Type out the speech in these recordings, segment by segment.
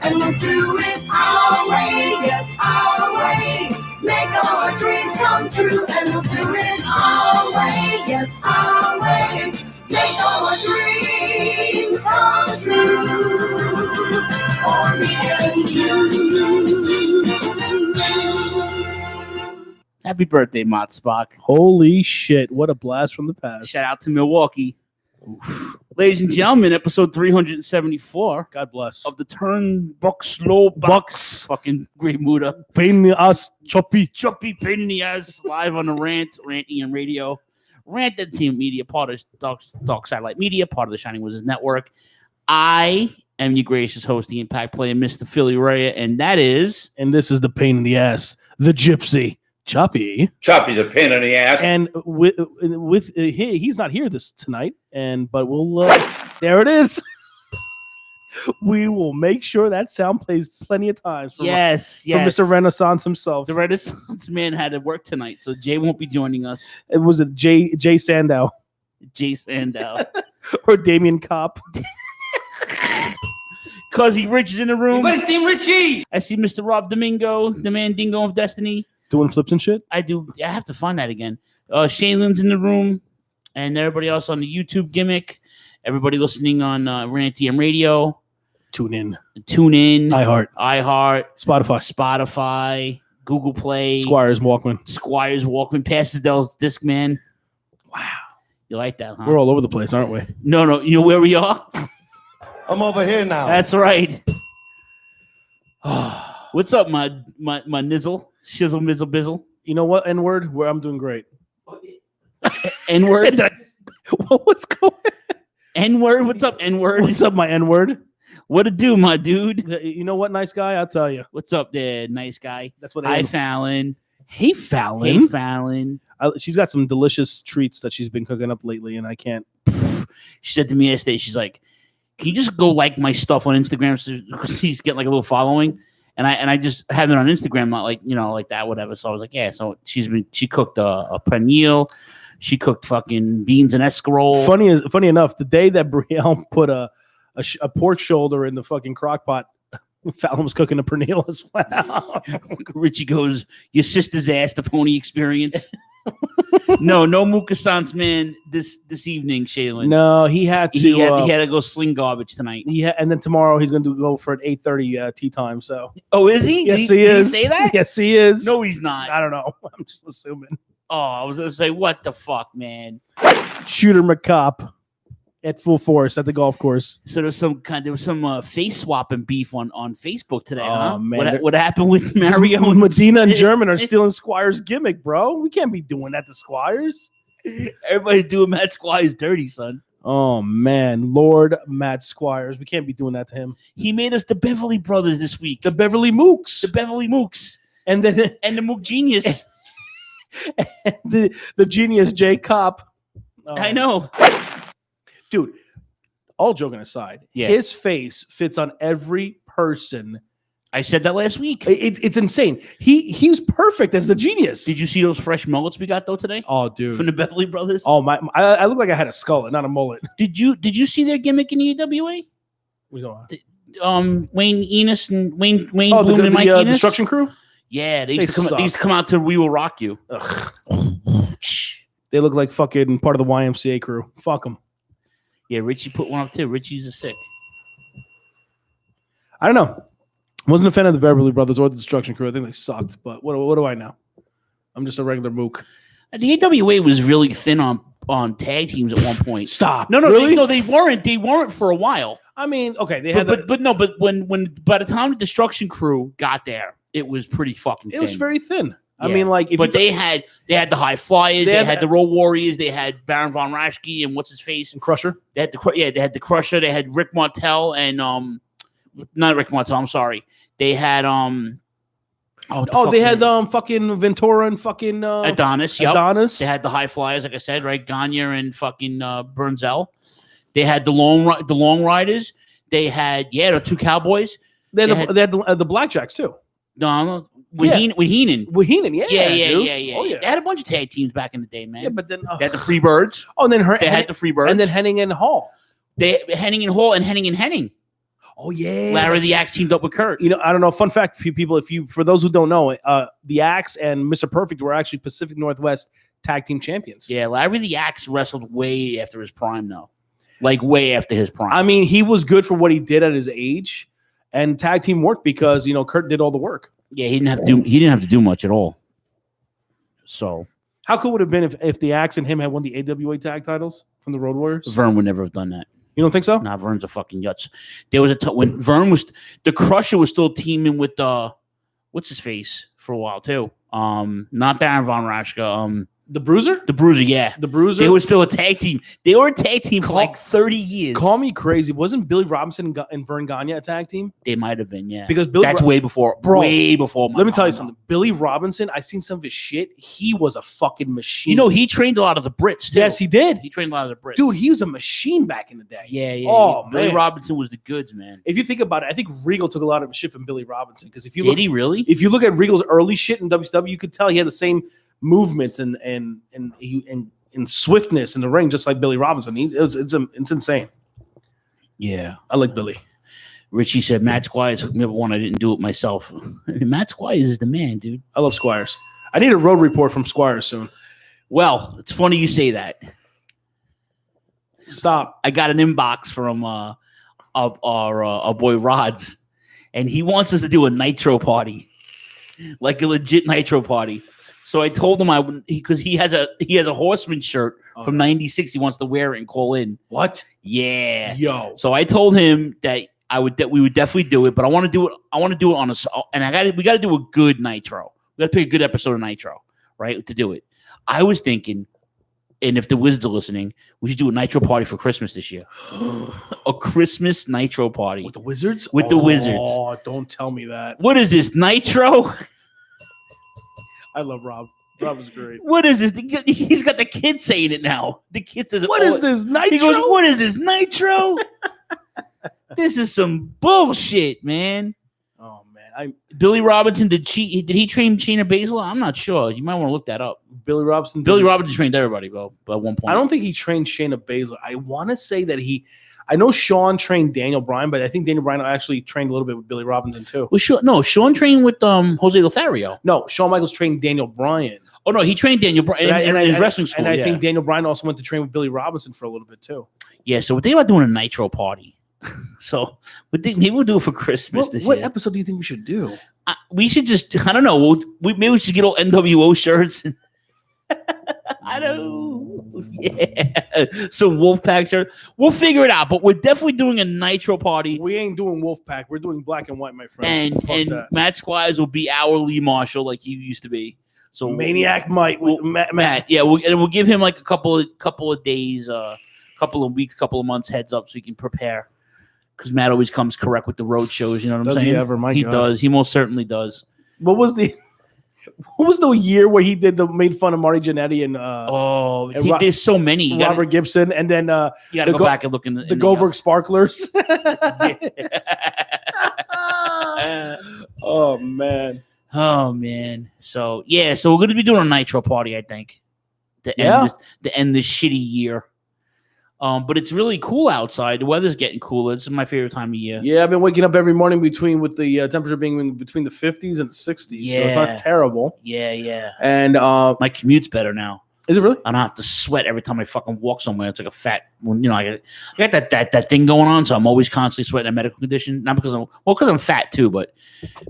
and we'll do it our way, yes, our way. Make our dreams come true, and we'll do it our way, yes, our way. Make our dreams come true, for me and you. Happy birthday, Mott Spock. Holy shit. What a blast from the past. Shout out to Milwaukee. Oof. Ladies and gentlemen, episode 374. God bless. Of the Turnbuckle Throwbacks. Fucking great mood up. Pain in the ass, choppy. Choppy pain in the ass. Live on the Ranting and Radio. Rant Entertainment Media, part of Dark Satellite Media, part of the Shining Wizards Network. I am your gracious host, the Impact Player, Mr. Philly Raya, and that is... And this is the pain in the ass, the gypsy. Choppy. Choppy's a pain in the ass. And with he's not here tonight, but we'll there it is. We will make sure that sound plays plenty of times. For Mr. Renaissance himself. The Renaissance man had to work tonight, so Jay won't be joining us. It was Jay Sandow. Jay Sandow. Or Damien Kopp. Cause Rich is in the room. Everybody see Richie. I see Mr. Rob Domingo, the man Dingo of Destiny. Doing flips and shit? I do. I have to find that again. Shaylin's in the room, and everybody else on the YouTube gimmick. Everybody listening on Ranty Radio. Tune in. iHeart. Spotify. Google Play. Squires Walkman. Pasadell's Discman. Wow. You like that, huh? We're all over the place, aren't we? No. You know where we are? I'm over here now. That's right. What's up, my nizzle? Shizzle, mizzle, bizzle. You know what, N-word? Where I'm doing great. N-word? What's going on? N-word? What's up, N-word? What's up, my N-word? What to do, my dude? You know what, nice guy? I'll tell you. What's up there, nice guy? That's what Hi, Fallon. Hey, Fallon. Hey, Fallon. She's got some delicious treats that she's been cooking up lately, and I can't. She said to me yesterday, she's like, can you just go like my stuff on Instagram so she's getting like a little following? And I just have it on Instagram, not like, like that, whatever. So I was like, yeah. So she cooked a pernil. She cooked fucking beans and escarole. Funny enough, the day that Brielle put a pork shoulder in the fucking crock pot, Fallon was cooking a pernil as well. Richie goes, your sister's ass, the pony experience. No Mukasance, man, this evening, Shaylin. No, he had to. He had to go sling garbage tonight. Yeah, and then tomorrow he's going to go for an 8:30 tea time. So. Oh, is he? Yes, he is. Did he say that? Yes, he is. No, he's not. I don't know. I'm just assuming. Oh, I was going to say, what the fuck, man? Shooter McCop at full force at the golf course. So there was some face swapping beef on Facebook today. Oh, man. What happened with Mario? Medina and German are stealing Squire's gimmick, bro. We can't be doing that to Squires. Everybody's doing Matt Squires dirty, son. Oh, man. Lord Matt Squires. We can't be doing that to him. He made us the Beverly Brothers this week. The Beverly Mooks. And the Mook Genius. And the genius Jay Kopp. I know. Dude, all joking aside, his face fits on every person. I said that last week. It's insane. He's perfect as the genius. Did you see those fresh mullets we got though today? Oh, dude, from the Beverly Brothers. Oh my! I look like I had a skull and not a mullet. Did you see their gimmick in the AWA? We don't. Wayne Enos and Wayne Bloom and Mike Enos? Destruction Crew. Yeah, they used to come out to We Will Rock You. They look like fucking part of the YMCA crew. Fuck them. Yeah, Richie put one up too. Richie's a sick. I don't know. Wasn't a fan of the Beverly Brothers or the Destruction Crew. I think they sucked. But what do I know? I'm just a regular mook. The AWA was really thin on tag teams at one point. Stop. No, really? They weren't. They weren't for a while. I mean, okay, they had, but when by the time the Destruction Crew got there, it was pretty fucking thin. It was very thin. Yeah. I mean, like, they had the High Flyers, they had the Road Warriors, they had Baron Von Raschke and what's his face and Crusher. They had the Crusher. They had Rick Martel and not Rick Martel. I'm sorry. They had they had fucking Ventura and fucking Adonis. Yep. Adonis. They had the High Flyers, like I said, right? Gagne and fucking Burnzell. They had the Long Riders. They had the two Cowboys. They had the Blackjacks too. No. With Heenan. Yeah. Oh, yeah. They had a bunch of tag teams back in the day, man. Yeah, but then they had the Freebirds. Oh, and then they had the Freebirds. And then Henning and Hall. Henning and Hall and Henning and Henning. Oh yeah, Larry the Axe teamed up with Kurt. You know, I don't know. Fun fact, people, for those who don't know, the Axe and Mr. Perfect were actually Pacific Northwest tag team champions. Yeah, Larry the Axe wrestled way after his prime, though. Like way after his prime. I mean, he was good for what he did at his age, and tag team worked because Kurt did all the work. Yeah, he didn't have to do much at all. So how cool would it have been if the Axe and him had won the AWA tag titles from the Road Warriors? Vern would never have done that. You don't think so? Nah, Vern's a fucking yutz. There was when Vern was the Crusher was still teaming with what's his face for a while too. Not Baron von Raschke. The Bruiser? The Bruiser, yeah. The Bruiser? They were still a tag team. They were a tag team for like 30 years. Call me crazy. Wasn't Billy Robinson and Vern Gagne a tag team? They might have been, yeah. Because way before. Bro, way before. Let me tell you something. Billy Robinson, I've seen some of his shit. He was a fucking machine. You know, he trained a lot of the Brits, too. Yes, he did. He trained a lot of the Brits. Dude, he was a machine back in the day. Yeah, yeah. Oh, Billy man. Robinson was the goods, man. If you think about it, I think Regal took a lot of shit from Billy Robinson. Because if you Did he really? If you look at Regal's early shit in WCW, you could tell he had the same movements and swiftness in the ring, just like Billy Robinson. It's insane. Yeah, I like Billy. Richie said Matt Squires hooked me up one. I didn't do it myself. I mean, Matt Squires is the man, dude. I love Squires. I need a road report from Squires soon. Well, it's funny you say that. Stop. I got an inbox from our boy Rods, and he wants us to do a nitro party, like a legit nitro party. So I told him because he has a Horseman shirt from '96. He wants to wear it and call in. What? Yeah. Yo. So I told him that we would definitely do it, but I want to do it. I want to do it on we got to do a good nitro. We got to pick a good episode of Nitro, right? To do it. I was thinking, and if the Wizards are listening, we should do a Nitro party for Christmas this year. A Christmas Nitro party with the Wizards. With the Wizards. Oh, don't tell me that. What is this, Nitro? I love Rob. Rob is great. What is this? He's got the kid saying it now. The kid says, "What is this, Nitro?" He goes, "What is this, Nitro?" This is some bullshit, man. Oh man, Billy Robinson did he train Shayna Baszler? I'm not sure. You might want to look that up. Billy Robinson trained everybody, bro. At one point, I don't think he trained Shayna Baszler. I want to say that I know Sean trained Daniel Bryan, but I think Daniel Bryan actually trained a little bit with Billy Robinson too. Well, Sean trained with Jose Lothario. No, Shawn Michaels trained Daniel Bryan. Oh no, he trained Daniel Bryan in his wrestling school. And I think Daniel Bryan also went to train with Billy Robinson for a little bit too. Yeah, so we're thinking about doing a Nitro party. So maybe we'll do it for Christmas this year. What episode do you think we should do? We should just, I don't know. Maybe we should get all NWO shirts. I don't know. Yeah. Some Wolfpack shirt. We'll figure it out, but we're definitely doing a Nitro party. We ain't doing Wolfpack. We're doing black and white, my friend. And Matt Squires will be our Lee Marshall like he used to be. So Maniac Mike. Matt. Yeah, we'll give him like a couple of days, couple of weeks, couple of months heads up so he can prepare. Because Matt always comes correct with the road shows. You know what I'm saying? Does he ever? My he God. does. He most certainly does. What was the year where he made fun of Marty Jannetty and there's so many. Robert Gibson, and then you got to go back and look in the Goldberg Sparklers. Oh man. So we're going to be doing a Nitro party, I think, to end this shitty year. But it's really cool outside. The weather's getting cooler. It's my favorite time of year. Yeah, I've been waking up every morning with the temperature being between the 50s and 60s. Yeah. So it's not terrible. Yeah. And my commute's better now. Is it really? I don't have to sweat every time I fucking walk somewhere. It's like a fat, I got that thing going on, so I'm always constantly sweating a medical condition. Not because I'm fat too, but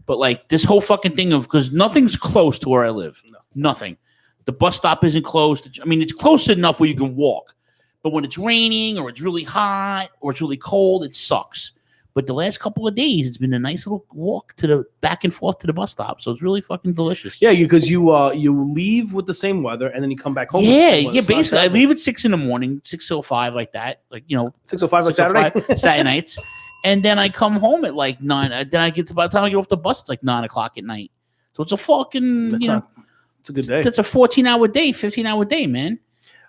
like this whole fucking thing of, because nothing's close to where I live. No. Nothing. The bus stop isn't close. I mean, it's close enough where you can walk. But when it's raining or it's really hot or it's really cold, it sucks. But the last couple of days, it's been a nice little walk to the back and forth to the bus stop. So it's really fucking delicious. Yeah, because you leave with the same weather and then you come back home. Yeah, basically, I leave at 6 a.m, 6:05 like that, 6:05 like Saturday, Saturday nights, and then I come home at like 9. Then I get by the time I get off the bus, it's like 9 o'clock at night. So it's a fucking it's a good day. That's a 14-hour day, 15-hour day, man.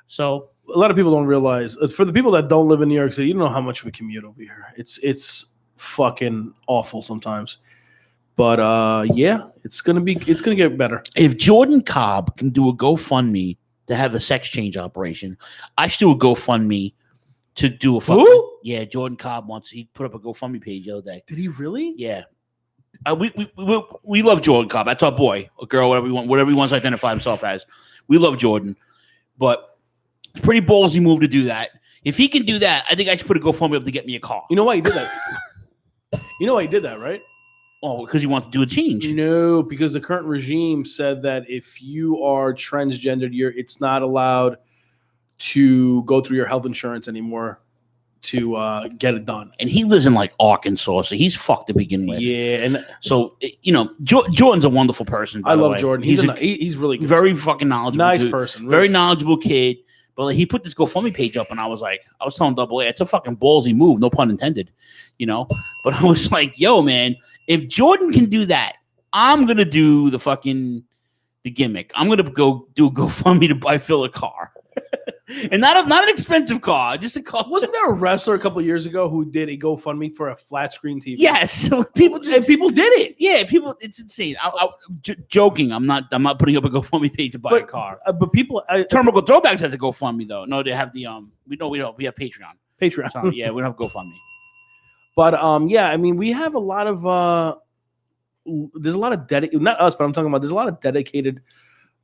So. A lot of people don't realize, for the people that don't live in New York City, you don't know how much we commute over here. It's fucking awful sometimes. But it's gonna get better. If Jordan Cobb can do a GoFundMe to have a sex change operation, I should do a GoFundMe to do a fucking. Who? Yeah, Jordan Cobb he put up a GoFundMe page the other day. Did he really? Yeah. We love Jordan Cobb. That's our boy, a girl, whatever he wants to identify himself as. We love Jordan, but it's pretty ballsy move to do that. If he can do that, I think I should put a GoFundMe up to get me a car. You know why he did that? You know why he did that, right? Oh, because he wants to do a change. No, because the current regime said that if you are transgendered, it's not allowed to go through your health insurance anymore to get it done. And he lives in like Arkansas, so he's fucked to begin with. Yeah, and so Jordan's a wonderful person. I love Jordan. He's really good. Very fucking knowledgeable, nice person, really. Very knowledgeable kid. But like, he put this GoFundMe page up, and I was telling Double A, it's a fucking ballsy move, no pun intended, But I was like, yo, man, if Jordan can do that, I'm gonna do the gimmick. I'm gonna go do a GoFundMe to buy Phil a car. And not an expensive car, just a car. Wasn't there a wrestler a couple of years ago who did a GoFundMe for a flat screen TV? Yes, people did it. Yeah, it's insane. Joking. I'm not putting up a GoFundMe page to buy a car. But people, Turnbuckle Throwbacks has a GoFundMe though. No, they have the we have Patreon. So, yeah, we don't have GoFundMe. But yeah, I mean, we have a lot of there's a lot of not us, but I'm talking about there's a lot of dedicated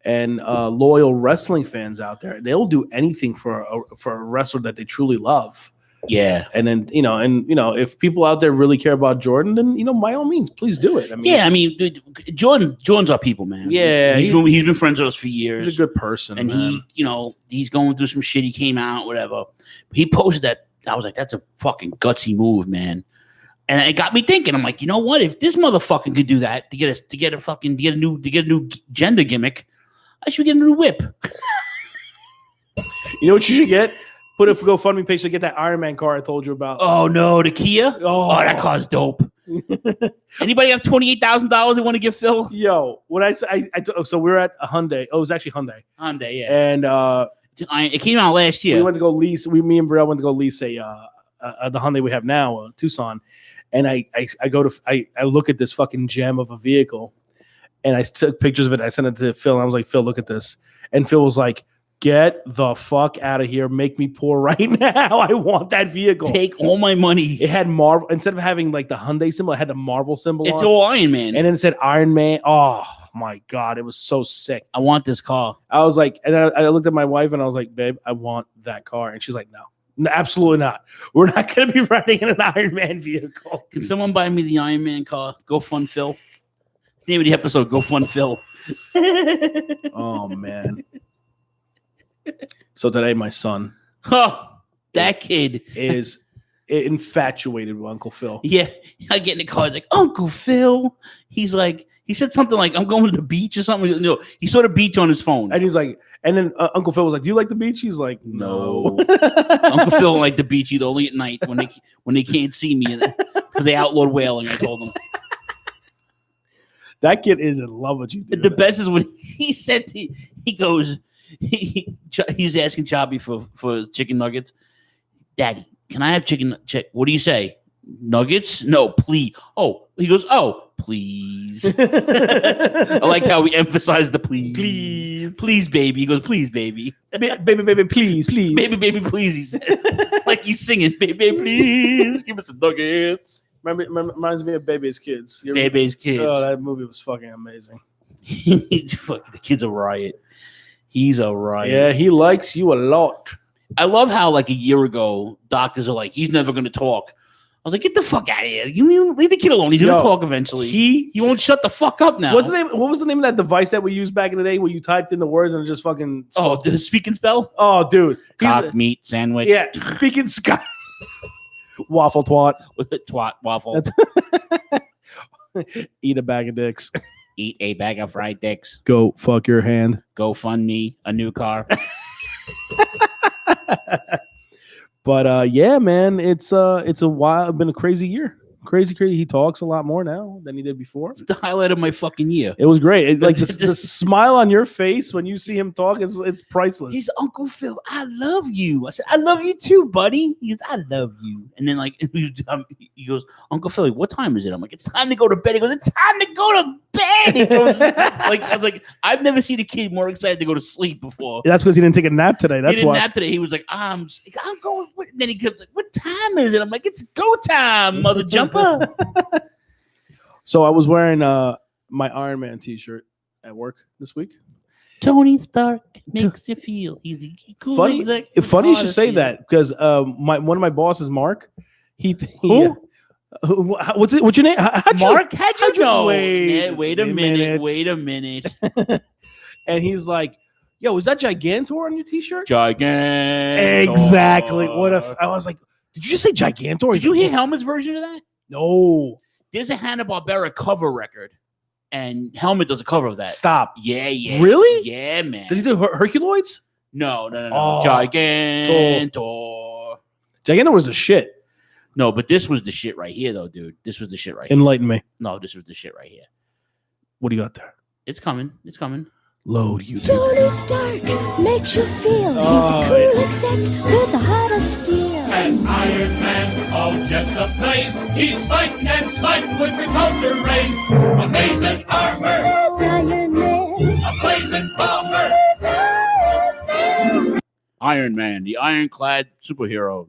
and loyal wrestling fans out there. They'll do anything for a wrestler that they truly love. Yeah. And then, if people out there really care about Jordan, then, by all means, please do it. I mean, dude, Jordan's our people, man. Yeah. He's been friends with us for years. He's a good person. And man. He's going through some shit. He came out, whatever. He posted that. I was like, that's a fucking gutsy move, man. And it got me thinking. I'm like, you know what? If this motherfucker could do that to get a new gender gimmick, I should get a new whip. You know what you should get? Put a GoFundMe page to get that Iron Man car I told you about. Oh no, the Kia. Oh, that car's dope. Anybody have $28,000 they want to give Phil? Yo, so we were at a Hyundai. Oh, it was actually Hyundai. Hyundai, yeah. And it came out last year. We went to go lease. Me and Brielle went to go lease the Hyundai we have now, Tucson. And I look at this fucking gem of a vehicle. And I took pictures of it. I sent it to Phil. And I was like, Phil, look at this. And Phil was like, get the fuck out of here. Make me poor right now. I want that vehicle. Take all my money. It had Marvel. Instead of having like the Hyundai symbol, it had the Marvel symbol. It's all Iron Man. And then it said Iron Man. Oh, my God. It was so sick. I want this car. I was like, and I looked at my wife and I was like, babe, I want that car. And she's like, no, absolutely not. We're not going to be riding in an Iron Man vehicle. Can someone buy me the Iron Man car? Go fund Phil. Name of the episode, Go Fund Phil. Oh, man. So today, my son, that kid is infatuated with Uncle Phil. Yeah, I get in the car, like, Uncle Phil. He said something like, I'm going to the beach or something. No, he saw the beach on his phone. And he's like, and then Uncle Phil was like, do you like the beach? He's like, no. Uncle Phil don't like the beach either, only at night when they can't see me because they outlawed whaling, I told them. That kid is in love with you, dude. The best is when he said he goes, he's asking Chubby for chicken nuggets. Daddy, can I have chicken? What do you say? Nuggets? No, please. Oh, he goes, oh, please. I like how we emphasize the please. Please, baby. He goes, please, baby. Baby, please. Baby, please, he says. Like he's singing, baby, please. Give us some nuggets. Reminds me of Bebe's Kids. Bebe's Kids. Oh, that movie was fucking amazing. The kid's a riot. He's a riot. Yeah, he likes you a lot. I love how like a year ago, doctors are like, he's never going to talk. I was like, get the fuck out of here. You leave the kid alone. He's going to talk eventually. He won't shut the fuck up now. What was the name of that device that we used back in the day where you typed in the words and it just fucking spoke? Oh, the speak and spell? Oh, dude. Cock, meat, sandwich. Yeah, speak and sky. Waffle twat. Twat, waffle. Eat a bag of dicks. Eat a bag of fried dicks. Go fuck your hand. Go fund me a new car. But yeah, man, it's been a crazy year. Crazy. He talks a lot more now than he did before. It's the highlight of my fucking year. It was great. Like the smile on your face when you see him talk, it's priceless. He's Uncle Phil. I love you. I said, I love you too, buddy. He goes, I love you. And then he goes, Uncle Phil, what time is it? I'm like, it's time to go to bed. He goes, it's time to go to bed. He goes, I was like, I've never seen a kid more excited to go to sleep before. That's because he didn't take a nap today. That's why. Nap today. He was like, I'm going. Then he kept like, what time is it? I'm like, it's go time, mother jumper. So I was wearing my Iron Man t-shirt at work this week. Tony Stark makes you feel easy. Cool. Funny you should say that because one of my bosses, Mark, what's your name? Mark? How'd you know? Wait a minute. Wait a minute. And he's like, yo, is that Gigantor on your t-shirt? Gigantor. Exactly. I was like, did you just say Gigantor? Did you hear Helmet's version of that? No. There's a Hanna-Barbera cover record, and Helmet does a cover of that. Stop. Yeah. Really? Yeah, man. Does he do Herculoids? No. Oh, Gigantor. Gigantor was the shit. No, but this was the shit right here, though, dude. This was the shit right here. Enlighten me. No, this was the shit right here. What do you got there? It's coming. Load YouTube. Tony Stark makes you feel he's a cool exec with a heart of steel. As Iron Man, all jets ablaze, he's fighting and smiting with repulsor rays. Amazing armor, There's Iron Man. a blazing bomber. Iron Man, the ironclad superhero,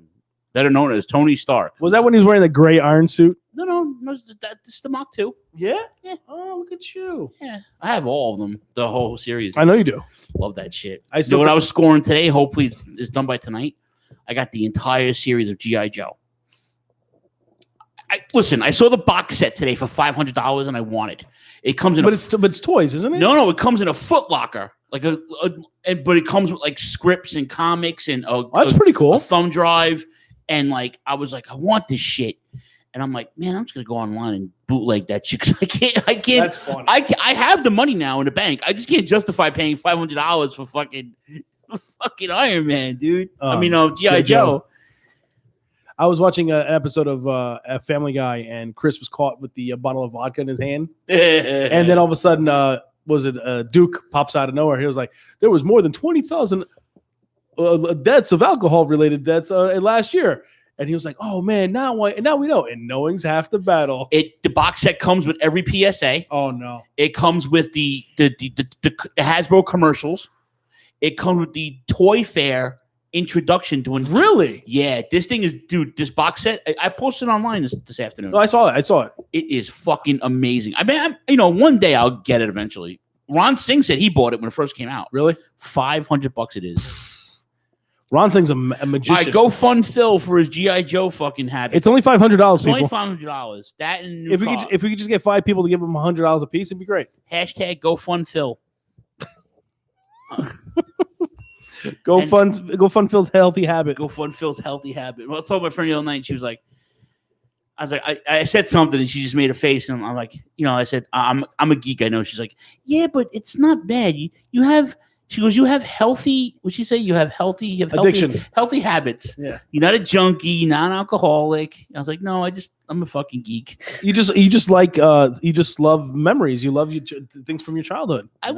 better known as Tony Stark. Was that when he was wearing the gray iron suit? No, this is the Mach 2. Yeah? Yeah. Oh, look at you. Yeah, I have all of them, the whole series. I know you do. Love that shit. I still what I was scoring today, hopefully it's done by tonight. I got the entire series of G.I. Joe. Listen, I saw the box set today for $500 and I want it. It comes in but it's toys, isn't it? No, it comes in a Foot Locker. But it comes with like scripts and comics and that's pretty cool. A thumb drive. And like I was like, I want this shit. And I'm like, man, I'm just gonna go online and bootleg that shit because I can't. That's fun. I have the money now in the bank. I just can't justify paying $500 for fucking Iron Man, dude. G.I. Joe. I was watching an episode of a Family Guy, and Chris was caught with the bottle of vodka in his hand, and then all of a sudden, Duke pops out of nowhere. He was like, "There was more than 20,000 deaths of alcohol-related deaths last year." And he was like, "Oh man, now we know." And knowing's half the battle. The box set comes with every PSA. Oh no! It comes with the Hasbro commercials. It comes with the Toy Fair introduction to it. Really? Yeah, this thing is, dude. This box set, I posted online this afternoon. No, I saw it. It is fucking amazing. I mean, one day I'll get it eventually. Ron Singh said he bought it when it first came out. Really? $500 it is. Ron Singh's a magician. All right, go fund Phil for his G.I. Joe fucking habit. It's only $500. It's people. only $500. That and if we could just get 5 people to give him $100 a piece, it'd be great. Hashtag go fund Phil. Go fund Phil's healthy habit. Go fund Phil's healthy habit. Well, I told my friend the other night, she was like, I said something and she just made a face and I'm like, I said, I'm a geek, I know. She's like, yeah, but it's not bad. You have. She goes, you have healthy. What'd she say? You have healthy addiction, healthy habits. Yeah, you're not a junkie, you're not an alcoholic. I was like, no, I'm a fucking geek. You just love memories. You love things from your childhood. I'm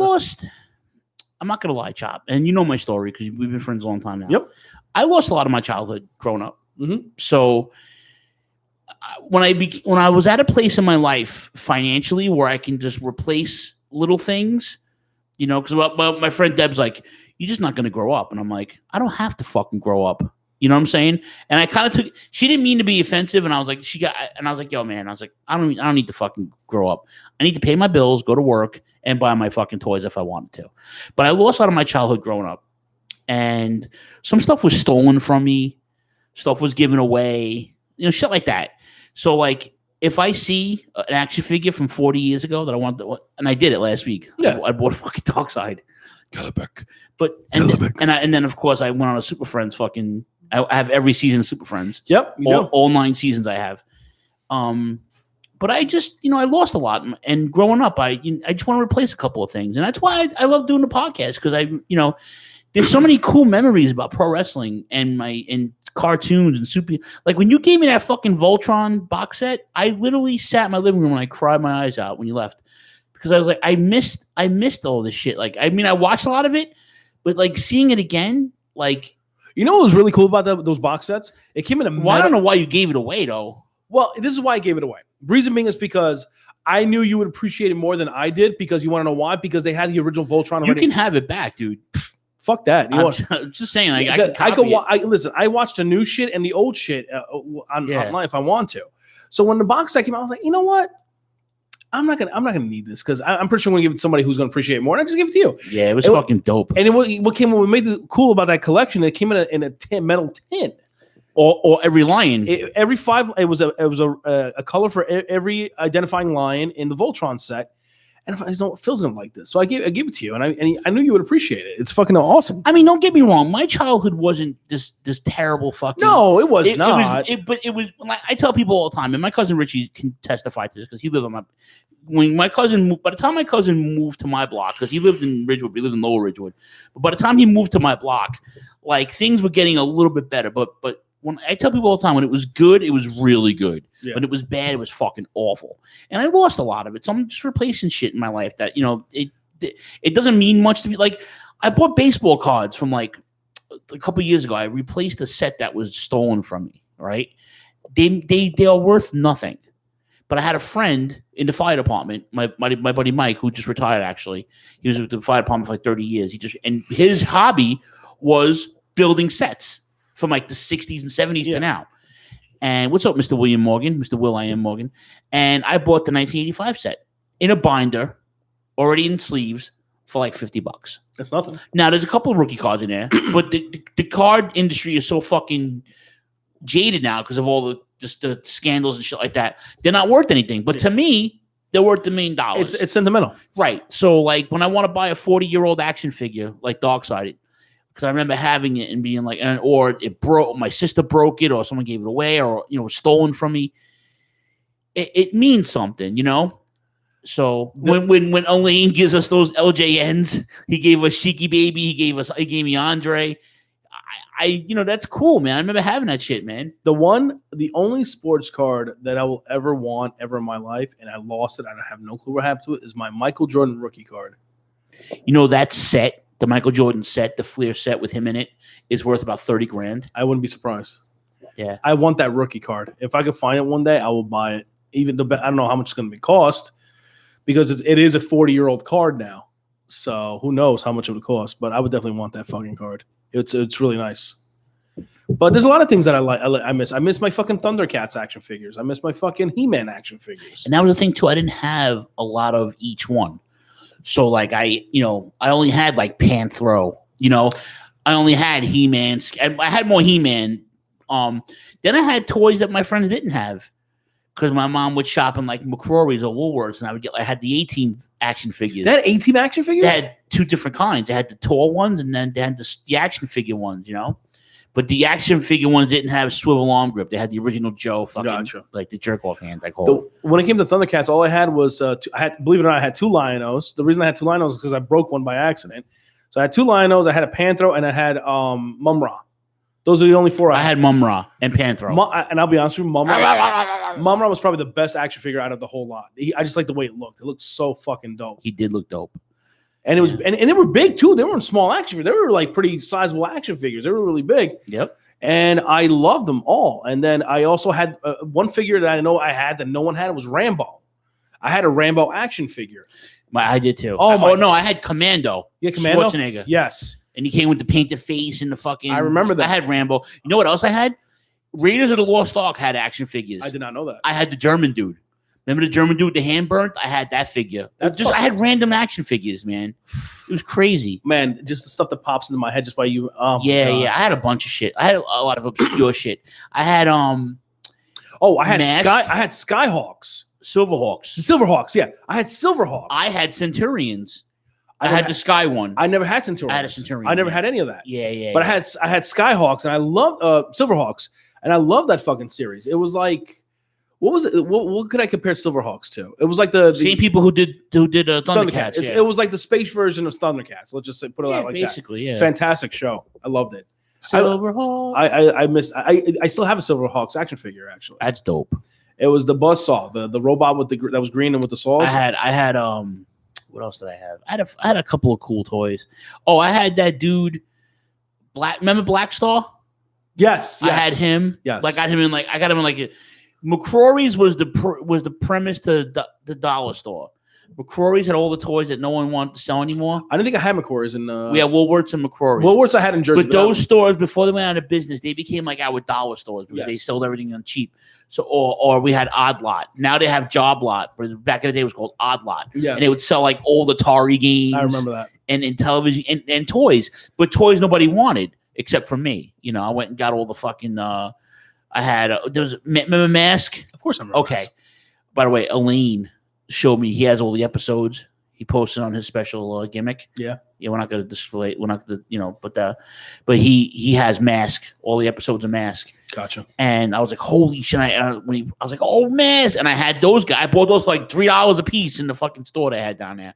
not gonna lie, Chop, and you know my story because we've been friends a long time now. Yep. I lost a lot of my childhood growing up. Mm-hmm. So when I was at a place in my life financially where I can just replace little things. Because my friend Deb's like, you're just not going to grow up. And I'm like, I don't have to fucking grow up. You know what I'm saying? And I kind of she didn't mean to be offensive. And I was like, yo, man, I don't need to fucking grow up. I need to pay my bills, go to work and buy my fucking toys if I wanted to. But I lost a lot of my childhood growing up and some stuff was stolen from me. Stuff was given away, shit like that. So like, if I see an action figure from 40 years ago that I want to, and I did it last week, yeah. I bought a fucking Darkside. Galabeck. And then of course I went on a Super Friends fucking. I have every season of Super Friends. Yep, all 9 seasons I have. But I just I lost a lot, and growing up I just want to replace a couple of things, and that's why I love doing the podcast because there's so many cool memories about pro wrestling and cartoons and super. Like when you gave me that fucking Voltron box set, I literally sat in my living room and I cried my eyes out when you left because I was like, I missed all this shit. Like, I mean, I watched a lot of it, but like seeing it again, like, you know what was really cool about those box sets? It came in a. Well, I don't know why you gave it away though. Well, this is why I gave it away. Reason being is because I knew you would appreciate it more than I did. Because you want to know why? Because they had the original Voltron already. You can have it back, dude. Fuck that. I'm just saying. Like, I could listen. I watched the new shit and the old shit online if I want to. So when the box set came out, I was like, you know what? I'm not gonna need this because I'm pretty sure I'm gonna give it to somebody who's gonna appreciate it more. And I just give it to you. Yeah, it was fucking dope. And what made it cool about that collection? It came in a metal tin. Or every lion. Every 5, it was a color for every identifying lion in the Voltron set. And if I know Phil's gonna like this, so I gave it to you, and I knew you would appreciate it. It's fucking awesome. I mean, don't get me wrong. My childhood wasn't this terrible fucking. No, it was not. But it was. Like, I tell people all the time, and my cousin Richie can testify to this because he lived on my. When my cousin moved, by the time my cousin moved to my block, because he lived in Ridgewood, we lived in Lower Ridgewood. But by the time he moved to my block, like things were getting a little bit better. But when I tell people all the time, when it was good, it was really good. Yeah. When it was bad, it was fucking awful. And I lost a lot of it. So I'm just replacing shit in my life that, you know, it doesn't mean much to me. Like, I bought baseball cards from like a couple years ago. I replaced a set that was stolen from me, right? They are worth nothing. But I had a friend in the fire department, my buddy Mike, who just retired actually. He was with the fire department for like 30 years. And his hobby was building sets from like the 60s and 70s to now. And what's up, Mr. William Morgan? Mr. Will I Am Morgan. And I bought the 1985 set in a binder, already in sleeves, for like $50. That's nothing. Now, there's a couple of rookie cards in there, but the card industry is so fucking jaded now because of all the scandals and shit like that. They're not worth anything. But to me, they're worth $1 million. It's sentimental. Right. So, like, when I want to buy a 40-year-old action figure, like Darkseid, because I remember having it and being like, or it broke, my sister broke it, or someone gave it away, or, you know, stolen from me. It means something, you know? So when Elaine gives us those LJNs, he gave us Sheiky Baby, he gave me Andre. I you know, that's cool, man. I remember having that shit, man. The only sports card that I will ever want ever in my life, and I lost it, I have no clue what happened to it, is my Michael Jordan rookie card. You know, that set, the Michael Jordan set, the Fleer set with him in it, is worth about $30,000. I wouldn't be surprised. Yeah, I want that rookie card. If I could find it one day, I will buy it. Even though I don't know how much it's going to be cost, because it is a 40-year-old card now. So who knows how much it would cost? But I would definitely want that fucking card. It's really nice. But there's a lot of things that I like. I miss. I miss my fucking Thundercats action figures. I miss my fucking He-Man action figures. And that was the thing too. I didn't have a lot of each one. So like I only had like Panthro. You know, I only had He-Man. I had more He-Man. Then I had toys that my friends didn't have because my mom would shop in like McCrory's or Woolworths, and I had the A-Team action figures. That A-Team action figures? They had two different kinds. They had the tall ones, and then they had the action figure ones. You know. But the action figure ones didn't have swivel arm grip. They had the original Joe fucking like the jerk off hand. When it came to Thundercats, all I had was believe it or not, I had 2 Lion-Os. The reason I had 2 Lion-Os is because I broke one by accident. So I had 2 Lion-Os, I had a Panthro, and I had Mum-Ra. Those are the only 4 I had Mum-Ra and Panthro. And I'll be honest with you, Mum-Ra was probably the best action figure out of the whole lot. I just like the way it looked. It looked so fucking dope. He did look dope. And it was, and they were big too. They weren't small action figures. They were like pretty sizable action figures. They were really big. Yep. And I loved them all. And then I also had one figure that I know I had that no one had was Rambo. I had a Rambo action figure. I did too. No, I had Commando. Yeah, Commando. Schwarzenegger. Yes. And he came with the painted face and the fucking. I remember that. I had Rambo. You know what else I had? Raiders of the Lost Ark had action figures. I did not know that. I had the German dude. Remember the German dude with the hand burnt? I had that figure. I had random action figures, man. It was crazy. Man, just the stuff that pops into my head just by you. Yeah. I had a bunch of shit. I had a lot of obscure shit. I had I had Skyhawks. Silverhawks. Yeah. I had Silverhawks. I had Centurions. I had the Sky one. I never had Centurions. I had a Centurion. I never had any of that. Yeah. But I had Skyhawks, and I love Silverhawks, and I love that fucking series. It was like What was it? What could I compare Silverhawks to? It was like the same people who did Thundercats. It was like the space version of Thundercats. Let's just say, put it out like basically, that. Yeah, fantastic show. I loved it. Silverhawks. I missed. I still have a Silverhawks action figure. Actually, That's dope. it was the buzzsaw, the robot with that was green and with the saws. I had what else did I have? I had a couple of cool toys. Oh, I had that dude. Remember Black Star? Yes. I had him. Yes. Like I got him in like McCrory's was the premise to the dollar store. McCrory's had all the toys that no one wanted to sell anymore. I don't think I had McCrory's in. We had Woolworths and McCrory's. Woolworths I had in Jersey. But those stores, before they went out of business, they became like our dollar stores because they Yes. sold everything on cheap. So, or we had Odd Lot. Now they have Job Lot, but back in the day it was called Odd Lot. Yes. And they would sell like old Atari games. I remember that. And television and toys, but toys nobody wanted except for me. You know, I went and got all the fucking. I had remember Mask. Of course, I remember. Okay. Mask. By the way, Elaine showed me he has all the episodes. He posted on his special gimmick. Yeah. We're not going to display. We're not going to, but he has Mask, all the episodes of Mask. Gotcha. And I was like, holy shit! I was like, oh, Mask, and I had those guys. I bought those for like $3 a piece in the fucking store they had down there.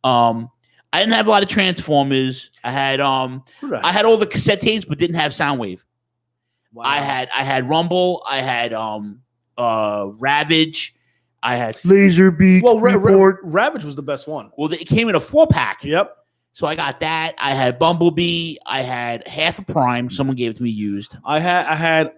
I didn't have a lot of Transformers. I had all the cassette tapes, but didn't have Soundwave. Wow. I had Rumble. I had Ravage. I had Laserbeak. Well, Ravage was the best one. Well, it came in a 4-pack. Yep. So I got that. I had Bumblebee. I had half a Prime. Someone gave it to me used. I had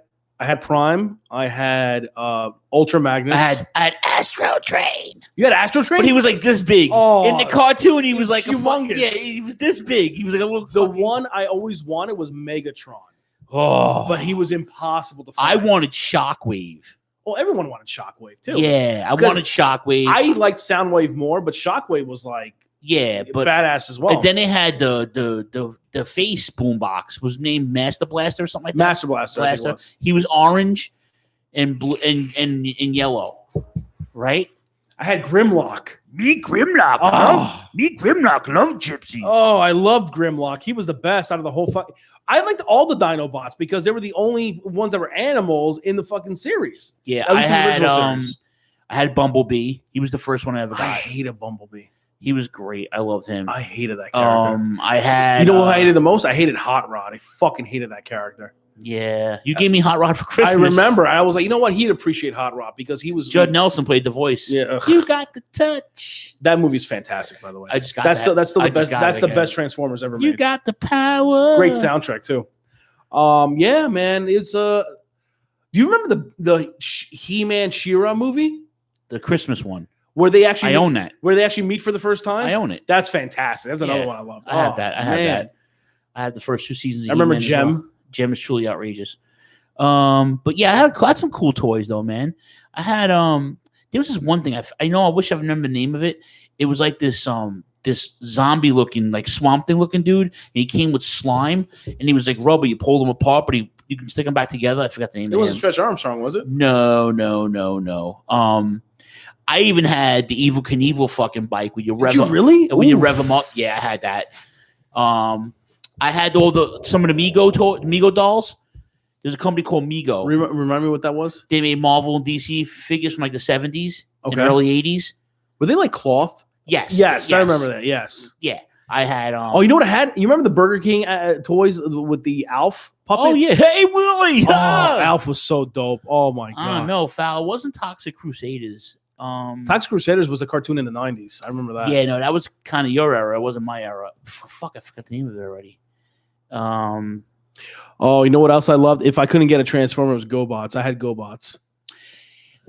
Prime. I had Ultra Magnus. I had Astro Train. You had Astro Train? But he was like this big. Oh, in the cartoon, he was like humongous. He was this big. He was like a little. The one I always wanted was Megatron. Oh, But he was impossible to find. I wanted Shockwave. Well, everyone wanted Shockwave too. Yeah, I wanted Shockwave. I liked Soundwave more, but Shockwave was like but badass as well. And then they had the face boombox was named Master Blaster or something like that. Master Blaster. I think it was. He was orange and blue and yellow, right? I had Grimlock. Me Grimlock. Me Grimlock. Love Gypsy. Oh, I loved Grimlock. He was the best out of the whole I liked all the Dinobots because they were the only ones that were animals in the fucking series. Yeah, At least in the original series. I had Bumblebee. He was the first one I ever got. I hated Bumblebee. He was great. I loved him. I hated that character. I had. You know what I hated the most? I hated Hot Rod. I fucking hated that character. Yeah, you gave me Hot Rod for Christmas. I remember. I was like, you know what? He'd appreciate Hot Rod because he was. Judd Nelson played the voice. Yeah, ugh. You got the touch. That movie's fantastic, by the way. I just got that's that. Still the best. That's the again. best Transformers ever You made. got the power. Great soundtrack too. Yeah, man. It's do you remember the He-Man She-Ra movie? The Christmas one. Where they actually own that. Where they actually meet for the first time? I own it. That's fantastic. That's another one I love. I have that. I have that. I had the first 2 seasons. I remember He-Man as Gem. well. Gem is truly outrageous. But yeah, I had some cool toys though, man. I had there was this one thing I know I wish I remember the name of it. It was like this zombie looking, like swamp thing looking dude, and he came with slime, and he was like rubber. You pulled them apart, but you can stick them back together. I forgot the name. It wasn't Stretch Armstrong, was it? No. I even had the Evil Knievel fucking bike with your rev. Did you really? When you rev them up, yeah, I had that. I had some of the Mego dolls. There's a company called Mego. Remind me what that was? They made Marvel and DC figures from like the 70s and Okay. early 80s. Were they like cloth? Yes. I remember that. Yes. Yeah, I had. Oh, you know what I had? You remember the Burger King toys with the Alf puppet? Oh yeah, hey Willie. Oh, Alf was so dope. Oh my god. I don't know, Foul. It wasn't Toxic Crusaders. Toxic Crusaders was a cartoon in the 90s. I remember that. Yeah, no, that was kind of your era. It wasn't my era. Fuck, I forgot the name of it already. Oh, you know what else I loved? If I couldn't get a Transformer, it was GoBots. I had GoBots.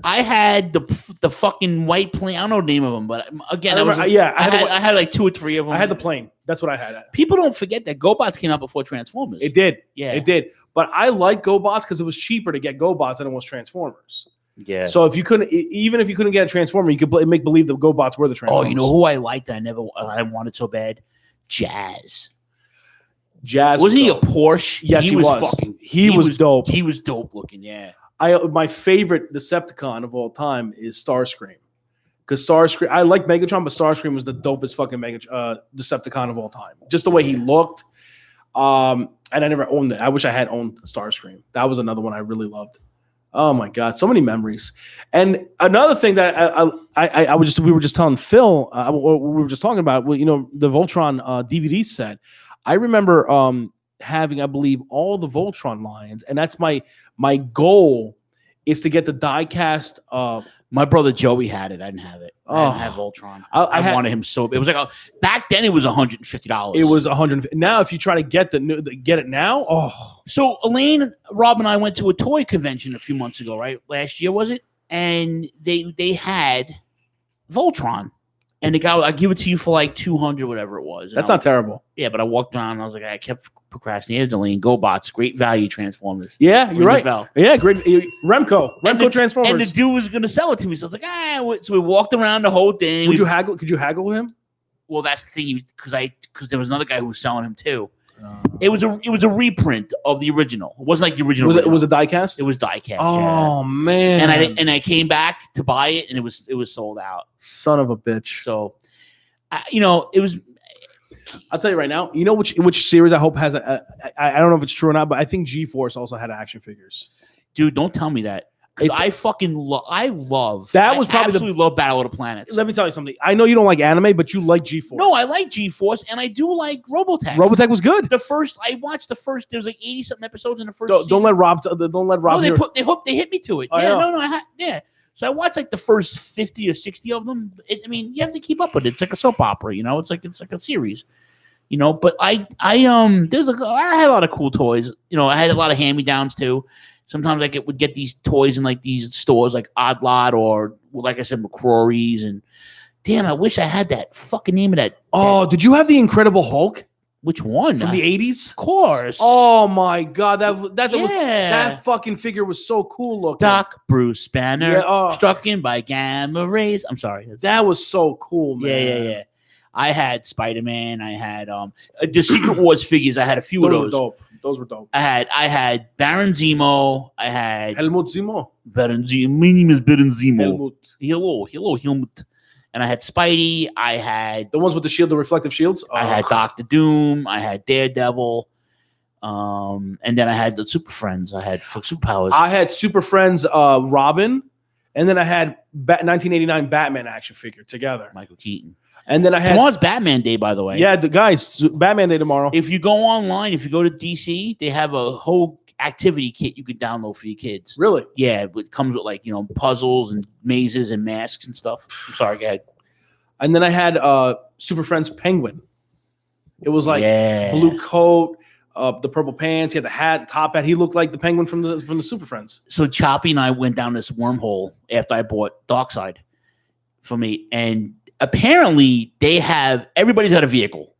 I had the fucking white plane. I don't know the name of them, but again, I had like 2 or 3 of them. I had the plane. That's what I had. People don't forget that GoBots came out before Transformers. It did. Yeah. It did. But I like GoBots because it was cheaper to get GoBots than it was Transformers. Yeah. So if you couldn't get a Transformer, you could make believe the GoBots were the Transformers. Oh, you know who I liked? I wanted so bad. Jazz. Jazz Wasn't he a dope. Porsche? Yes, he was. He was dope. He was dope looking. Yeah. My favorite Decepticon of all time is Starscream. Because Starscream, I like Megatron, but Starscream was the dopest fucking Decepticon of all time. Just the way he looked. And I never owned it. I wish I had owned Starscream. That was another one I really loved. Oh my God, so many memories. And another thing that we were just telling Phil, we were just talking about, the Voltron DVD set. I remember having, I believe, all the Voltron lines, and that's my goal is to get the die-cast. My brother Joey had it. I didn't have it. I didn't have Voltron. I wanted him so. It was like back then. It was $150. It was $150. Now, if you try to get it now, So Elaine, Rob, and I went to a toy convention a few months ago. Right, last year was it? And they had Voltron, and the guy, I'll give it to you for like $200, whatever it was. That's not terrible. Yeah, but I walked around and I was like, I kept procrastinating. Elaine, GoBots, great value Transformers. Yeah, you're right. Yeah, great. Remco Transformers. And the dude was going to sell it to me. So I was like, so we walked around the whole thing. Would you haggle? Could you haggle with him? Well, that's the thing, because there was another guy who was selling him too. It was a reprint of the original. It wasn't like the original. Was it die-cast? It was die-cast. Oh man! And I came back to buy it, and it was sold out. Son of a bitch. So, it was. I'll tell you right now. You know which series I hope has I don't know if it's true or not, but I think G-Force also had action figures. Dude, don't tell me that. I fucking love. I love Battle of the Planets. Let me tell you something. I know you don't like anime, but you like G-Force. No, I like G-Force, and I do like Robotech. Robotech was good. I watched the first. There was like 80-something episodes in the first. Don't let Rob. No, they hit me to it. Yeah. So I watched like the first 50 or 60 of them. You have to keep up with it. It's like a soap opera, It's like a series, But I have a lot of cool toys. I had a lot of hand-me-downs too. Sometimes I would get these toys in like these stores like Odd Lot or, like I said, McCrory's. And damn, I wish I had that fucking name of that. Oh, did you have the Incredible Hulk? Which one? From the 80s? Of course. Oh my God. That fucking figure was so cool looking. Doc Bruce Banner struck in by gamma rays. I'm sorry. That was so cool, man. Yeah. I had Spider-Man. I had the Secret Wars figures. I had a few of those. Those were dope. I had Baron Zemo. I had Helmut Zemo. Baron Zemo. My name is Baron Zemo. Helmut. Hello, Helmut. And I had Spidey. I had the ones with the reflective shields. I had Doctor Doom. I had Daredevil. And then I had the Super Friends. I had superpowers. I had Super Friends, Robin, and then I had 1989 Batman action figure together. Michael Keaton. And then I had tomorrow's Batman Day, by the way. Yeah, the guys, Batman Day tomorrow. If you go online, if you go to DC, they have a whole activity kit you can download for your kids. Really? Yeah, it comes with puzzles and mazes and masks and stuff. I'm sorry, go ahead. And then I had Super Friends Penguin. It was like blue coat, the purple pants. He had the hat, top hat. He looked like the Penguin from the Super Friends. So Choppy and I went down this wormhole after I bought Darkseid for me, and apparently everybody's got a vehicle.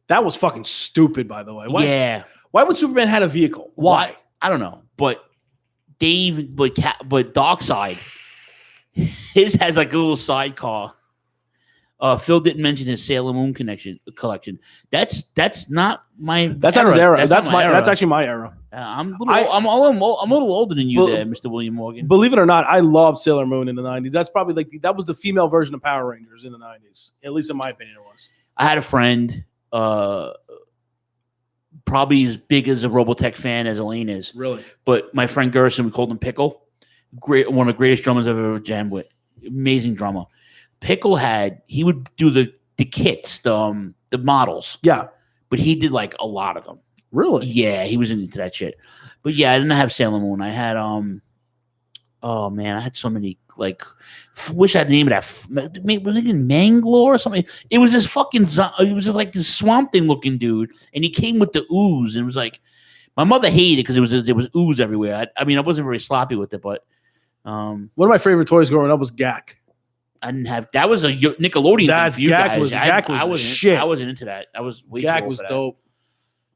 That was fucking stupid, by the way. Why, yeah. Why would Superman have a vehicle? Why? I don't know. But Darkseid, his has like a little sidecar. Phil didn't mention his Sailor Moon collection. That's not my. That's not his era. That's actually my era. I'm a little older than you, there, Mr. William Morgan. Believe it or not, I loved Sailor Moon in the 90s. That's probably that was the female version of Power Rangers in the 90s. At least in my opinion, it was. I had a friend, probably as big as a Robotech fan as Elaine is. Really? But my friend Gerson, we called him Pickle. One of the greatest drummers I've ever jammed with. Amazing drummer. Pickle he would do the kits, the models. Yeah. But he did like a lot of them. Really? Yeah, he was into that shit. But yeah, I didn't have Sailor Moon. I had oh man, I had so many, wish I had the name of that. Was it in Mangalore or something? It was this fucking it was like this swamp thing looking dude, and he came with the ooze, and it was like my mother hated it because there was ooze everywhere. I wasn't very sloppy with it, but one of my favorite toys growing up was Gak. I didn't have that. Was a Nickelodeon thing for you guys. Gak was shit. I wasn't into that. I was way Gak too old was for that. dope.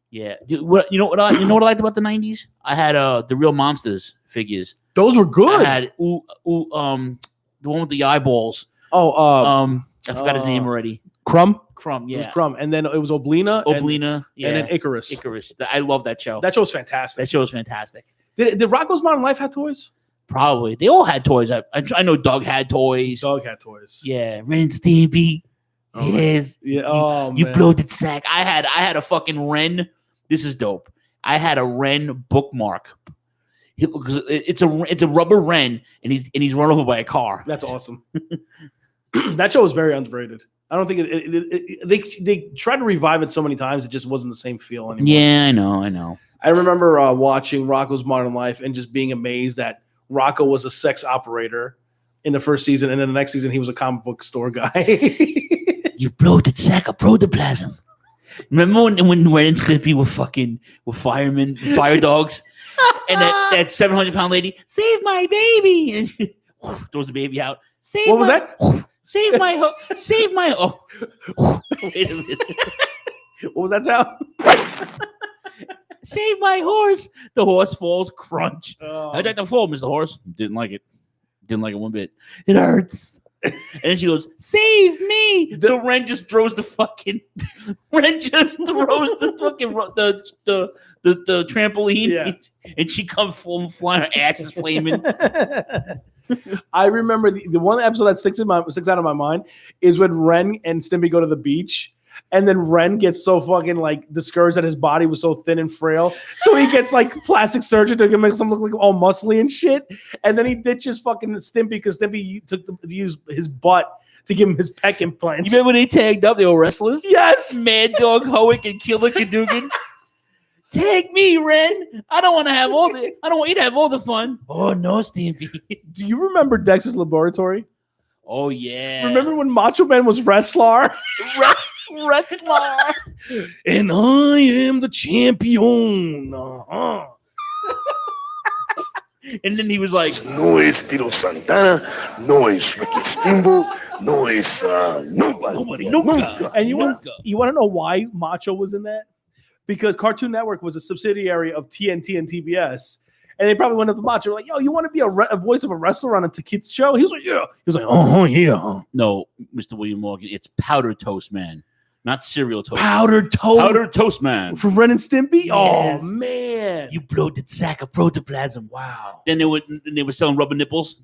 Yeah, you know what I liked about the 90s? I had the Real Monsters figures. Those were good. I had the one with the eyeballs. I forgot his name already. Crumb, yeah. It was Crumb, and then it was Oblina, and then Icarus. I love that show. That show was fantastic. Did Rocko's Modern Life have toys? Probably. They all had toys. I know Doug had toys. Yeah, Ren and Stimpy. Oh, yes. Yeah. You bloated sack. I had a fucking Ren. This is dope. I had a Ren bookmark. Because it's a rubber wren, and he's run over by a car. That's awesome. That show was very underrated. I don't think they tried to revive it so many times, it just wasn't the same feel anymore. Yeah, I know. I remember watching Rocko's Modern Life and just being amazed that Rocko was a sex operator in the first season, and then the next season he was a comic book store guy. You bloated sack of protoplasm. Remember when Ren and Stimpy were fire dogs, and that 700-pound lady saved my baby, and she throws the baby out. What was that? Save my oh. Wait a minute. What was that sound? Save my horse. The horse falls. Crunch. Oh. How'd that fall, Mr. Horse? Didn't like it. Didn't like it one bit. It hurts. And then she goes, "Save me!" So Ren just throws the fucking the trampoline, Yeah. and she comes flying. Her ass is flaming. I remember the one episode that sticks out of my mind is when Ren and Stimpy go to the beach, and then Ren gets so fucking like discouraged that his body was so thin and frail, so he gets like plastic surgery to make him look like all muscly and shit, and then he ditches fucking Stimpy because Stimpy used his butt to give him his pec implants. You remember when they tagged up? They were wrestlers. Yes, Mad Dog Howick and Killer Cadogan. Take me, Ren. I don't want you to have all the fun. Oh no, Stimpy. Do you remember Dexter's Laboratory? Oh yeah. Remember when Macho Man was wrestler? Wrestler. And I am the champion. Uh-huh. And then he was like, No es Tito Santana, no es Ricky Steamboat, no es nobody. Nunca. And you want to know why Macho was in that? Because Cartoon Network was a subsidiary of TNT and TBS. And they probably went up to Macho like, "Yo, you want to be a voice of a wrestler on a kid's show?" He was like, "Yeah." He was like, "Oh, yeah." No, Mr. William Morgan, it's Powder Toast Man, not Cereal Toast. Powdered toast. Powder Toast Man. From Ren and Stimpy? Yes. Oh, man. You bloated sack of protoplasm. Wow. Then they were selling rubber nipples.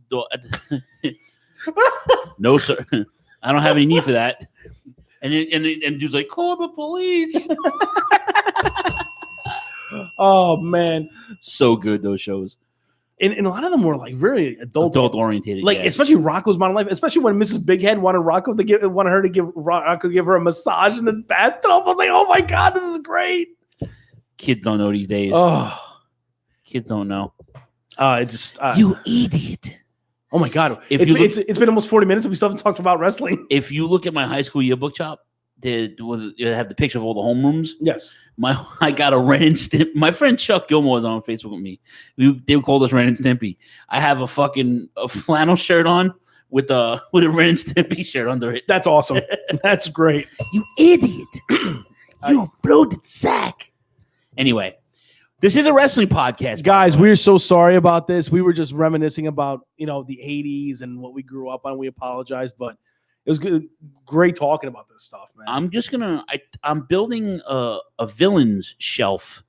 No, sir. I don't have any need for that. And dude's like, "Call the police." Oh, man. So good, those shows. And a lot of them were like very adult oriented. Like, yeah. especially Rocko's Modern Life, especially when Mrs. Bighead wanted her to give her a massage in the bathtub. I was like, oh my God, this is great. Kids don't know these days. Oh, Kids don't know. You idiot. Oh my God. It's been almost 40 minutes and we still haven't talked about wrestling. If you look at my high school yearbook shop, they have the picture of all the homerooms. Yes. I got a Ren and Stimpy. My friend Chuck Gilmore is on Facebook with me. They would call us Ren and Stimpy. I have a flannel shirt on with a Ren and Stimpy shirt under it. That's awesome. That's great. You idiot. You bloated sack. Anyway, this is a wrestling podcast. Guys, we're so sorry about this. We were just reminiscing about, the 80s and what we grew up on. We apologize, but it was good, great talking about this stuff, man. I'm building a villains shelf.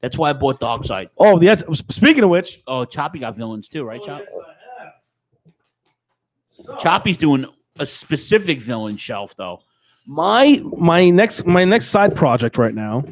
That's why I bought Darkseid. Oh, yes. Speaking of which. Oh, Choppy got villains too, right, Chop? Yes, I have. So, Choppy's doing a specific villain shelf, though. My next side project right now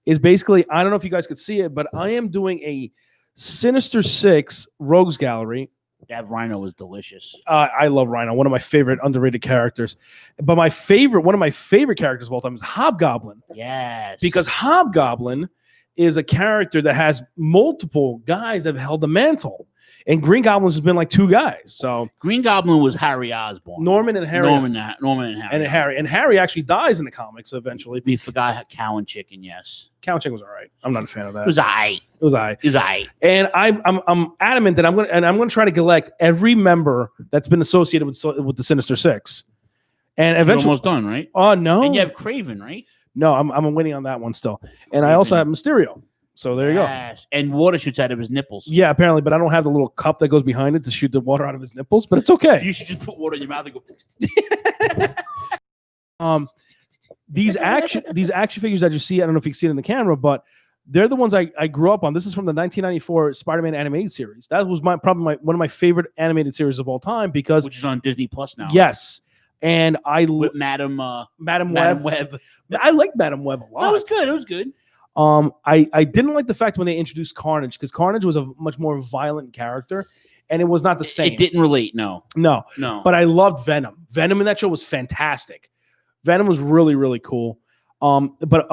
is basically, I don't know if you guys could see it, but I am doing a Sinister Six Rogues Gallery. That Rhino was delicious. I love Rhino, one of my favorite underrated characters. But one of my favorite characters of all time is Hobgoblin. Yes. Because Hobgoblin is a character that has multiple guys that have held the mantle. And Green Goblin's has been like two guys. So Green Goblin was Harry Osborn. Norman and Harry. Norman and Harry. And Harry actually dies in the comics eventually. We forgot Cow and Chicken, yes. Cow and Chicken was all right. I'm not a fan of that. It was aight. And I'm adamant that I'm going to try to collect every member that's been associated with the Sinister Six. And eventually, you're almost done, right? Oh no. And you have Craven, right? No, I'm winning on that one still. And I also have Mysterio. So there you go. And water shoots out of his nipples. Yeah, apparently, but I don't have the little cup that goes behind it to shoot the water out of his nipples, but it's okay. You should just put water in your mouth and go. These action figures that you see, I don't know if you can see it in the camera, but they're the ones I grew up on. This is from the 1994 Spider-Man animated series. That was probably one of my favorite animated series of all time because which is on Disney Plus now. Yes. And with Madam Web. I like Madam Web a lot. It was good. I didn't like the fact when they introduced Carnage, because Carnage was a much more violent character, and it was not the same. It didn't relate. No. But I loved Venom. Venom in that show was fantastic. Venom was really, really cool. But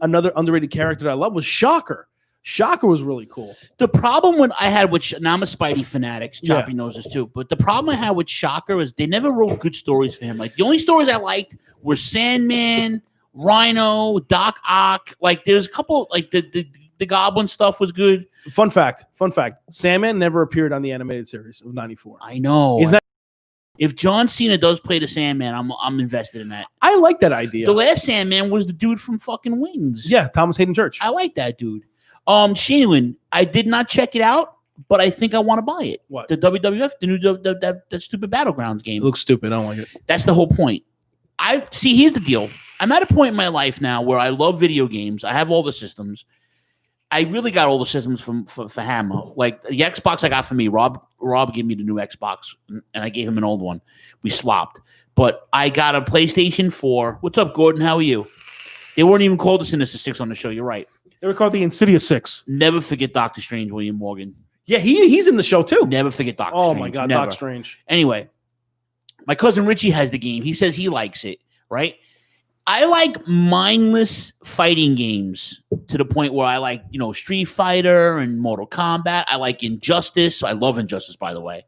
another underrated character that I love was Shocker. Shocker was really cool. The problem I had with now I'm a Spidey fanatic, Choppy knows this too. But the problem I had with Shocker is they never wrote good stories for him. Like the only stories I liked were Sandman, Rhino, Doc Ock. Like there's a couple, like the Goblin stuff was good. Fun fact. Sandman never appeared on the animated series of '94. I know. If John Cena does play the Sandman, I'm invested in that. I like that idea. The last Sandman was the dude from fucking Wings. Yeah, Thomas Hayden Church. I like that dude. Shaylin, I did not check it out, but I think I want to buy it. What? The WWF, the new that stupid Battlegrounds game. It looks stupid. I don't like it. That's the whole point. Here's the deal. I'm at a point in my life now where I love video games. I have all the systems. I really got all the systems for Hammer. Like the Xbox I got for me, Rob gave me the new Xbox, and I gave him an old one. We swapped. But I got a PlayStation 4. What's up, Gordon? How are you? They weren't even called the Sinister Six on the show. You're right. They were called the Insidious Six. Never forget Doctor Strange, William Morgan. Yeah, he's in the show too. Never forget Doctor Strange. Oh my God, Never. Doctor Strange. Anyway, my cousin Richie has the game. He says he likes it, right? I like mindless fighting games to the point where I like, Street Fighter and Mortal Kombat. I like Injustice. I love Injustice, by the way.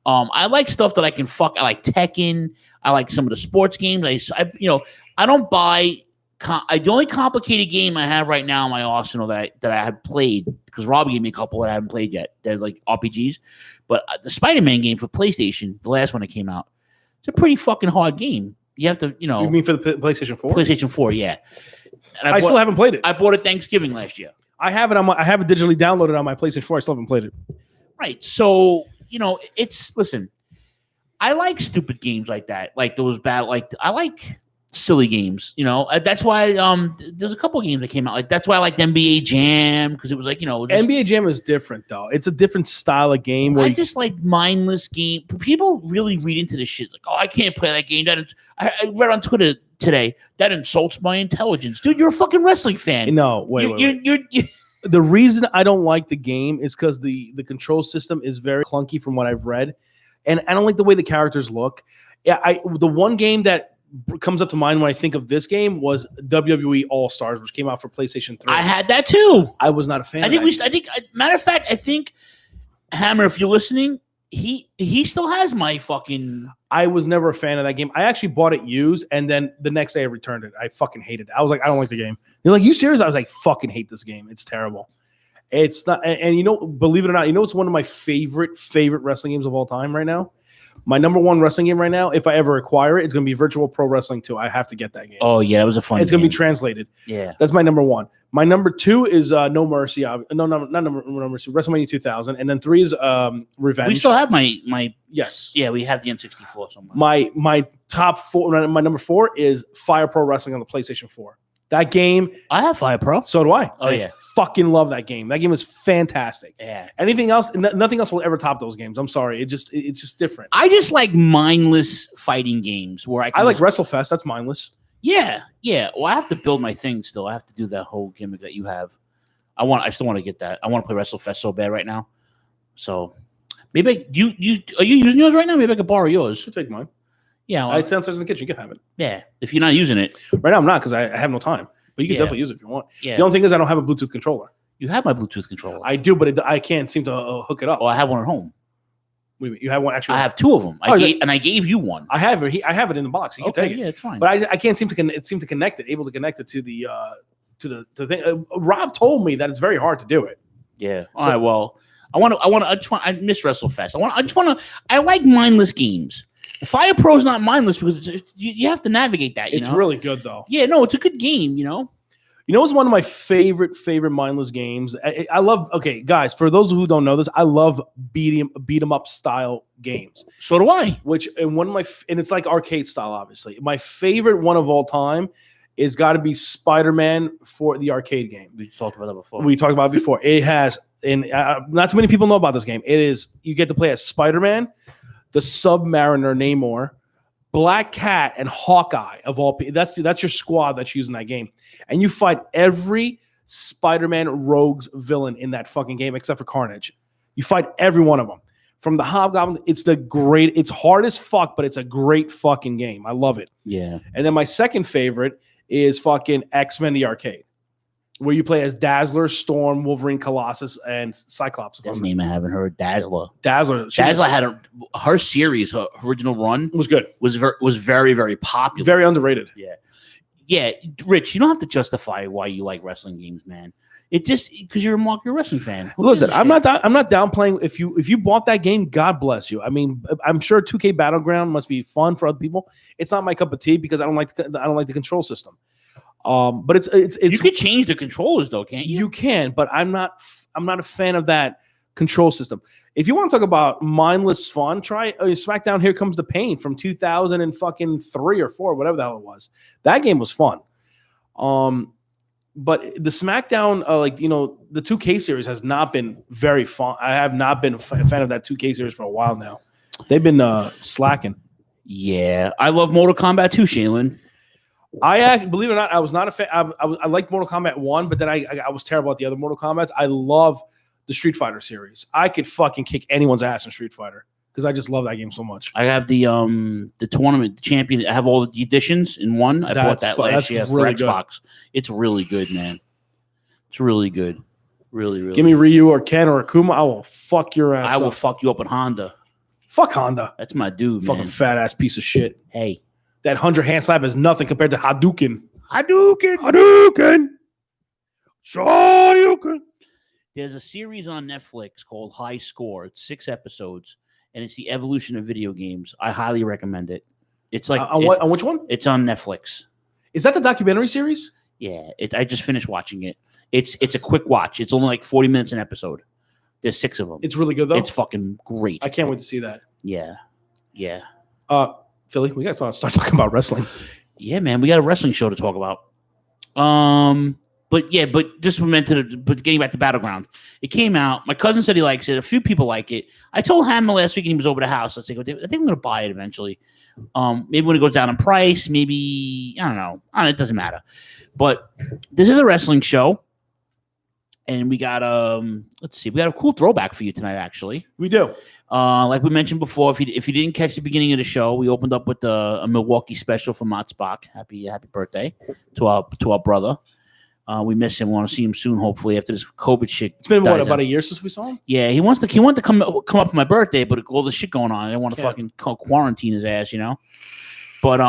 I like stuff that I can fuck. I like Tekken. I like some of the sports games. I don't buy. The only complicated game I have right now in my arsenal that I have played, because Rob gave me a couple that I haven't played yet. They're like RPGs, but the Spider-Man game for PlayStation, the last one that came out, it's a pretty fucking hard game. You have to, You mean for the PlayStation 4? PlayStation 4, yeah. And I still haven't played it. I bought it Thanksgiving last year. I have it I have it digitally downloaded on my PlayStation 4. I still haven't played it. Right. So, listen, I like stupid games like that. Like those I like silly games, that's why there's a couple of games that came out, like that's why I like NBA Jam, because it was like NBA Jam is different though. It's a different style of game where I just like mindless game. People really read into this shit like, oh, I can't play that game. I read on Twitter today that insults my intelligence. Dude, you're a fucking wrestling fan. No, wait. You're the reason I don't like the game is because the control system is very clunky from what I've read, and I don't like the way the characters look. Yeah, the one game that comes up to mind when I think of this game was WWE All Stars, which came out for PlayStation 3. I had that too. I was not a fan. Matter of fact, I think Hammer, if you're listening, he still has my fucking. I was never a fan of that game. I actually bought it used, and then the next day I returned it. I fucking hated it. I was like, I don't like the game. You're like, you serious? I was like, fucking hate this game. It's terrible. It's not, and believe it or not, it's one of my favorite wrestling games of all time right now. My number one wrestling game right now, if I ever acquire it, it's going to be Virtual Pro Wrestling 2. I have to get that game. Oh, yeah, that was a fun game. It's going to be translated. Yeah. That's my number one. My number two is No Mercy. No Mercy. WrestleMania 2000. And then 3 is Revenge. We still have my Yes. Yeah, we have the N64 somewhere. My top 4, my number 4 is Fire Pro Wrestling on the PlayStation 4. That game. I have Fire Pro. So do I. Oh, yeah. Fucking love that game. That game is fantastic. Yeah. Anything else? Nothing else will ever top those games. I'm sorry. It's just different. I just like mindless fighting games where I like WrestleFest. That's mindless. Yeah. Well, I have to build my thing still. I have to do that whole gimmick that you have. I still want to get that. I want to play WrestleFest so bad right now. So maybe are you using yours right now? Maybe I could borrow yours. I'll take mine. Yeah, well, it's downstairs in the kitchen. You can have it. Yeah, if you're not using it right now, I'm not because I have no time. But you can definitely use it if you want. Yeah. The only thing is I don't have a Bluetooth controller. You have my Bluetooth controller. I do, but I can't seem to hook it up. Oh, I have one at home. Wait, you have one? Actually, I have 2 of them. I gave you one. I have it. I have it in the box. You can take it. Yeah, it's fine. But I can't seem to connect it. Able to connect it to the thing. Rob told me that it's very hard to do it. Yeah. All right. Well, I miss WrestleFest. I like mindless games. Fire Pro is not mindless because you have to navigate that. It's really good though. Yeah, no, it's a good game. It's one of my favorite mindless games. I love. Okay, guys, for those who don't know this, I love beat 'em up style games. So do I. And it's like arcade style. Obviously, my favorite one of all time is got to be Spider-Man for the arcade game. We talked about that before. It has, and not too many people know about this game. It is you get to play as Spider-Man, the Submariner Namor, Black Cat, and Hawkeye of all people. That's your squad that's using that game. And you fight every Spider-Man rogues villain in that fucking game, except for Carnage. You fight every one of them. From the Hobgoblin, it's hard as fuck, but it's a great fucking game. I love it. Yeah. And then my second favorite is fucking X-Men the Arcade, where you play as Dazzler, Storm, Wolverine, Colossus, and Cyclops. That's a name I haven't heard. Dazzler. Dazzler had her series, her original run was good. Was very, very popular. Very underrated. Yeah. Yeah, Rich, you don't have to justify why you like wrestling games, man. It just because you're a wrestling fan. Listen, I'm not downplaying. If you bought that game, God bless you. I mean, I'm sure 2K Battleground must be fun for other people. It's not my cup of tea because I don't like the control system. But it's you could change the controllers though, can't you? You can, but I'm not a fan of that control system. If you want to talk about mindless fun, try SmackDown Here Comes the Pain from 2003 or 4, whatever the hell it was. That game was fun. But the SmackDown, the 2K series has not been very fun. I have not been a fan of that 2K series for a while now. They've been slacking. Yeah, I love Mortal Kombat 2, Shaylin. Believe it or not, I was not a fan. I liked Mortal Kombat 1, but then I was terrible at the other Mortal Kombats. I love the Street Fighter series. I could fucking kick anyone's ass in Street Fighter because I just love that game so much. I have the tournament champion. I have all the editions in one. I bought that last year for Xbox. Good. It's really good, man. It's really good. Really, really. Give me Ryu or Ken or Akuma. I will fuck your ass. I will fuck you up in Honda. Fuck Honda. That's my dude, fucking man. Fat ass piece of shit. Hey. That 100 hand slap is nothing compared to Hadouken. Shoryuken. There's a series on Netflix called High Score. It's 6 episodes, and it's the evolution of video games. I highly recommend it. It's like on which one? It's on Netflix. Is that the documentary series? Yeah, I just finished watching it. It's a quick watch. It's only like 40 minutes an episode. There's 6 of them. It's really good though. It's fucking great. I can't wait to see that. Yeah. Philly, we got to start talking about wrestling. Yeah, man, we got a wrestling show to talk about. But just getting back to Battleground, it came out. My cousin said he likes it. A few people like it. I told Hammer last week and he was over the house. I said, I think I'm going to buy it eventually. Maybe when it goes down in price, maybe, I don't know. It doesn't matter. But this is a wrestling show. And we got we got a cool throwback for you tonight, actually. We do. Like we mentioned before, if you didn't catch the beginning of the show, we opened up with a Milwaukee special from Mott Spock. Happy birthday to our brother. We miss him. We want to see him soon, hopefully, after this COVID shit. It's been about a year since we saw him? Yeah, he wanted to come up for my birthday, but all the shit going on, I didn't want to fucking quarantine his ass, you know. But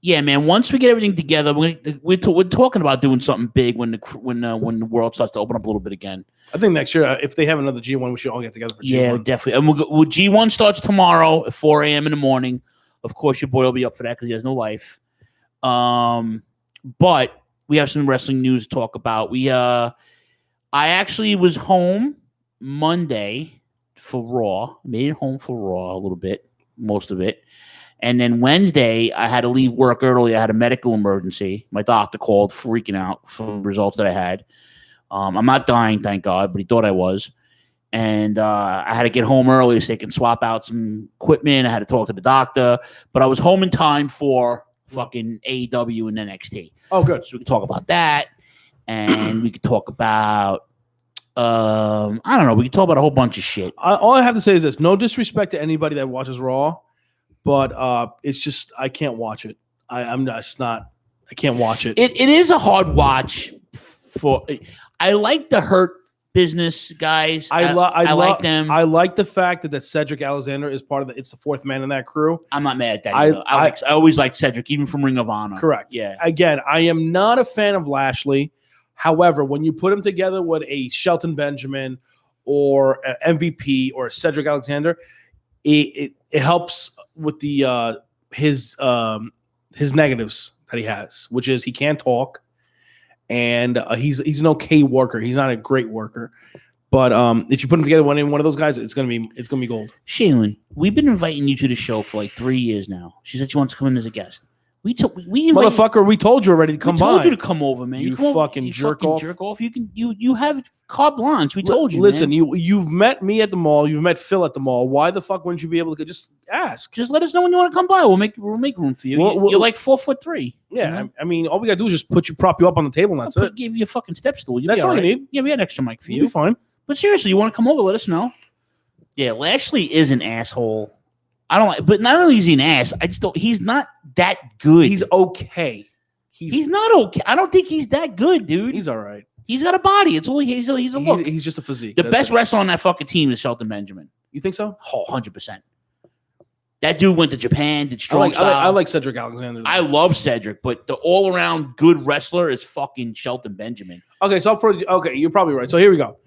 yeah, man. Once we get everything together, we're talking about doing something big when the world starts to open up a little bit again. I think next year, if they have another G1, we should all get together for G1. Yeah, definitely. And G1 starts tomorrow at 4 a.m. in the morning. Of course, your boy will be up for that because he has no life. But we have some wrestling news to talk about. I actually was home Monday for Raw. Made it home for Raw a little bit, most of it. And then Wednesday, I had to leave work early. I had a medical emergency. My doctor called freaking out from the results that I had. I'm not dying, thank God, but he thought I was. And I had to get home early so they can swap out some equipment. I had to talk to the doctor. But I was home in time for fucking AEW and NXT. Oh, good. So we could talk about that. And we could talk about, I don't know. We could talk about a whole bunch of shit. All I have to say is this. No disrespect to anybody that watches Raw. But it's just I can't watch it. I can't watch it. It is a hard watch. I like the Hurt Business guys. I like them. I like the fact that Cedric Alexander is part of it's the fourth man in that crew. I'm not mad at that. I always liked Cedric, even from Ring of Honor. Correct. Yeah. Again, I am not a fan of Lashley. However, when you put him together with a Shelton Benjamin or an MVP or a Cedric Alexander, it helps with the his negatives that he has, which is he can't talk, and he's an okay worker. He's not a great worker, but if you put him together one of those guys, it's gonna be gold. Shaylin, we've been inviting you to the show for like 3 years now. She said she wants to come in as a guest. We motherfucker. We told you already to come by. We told you to come over, man. You come fucking over, jerk fucking off. Jerk off. You have carte blanche. We told you. Listen, man. you've met me at the mall. You've met Phil at the mall. Why the fuck wouldn't you be able to just ask? Just let us know when you want to come by. We'll make room for you. You're like 4'3". Yeah, you know? I mean, all we gotta do is just prop you up on the table, and that's it. Give you a fucking step stool. That's all you need. Yeah, we had an extra mic for you. You'll be fine. But seriously, you want to come over? Let us know. Yeah, Lashley is an asshole. I don't like, but not only is he an ass, I just don't. He's not that good. He's okay. He's not okay. I don't think he's that good, dude. He's all right. He's got a body. It's all he's a look. He's just a physique. The best wrestler on that fucking team is Shelton Benjamin. You think so? Oh, 100%. That dude went to Japan, did strong style. I like Cedric Alexander. I love Cedric, but the all-around good wrestler is fucking Shelton Benjamin. Okay, so you're probably right. So here we go.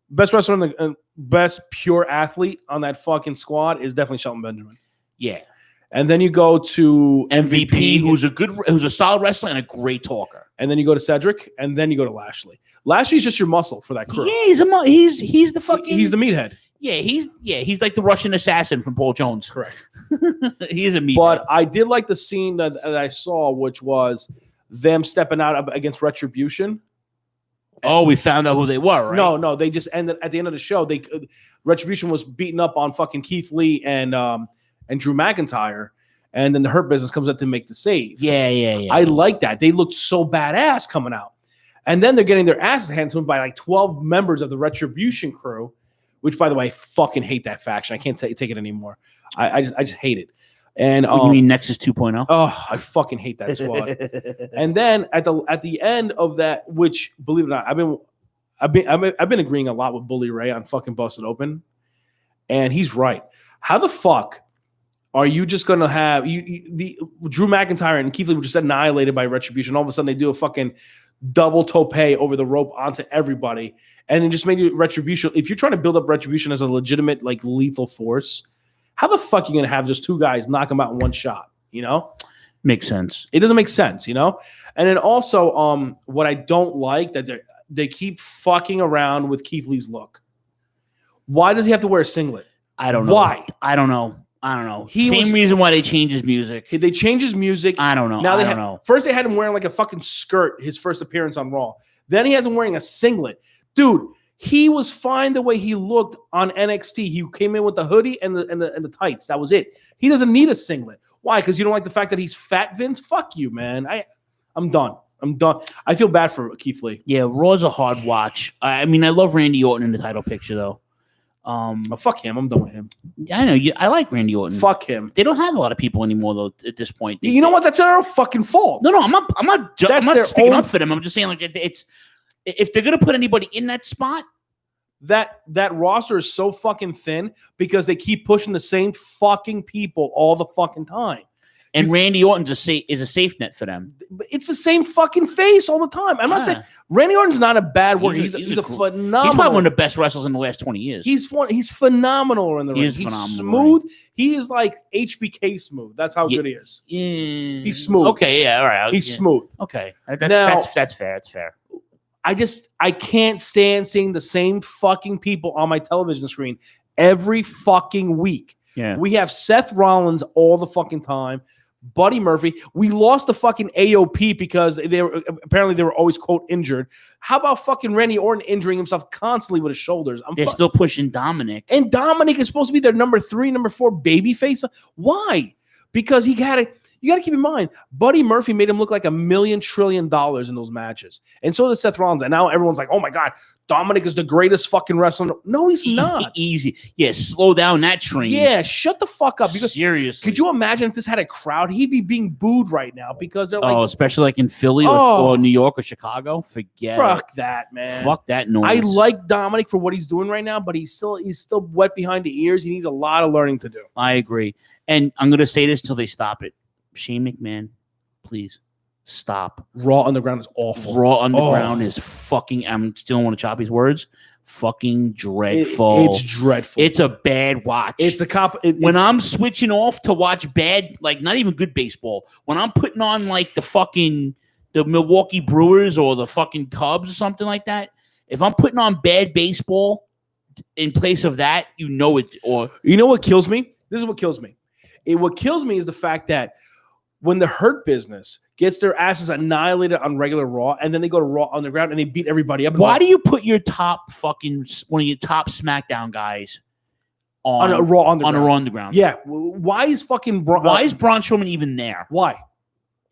Best wrestler and best pure athlete on that fucking squad is definitely Shelton Benjamin. Yeah. And then you go to MVP, who's a solid wrestler and a great talker. And then you go to Cedric, and then you go to Lashley. Lashley's just your muscle for that crew. Yeah, he's the fucking he's the meathead. Yeah, he's like the Russian assassin from Paul Jones. Correct. He is a meathead. But I did like the scene that I saw, which was them stepping out against Retribution. Oh, we found out who they were, right? No, they just ended at the end of the show. Retribution was beating up on fucking Keith Lee and Drew McIntyre, and then the Hurt Business comes up to make the save. Yeah. I like that. They looked so badass coming out, and then they're getting their asses handed to them by like 12 members of the Retribution crew, which, by the way, I fucking hate that faction. I can't take it anymore. I just hate it. And you mean Nexus 2.0? Oh, I fucking hate that squad. And then at the end of that, which, believe it or not, I've been agreeing a lot with Bully Ray on fucking Busted Open, and he's right. How the fuck are you just gonna have the Drew McIntyre and Keith Lee were just annihilated by Retribution? All of a sudden, they do a fucking double tope over the rope onto everybody, and it just made you Retribution. If you're trying to build up Retribution as a legitimate, like, lethal force, how the fuck are you gonna have just two guys knock them out in one shot? You know, makes sense. It doesn't make sense, you know. And then also, what I don't like that they keep fucking around with Keith Lee's look. Why does he have to wear a singlet? I don't know. Why? I don't know. Same reason why they changed his music. They changed his music. I don't know. Now I don't know. First, they had him wearing like a fucking skirt, his first appearance on Raw. Then he has him wearing a singlet. Dude, he was fine the way he looked on NXT. He came in with the hoodie and the tights. That was it. He doesn't need a singlet. Why? Because you don't like the fact that he's fat, Vince? Fuck you, man. I'm done. I feel bad for Keith Lee. Yeah, Raw's a hard watch. I mean, I love Randy Orton in the title picture, though. Fuck him. I'm done with him. I know. I like Randy Orton. Fuck him. They don't have a lot of people anymore, though, at this point. You know what? That's their fucking fault. No, I'm not sticking up for them. I'm just saying, like, it's if they're gonna put anybody in that spot, that roster is so fucking thin because they keep pushing the same fucking people all the fucking time. And Randy Orton is a safe net for them. It's the same fucking face all the time. I'm not saying Randy Orton's not a bad worker. He's a phenomenal. He's probably one of the best wrestlers in the last 20 years. He's phenomenal in the ring. He's smooth. Right? He is like HBK smooth. That's how good he is. Yeah. He's smooth. Okay, yeah, all right. He's smooth. Okay, that's fair. That's fair. I can't stand seeing the same fucking people on my television screen every fucking week. Yeah. We have Seth Rollins all the fucking time. Buddy Murphy. We lost the fucking AOP because they were always, quote, injured. How about fucking Randy Orton injuring himself constantly with his shoulders? They're still pushing Dominic. And Dominic is supposed to be their number 3, number 4 babyface. Why? Because you got to keep in mind, Buddy Murphy made him look like $1 million trillion in those matches. And so did Seth Rollins. And now everyone's like, oh my God, Dominic is the greatest fucking wrestler. No, he's not. Easy. Yeah, slow down that train. Yeah, shut the fuck up. Because seriously. Could you imagine if this had a crowd? He'd be being booed right now because they're like, especially like in Philly or New York or Chicago. Forget Fuck that, man. Fuck that noise. I like Dominic for what he's doing right now, but he's still wet behind the ears. He needs a lot of learning to do. I agree. And I'm going to say this until they stop it. Shane McMahon, please stop. Raw Underground is awful. Raw Underground is fucking, I still don't want to chop his words, fucking dreadful. It's dreadful. It's a bad watch. It's a cop. When I'm switching off to watch bad, like not even good baseball, when I'm putting on like the Milwaukee Brewers or the fucking Cubs or something like that, if I'm putting on bad baseball in place of that, you know it. Or you know what kills me? This is what kills me. What kills me is the fact that when the Hurt Business gets their asses annihilated on regular Raw, and then they go to Raw Underground and they beat everybody up. Why do you put your top one of your top SmackDown guys on a Raw Underground? On a Raw Underground. Yeah. Why is fucking why is Braun Strowman even there? Why?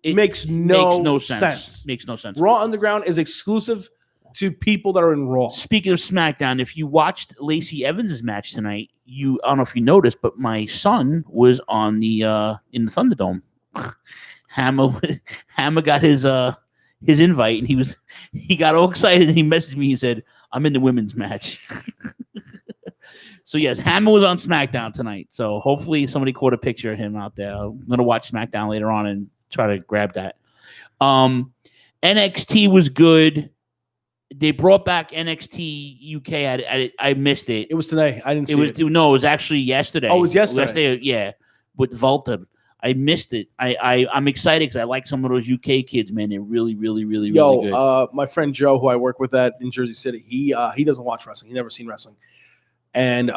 It makes no sense. Makes no sense. Raw Underground is exclusive to people that are in Raw. Speaking of SmackDown, if you watched Lacey Evans' match tonight, I don't know if you noticed, but my son was on the in the Thunderdome. Hammer got his invite, and he got all excited, and he messaged me. He said, "I'm in the women's match." So yes, Hammer was on SmackDown tonight. So hopefully somebody caught a picture of him out there. I'm gonna watch SmackDown later on and try to grab that. NXT was good. They brought back NXT UK. I missed it. It was today. I didn't see it. No, it was actually yesterday. Oh, it was yesterday. Yeah, with Walter. I missed it. I'm excited because I like some of those UK kids, man. They're really, really, really, really good. My friend Joe, who I work with in Jersey City, he doesn't watch wrestling. He never seen wrestling, and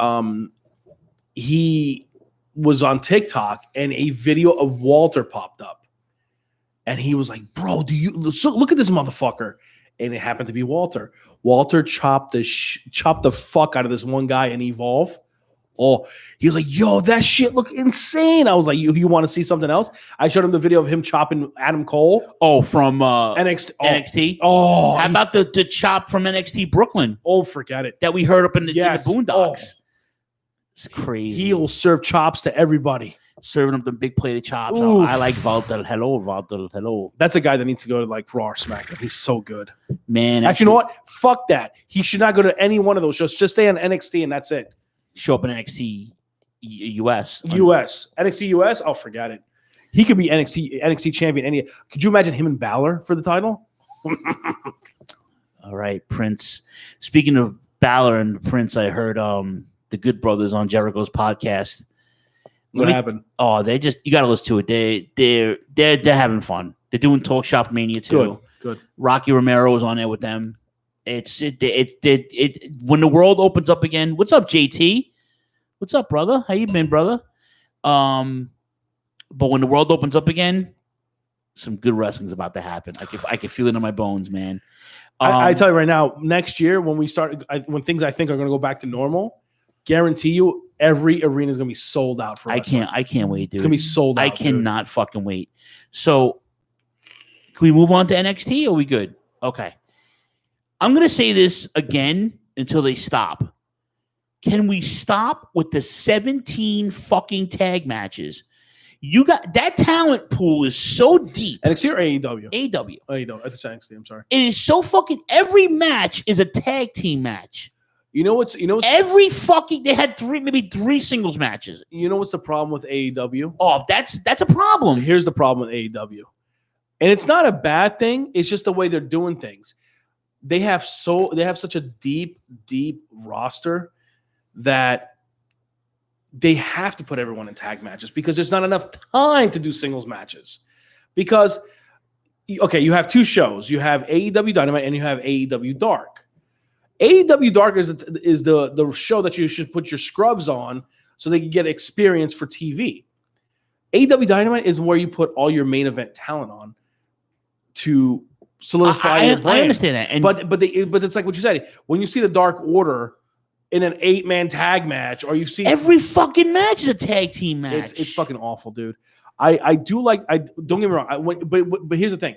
he was on TikTok, and a video of Walter popped up, and he was like, "Bro, look at this motherfucker?" And it happened to be Walter. Walter chopped the fuck out of this one guy in Evolve. Oh, he was like, "Yo, that shit look insane." I was like, "You want to see something else?" I showed him the video of him chopping Adam Cole. Oh, from NXT. NXT. Oh, how about the chop from NXT Brooklyn? Oh, forget it. That we heard up in the Boondocks. Oh. It's crazy. He will serve chops to everybody. Serving up the big plate of chops. Oh, I like Walter. Hello, Walter. Hello. That's a guy that needs to go to like Raw or SmackDown. He's so good. Man. Actually, you know what? Fuck that. He should not go to any one of those shows. Just stay on NXT and that's it. Show up in NXT US. NXT US? Oh, forget it. He could be NXT champion. Could you imagine him and Balor for the title? All right, Prince. Speaking of Balor and Prince, I heard the Good Brothers on Jericho's podcast. What happened? Oh, you got to listen to it. They're having fun. They're doing Talk Shop Mania too. Good. Rocky Romero was on there with them. When the world opens up again. What's up, JT? What's up, brother? How you been, brother? But when the world opens up again, some good wrestling's about to happen. I can feel it in my bones, man. I tell you right now, next year when we start, when things I think are going to go back to normal, guarantee you every arena is going to be sold out for wrestling. I can't wait, dude. It's going to be sold out. I cannot fucking wait. So, can we move on to NXT? Or are we good? Okay. I'm going to say this again until they stop. Can we stop with the 17 fucking tag matches? You got that talent pool is so deep. NXT or AEW? AEW. AEW. That's NXT. I'm sorry. It is so fucking. Every match is a tag team match. You know what's every fucking. They had maybe three singles matches. You know what's the problem with AEW? Oh, that's a problem. Here's the problem with AEW, and it's not a bad thing. It's just the way they're doing things. They have such a deep roster that they have to put everyone in tag matches because there's not enough time to do singles matches. Because, okay, you have two shows. You have AEW Dynamite and you have AEW Dark. AEW Dark is the show that you should put your scrubs on so they can get experience for TV. AEW Dynamite is where you put all your main event talent on to solidify your brand. I understand that. But it's like what you said. When you see the Dark Order in an 8-man tag match, or you see every fucking match is a tag team match. It's fucking awful, dude. I don't get me wrong. But here's the thing: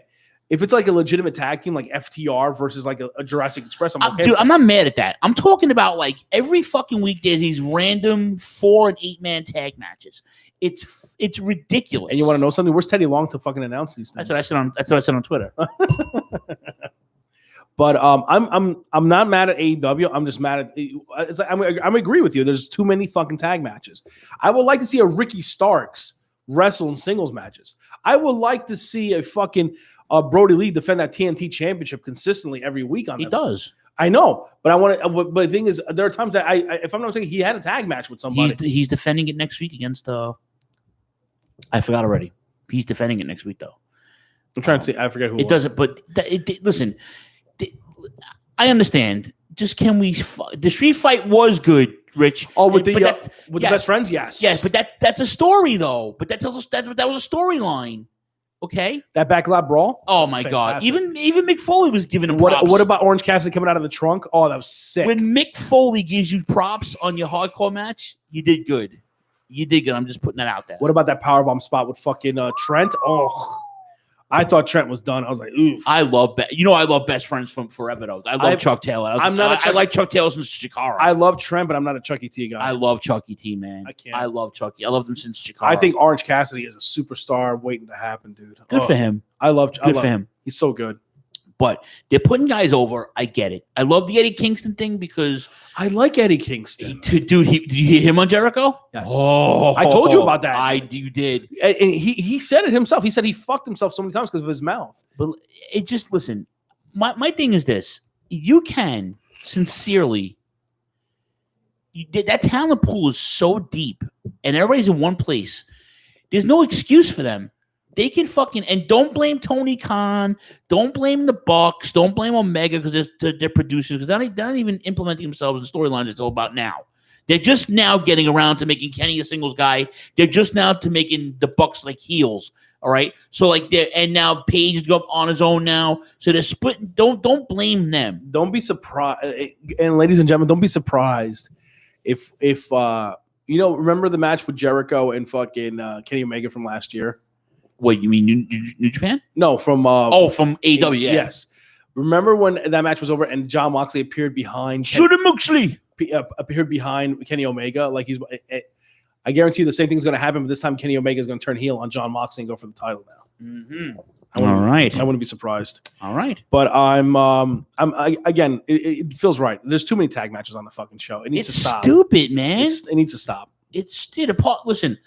if it's like a legitimate tag team, like FTR versus like a Jurassic Express, I'm okay. Dude, I'm not mad at that. I'm talking about like every fucking week there's these random 4 and 8-man tag matches. It's ridiculous. And you want to know something? Where's Teddy Long to fucking announce these things? That's what I said on Twitter. But I'm not mad at AEW. I'm just mad at it's like I'm agree with you. There's too many fucking tag matches. I would like to see a Ricky Starks wrestle in singles matches. I would like to see a fucking Brody Lee defend that TNT championship consistently every week. He does. I know, but I want to. But the thing is, there are times that if I'm not mistaken, he had a tag match with somebody. He's defending it next week against. I forgot already. He's defending it next week though. I'm trying to see. I forget who it doesn't. But listen. I understand. Just can we? The street fight was good, Rich. Oh, with the best friends, yes. Yes, but that's a story though. But that was a storyline. Okay. That backlot brawl. Oh my God. Even Mick Foley was giving him What props. about Orange Cassidy coming out of the trunk? Oh, that was sick. When Mick Foley gives you props on your hardcore match, you did good. You did good. I'm just putting that out there. What about that powerbomb spot with fucking Trent? Oh, I thought Trent was done. I was like, oof. I love best friends from forever though. I love Chuck Taylor. I like Chuck Taylor since Chikara. I love Trent, but I'm not a Chucky T guy. I love Chucky T, man. I can't. I love Chucky. I loved him since Chikara. I think Orange Cassidy is a superstar waiting to happen, dude. Good for him. I love him. He's so good. But they're putting guys over. I get it. I love the Eddie Kingston thing because I like Eddie Kingston. Did you hear him on Jericho? Yes. Oh, I told you about that. You did. And he said it himself. He said he fucked himself so many times because of his mouth. But it just listen. My thing is this: you can sincerely. That talent pool is so deep, and everybody's in one place. There's no excuse for them. They can fucking and don't blame Tony Khan, don't blame the Bucks, don't blame Omega because they're producers because they're not even implementing themselves in storylines. It's all about now. They're just now getting around to making Kenny a singles guy. They're just now to making the Bucks like heels. All right, so like and now Paige is up on his own now. So they're splitting. Don't blame them. Don't be surprised. And ladies and gentlemen, don't be surprised if remember the match with Jericho and fucking Kenny Omega from last year. What, you mean New Japan? No, from from AEW. Yeah. Yes. Remember when that match was over and John Moxley appeared behind appeared behind Kenny Omega? Like I guarantee you the same thing's going to happen, but this time Kenny Omega is going to turn heel on John Moxley and go for the title now. Mm-hmm. All right, I wouldn't be surprised. All right, but again, it feels right. There's too many tag matches on the fucking show. It needs to stop. Stupid, man. It needs to stop. Listen.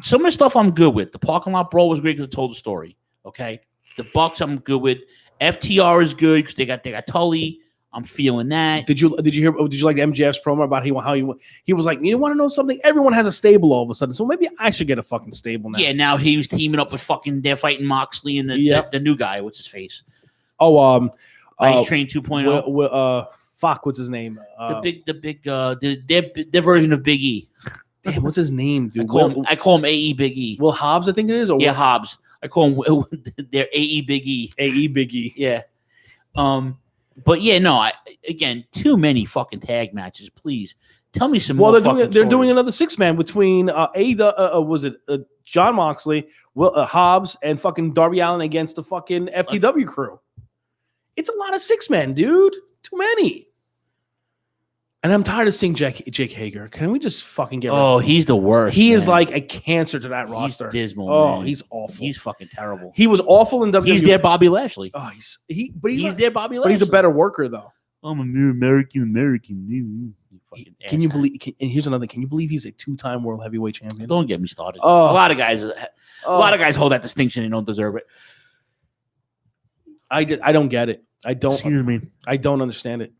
Some of the stuff I'm good with. The parking lot brawl was great because it told the story. Okay, the Bucks I'm good with. FTR is good because they got Tully. I'm feeling that. Did you like the MJF's promo about how he was like, you want to know something? Everyone has a stable all of a sudden, so maybe I should get a fucking stable now. Yeah, now he was teaming up with fucking. They're fighting Moxley and the new guy. What's his face? Oh, Ice Train 2.0. Fuck, what's his name? Their version of Big E. Damn, what's his name, dude? I call him AE Big E. Will Hobbs, I think it is. Or Hobbs. I call him their AE Big E. AE Big E. Yeah. But yeah, no. Again, too many fucking tag matches. Please tell me some more. Well, they're doing another 6-man between John Moxley, Hobbs, and fucking Darby Allin against the fucking FTW crew. It's a lot of 6-men, dude. Too many. And I'm tired of seeing Jake Hager. Can we just fucking get rid of him? He's the worst. He is like a cancer to that roster. He's dismal. Oh, man. He's awful. He's fucking terrible. He was awful in WWE. He's their Bobby Lashley. Oh, he's their Bobby Lashley. But he's a better worker though. I'm a mere American. Can you believe? And here's another thing. Can you believe he's a 2-time world heavyweight champion? Don't get me started. Oh. A lot of guys hold that distinction and don't deserve it. I don't get it. I don't. Excuse me. I don't understand it.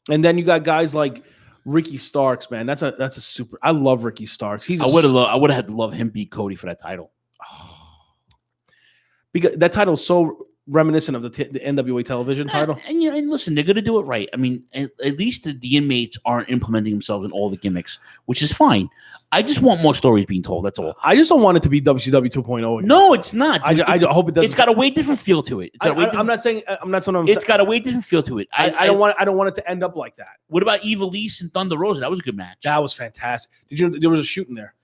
And then you got guys like Ricky Starks, man. That's a super. I love Ricky Starks. I would have had to love him beat Cody for that title. Because that title is so reminiscent of the NWA television title. And listen, they're going to do it right. I mean, at least the inmates aren't implementing themselves in all the gimmicks, which is fine. I just want more stories being told. That's all. I just don't want it to be WCW 2.0 again. No, it's not. I hope it doesn't. It's got a way different feel to it. I'm not saying. It's got a way different feel to it. I don't want it to end up like that. What about Eva Lise and Thunder Rosa? That was a good match. That was fantastic. Did you know there was a shoot in there?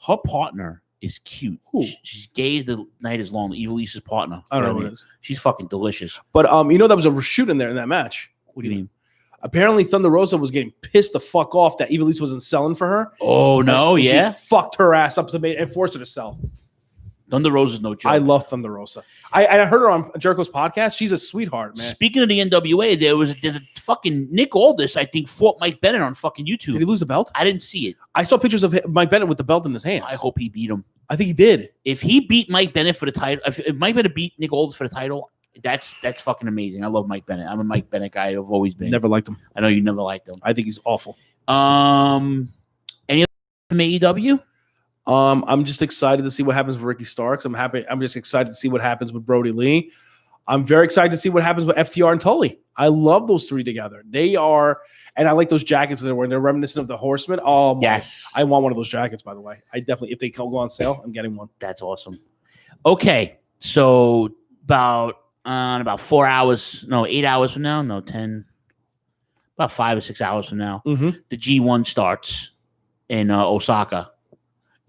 Her partner is cute. Who? She's gay as the night is long. Eva Lise's partner. I don't know who it is. She's fucking delicious. But there was a shoot in there in that match. What do you mean? Apparently, Thunder Rosa was getting pissed the fuck off that Eva Lise wasn't selling for her. Oh no, yeah. She fucked her ass up and forced her to sell. Thunder Rosa's no joke. I love Thunder Rosa. I heard her on Jericho's podcast. She's a sweetheart, man. Speaking of the NWA, there's a fucking Nick Aldis, I think, fought Mike Bennett on fucking YouTube. Did he lose the belt? I didn't see it. I saw pictures of Mike Bennett with the belt in his hands. I hope he beat him. I think he did. If he beat Mike Bennett for the title, if Mike Bennett beat Nick Aldis for the title, that's fucking amazing. I love Mike Bennett. I'm a Mike Bennett guy. I've always been. Never liked him. I know you never liked him. I think he's awful. Any other from AEW? I'm just excited to see what happens with Ricky Starks. I'm just excited to see what happens with Brody Lee. I'm very excited to see what happens with FTR and Tully. I love those three together. They are, and I like those jackets that they're wearing. They're reminiscent of the Horsemen. Oh, yes. I want one of those jackets, by the way. I definitely, if they go on sale, I'm getting one. That's awesome. Okay. So about 4 hours, no, 8 hours from now, no, 10, about 5 or 6 hours from now, the G1 starts in Osaka.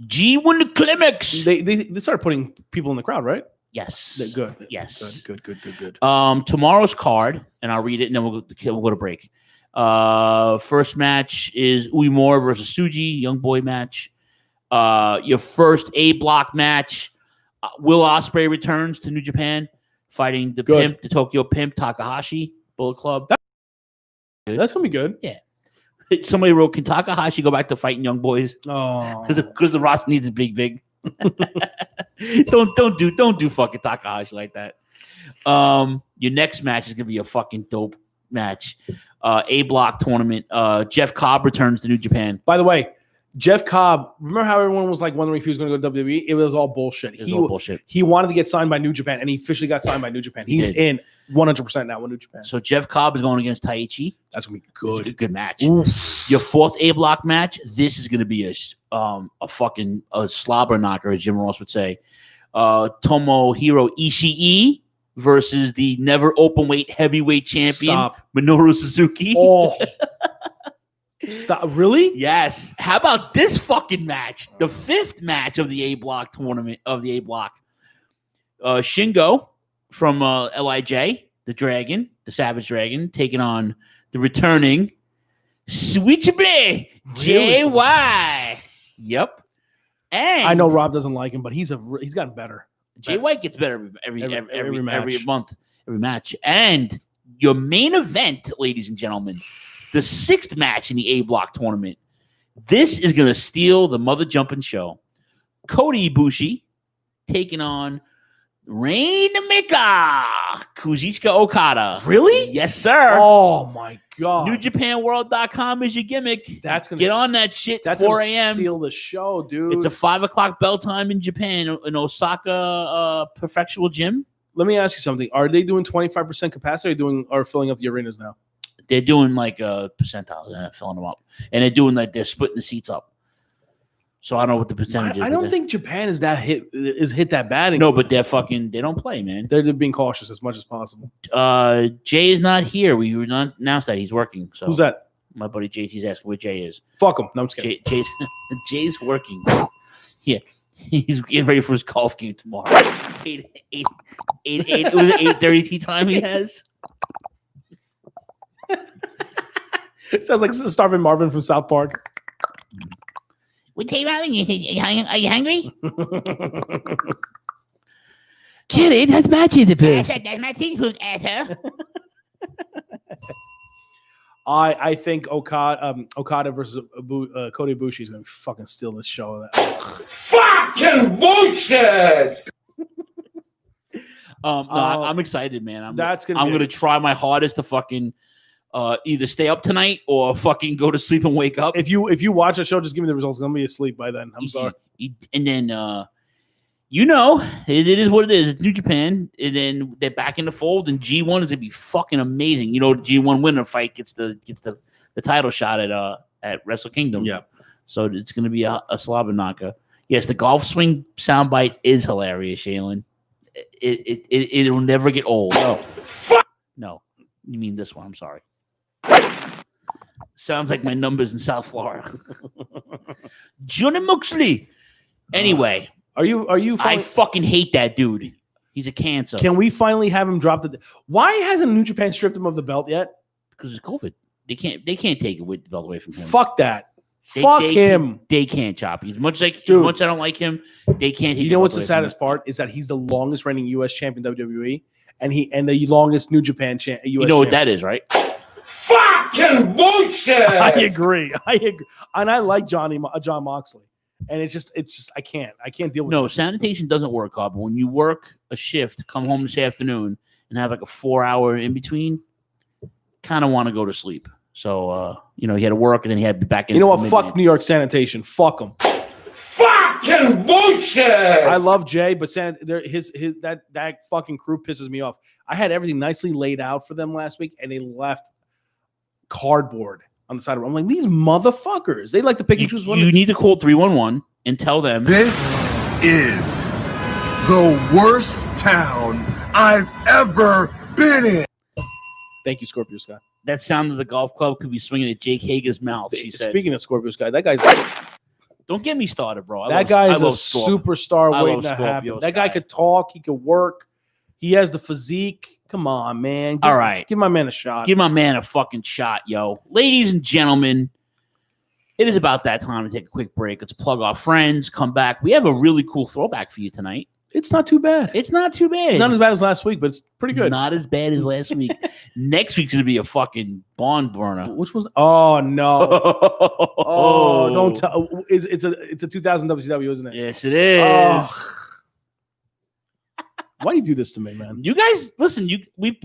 G1 the climax. They started putting people in the crowd, right? Yes. Good. Yes. Good. Tomorrow's card, and I'll read it, and then we'll go to break. First match is Uemura versus Tsuji, young boy match. Your first A block match, Will Ospreay returns to New Japan, fighting the pimp, the Tokyo Pimp, Takahashi, Bullet Club. That's gonna be good. Yeah. Somebody wrote, "Can Takahashi go back to fighting young boys?" Oh, because the roster needs a big. don't do fucking Takahashi like that. Your next match is gonna be a fucking dope match. A block tournament. Jeff Cobb returns to New Japan. By the way, Jeff Cobb, remember how everyone was like wondering if he was going to go to WWE? It was all bullshit. He wanted to get signed by New Japan, and he officially got signed by New Japan. He's in 100% now with New Japan. So Jeff Cobb is going against Taichi. That's going to be good. It's a good match. Oof. Your fourth A block match. This is going to be a slobber knocker, as Jim Ross would say. Tomohiro Ishii versus the never open weight heavyweight champion Minoru Suzuki. Oh. Stop. Really? Yes. How about this fucking match? The fifth match of the A block tournament of the A block. Shingo from LIJ, the Dragon, the Savage Dragon, taking on the returning Switchblade JY. Yep. And I know Rob doesn't like him, but he's gotten better. Jay White gets better every month, every match. And your main event, ladies and gentlemen, the sixth match in the A block tournament. This is going to steal the mother jumping show. Kota Ibushi taking on Rainmaker Kazuchika Okada. Really? Yes, sir. Oh my god. NewJapanWorld.com is your gimmick. That's gonna get on that shit. That's 4 a.m. Steal the show, dude. It's a 5 o'clock bell time in Japan in Osaka Prefectural Gym. Let me ask you something. Are they doing 25% capacity or filling up the arenas now? They're doing like percentiles and filling them up, and they're doing like they're splitting the seats up. So I don't know what the percentage is. I don't think Japan is hit that bad anymore. No, but they don't play, man. They're being cautious as much as possible. Jay is not here. We were not announced that he's working. So who's that? My buddy JT's asking where Jay is. Fuck him. No, I'm just kidding. Jay's working. Yeah, he's getting ready for his golf game tomorrow. 8 it was 8:30 tea time he has. Sounds like Starvin Marvin from South Park. What are you hungry? Kitty, that's my teeth poos. That's my teeth poos, asshole. I think Okada versus Kota Ibushi is going to fucking steal this show. Fucking bullshit! I'm excited, man. I'm going to try my hardest to fucking either stay up tonight or fucking go to sleep and wake up. If you watch the show, just give me the results. I'm gonna be asleep by then. I'm sorry. And then it is what it is. It's New Japan, and then they're back in the fold. And G1 is gonna be fucking amazing. You know, the G1 winner fight gets the title shot at Wrestle Kingdom. Yeah. So it's gonna be a slobber knocker. Yes, the golf swing soundbite is hilarious, Shaylin. It'll never get old. No, you mean this one? I'm sorry. Sounds like my numbers in South Florida. Johnny Moxley. Anyway, are you? I fucking hate that dude. He's a cancer. Can we finally have him drop the? Why hasn't New Japan stripped him of the belt yet? Because it's COVID. They can't take the belt away from him. Fuck that. Fuck him. They can't chop. As much as I don't like him, they can't. You know what's the saddest part is that he's the longest reigning U.S. champion WWE, and the longest New Japan U.S. You know what that is, right? Fucking bullshit. I agree, and I like John Moxley, and it's just I can't deal with. No, sanitation doesn't work, But when you work a shift, come home this afternoon, and have like a 4-hour in between, kind of want to go to sleep. So he had to work, and then he had to be back in. You know what? Fuck New York sanitation. Fuck them. Fucking bullshit. I love Jay, but that fucking crew pisses me off. I had everything nicely laid out for them last week, and they left cardboard on the side of it. I'm like, these motherfuckers. They like to pick and choose one. You need to call 311 and tell them this is the worst town I've ever been in. Thank you, Scorpio Sky. That sound of the golf club could be swinging at Jake Hager's mouth. She said. Speaking of Scorpio Sky, that guy's. Don't get me started, bro. That guy is a superstar waiting to happen. That guy could talk. He could work. He has the physique. Come on, man. All right. Give my man a shot. Give my man a fucking shot, yo. Ladies and gentlemen, it is about that time to take a quick break. Let's plug our friends. Come back. We have a really cool throwback for you tonight. It's not too bad. It's not too bad. Not as bad as last week, but it's pretty good. Not as bad as last week. Next week's going to be a fucking barn burner. Which was? Oh, no. Oh, don't tell. It's a 2000 WCW, isn't it? Yes, it is. Oh. Why do you do this to me, man? You guys, listen. We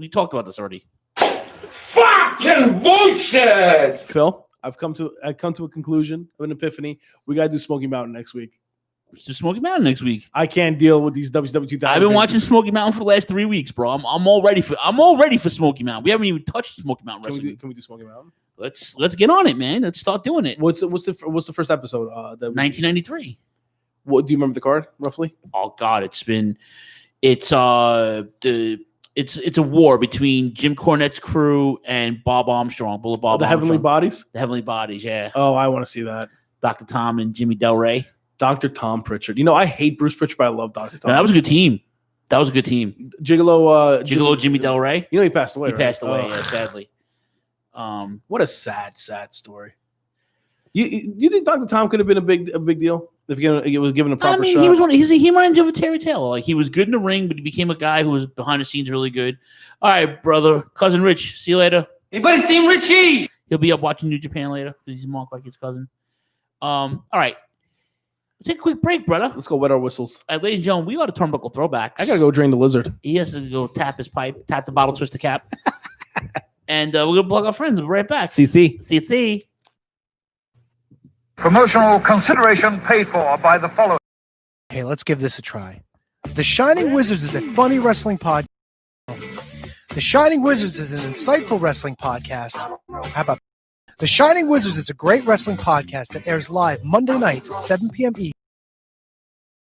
talked about this already. Fucking bullshit. Phil, I've come to a conclusion of an epiphany. We got to do Smoky Mountain next week. Let's do Smoky Mountain next week. I can't deal with these WCW 2000. I've been watching Smoky Mountain for the last 3 weeks, bro. I'm all ready for Smoky Mountain. We haven't even touched Smoky Mountain wrestling. Can we do Smoky Mountain? Let's get on it, man. Let's start doing it. What's the first episode? 1993. What do you remember the card roughly? Oh God, it's a war between Jim Cornette's crew and Bob Armstrong, Bullet Bob. The Armstrong. Heavenly Bodies. The Heavenly Bodies, yeah. Oh, I want to see that. Dr. Tom and Jimmy Del Rey. Dr. Tom Pritchard. You know, I hate Bruce Pritchard, but I love Dr. Tom. No, that was a good team. Gigolo Jimmy Del Rey. You know, he passed away. He passed away, yeah, sadly. What a sad story. Do you think Dr. Tom could have been a big deal if he was given a proper shot? He reminded you of a Terry Taylor. Like, he was good in the ring, but he became a guy who was behind the scenes really good. All right, brother, cousin Rich. See you later. Anybody seen Richie? He'll be up watching New Japan later because he's marked like his cousin. All right. Let's take a quick break, brother. Let's go wet our whistles. All right, ladies and gentlemen, we got to Turnbuckle Throwbacks. I got to go drain the lizard. He has to go tap his pipe, tap the bottle, twist the cap. And we're going to plug our friends. We'll be right back. CC. Promotional consideration paid for by the following. Okay, let's give this a try. The Shining Wizards is a funny wrestling podcast. The Shining Wizards is an insightful wrestling podcast. How about The Shining Wizards is a great wrestling podcast that airs live Monday nights at 7 p.m. Eastern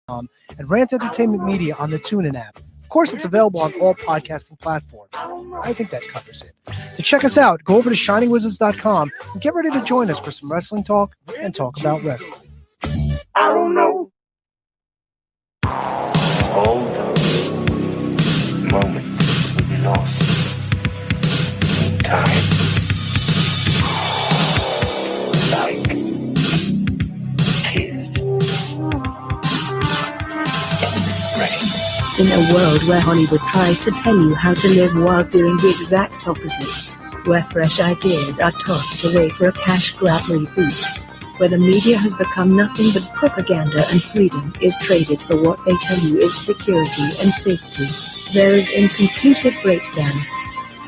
and Rant Entertainment Media on the TuneIn app. Of course, it's available on all podcasting platforms. I think that covers it. To check us out, go over to shiningwizards.com and get ready to join us for some wrestling talk and talk about wrestling. I don't know. All those moments will be lost in time. Like tears in a world where Hollywood tries to tell you how to live while doing the exact opposite, where fresh ideas are tossed away for a cash grab reboot, where the media has become nothing but propaganda and freedom is traded for what they tell you is security and safety, there is Inconclusive Breakdown,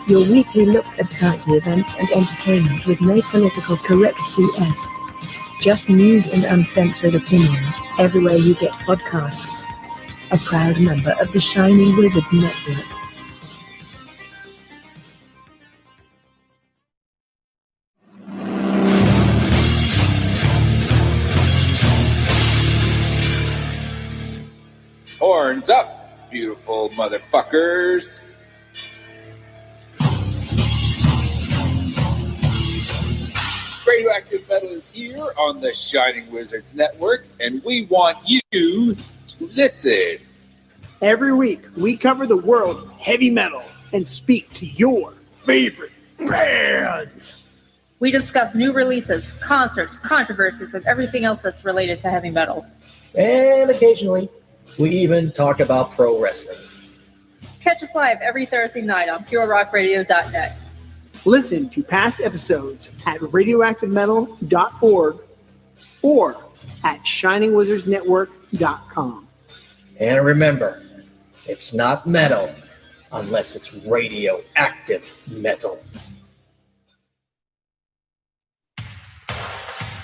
your weekly look at current events and entertainment with no political correct BS. Just news and uncensored opinions everywhere you get podcasts. A proud member of the Shining Wizards Network. Horns up, beautiful motherfuckers. Radioactive Metal is here on the Shining Wizards Network, and we want you to listen. Every week, we cover the world of heavy metal and speak to your favorite bands. We discuss new releases, concerts, controversies, and everything else that's related to heavy metal. And occasionally, we even talk about pro wrestling. Catch us live every Thursday night on PureRockRadio.net. Listen to past episodes at radioactivemetal.org or at shiningwizardsnetwork.com. And remember, it's not metal unless it's radioactive metal.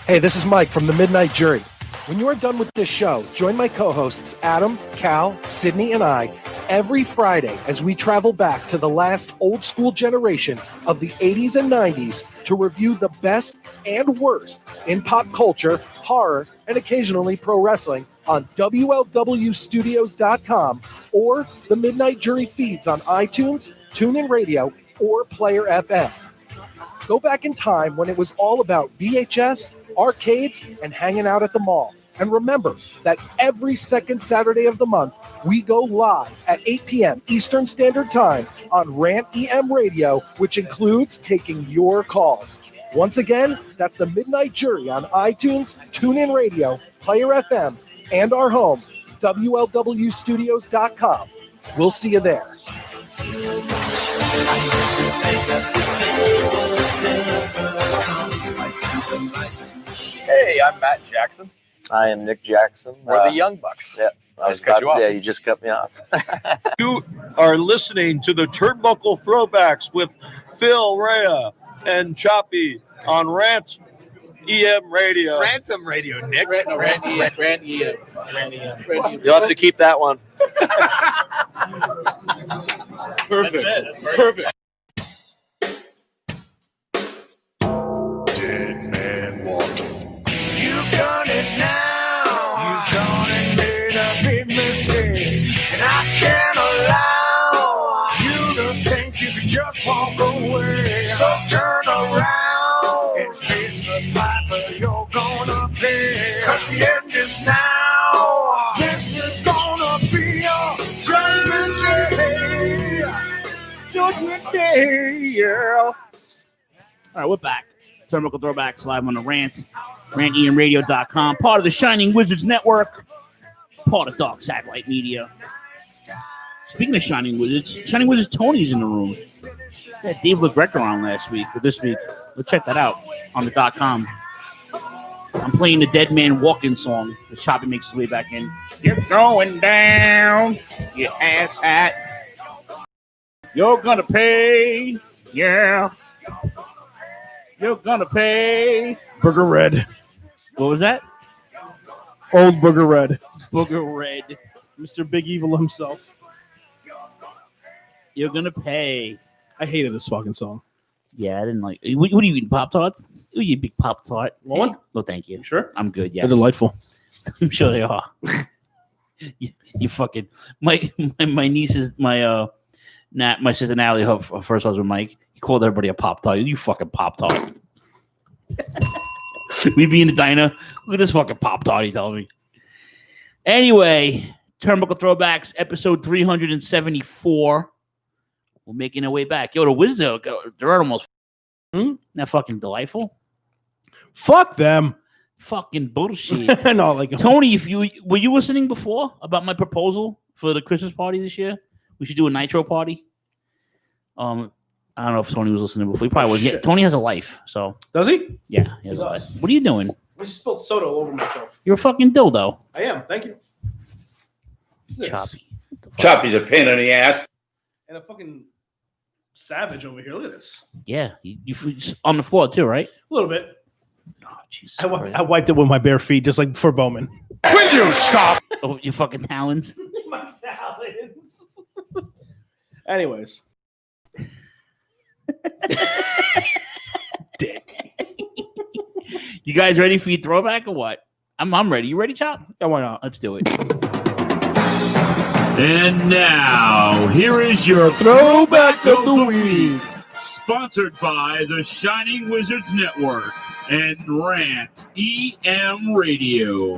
Hey, this is Mike from the Midnight Jury. When you are done with this show, join my co-hosts Adam, Cal, Sydney, and I every Friday as we travel back to the last old school generation of the 80s and 90s to review the best and worst in pop culture, horror, and occasionally pro wrestling on WLWstudios.com or the Midnight Jury feeds on iTunes, TuneIn Radio, or Player FM. Go back in time when it was all about VHS, arcades, and hanging out at the mall. And remember that every second Saturday of the month, we go live at 8 p.m. Eastern Standard Time on Rant EM Radio, which includes taking your calls. Once again, that's the Midnight Jury on iTunes, TuneIn Radio, Player FM, and our home, WLWstudios.com. We'll see you there. Hey, I'm Matt Jackson. I am Nick Jackson. We're the Young Bucks. Yeah, I just cut you off. Yeah, you just cut me off. You are listening to the Turnbuckle Throwbacks with Phil Rea and Choppy on Rant EM Radio. Rantum Radio, Nick. Rant EM. You'll have to keep that one. Perfect. That's perfect. Dead man walking. You've done it now. You've gone and made a big mistake. And I can't allow you to think you can just walk away. So turn around and face the piper you're gonna pay. 'Cause the end is now. This is gonna be your judgment day. Judgment Day, yeah. All right, we're back. Turnbuckle Throwbacks live on the Rant. RantEMRadio.com. Part of the Shining Wizards Network. Part of Dark Satellite Media. Speaking of Shining Wizards Tony's in the room. Yeah, Dave LaGreca on last week or this week. Let's check that out on the .com. I'm playing the Dead Man Walking song. The Choppy makes his way back in. You're going down, you ass hat. You're gonna pay, yeah. You're gonna pay. Burger Red. What was that? Old Booger Red. Booger Red. Mr. Big Evil himself. You're gonna pay. I hated this fucking song. Yeah, I didn't like. What are you eating? Pop-Tarts? Oh, you big Pop-Tart. One? No, thank you. Sure? I'm good. Yes. They're delightful. I'm sure they are. you fucking my niece's my sister Natalie, her first husband Mike. He called everybody a Pop-Tart. You fucking Pop-Tart. We'd be in the diner. Look at this fucking Pop-Tart. He told me. Anyway, Turnbuckle Throwbacks, episode 374. We're making our way back. Yo, the Wizards, they're almost. That fucking delightful. Fuck them. Fucking bullshit. No, like Tony, were you listening before about my proposal for the Christmas party this year? We should do a nitro party. I don't know if Tony was listening before. He probably was. Yeah, Tony has a life, so does he? Yeah, he has a life. What are you doing? I just spilled soda all over myself. You're a fucking dildo. I am. Thank you. Choppy. Choppy's a pain in the ass. And a fucking savage over here. Look at this. Yeah, you on the floor too, right? A little bit. Oh, Jesus. I wiped it with my bare feet, just like for Bowman. Will you stop? Oh, your fucking talons. My talons. Anyways. Dick. You guys ready for your throwback or what? I'm ready. You ready, Chop? Yeah, why not? Let's do it. And now, here is your Throwback of the Week. Sponsored by the Shining Wizards Network and Rant EM Radio.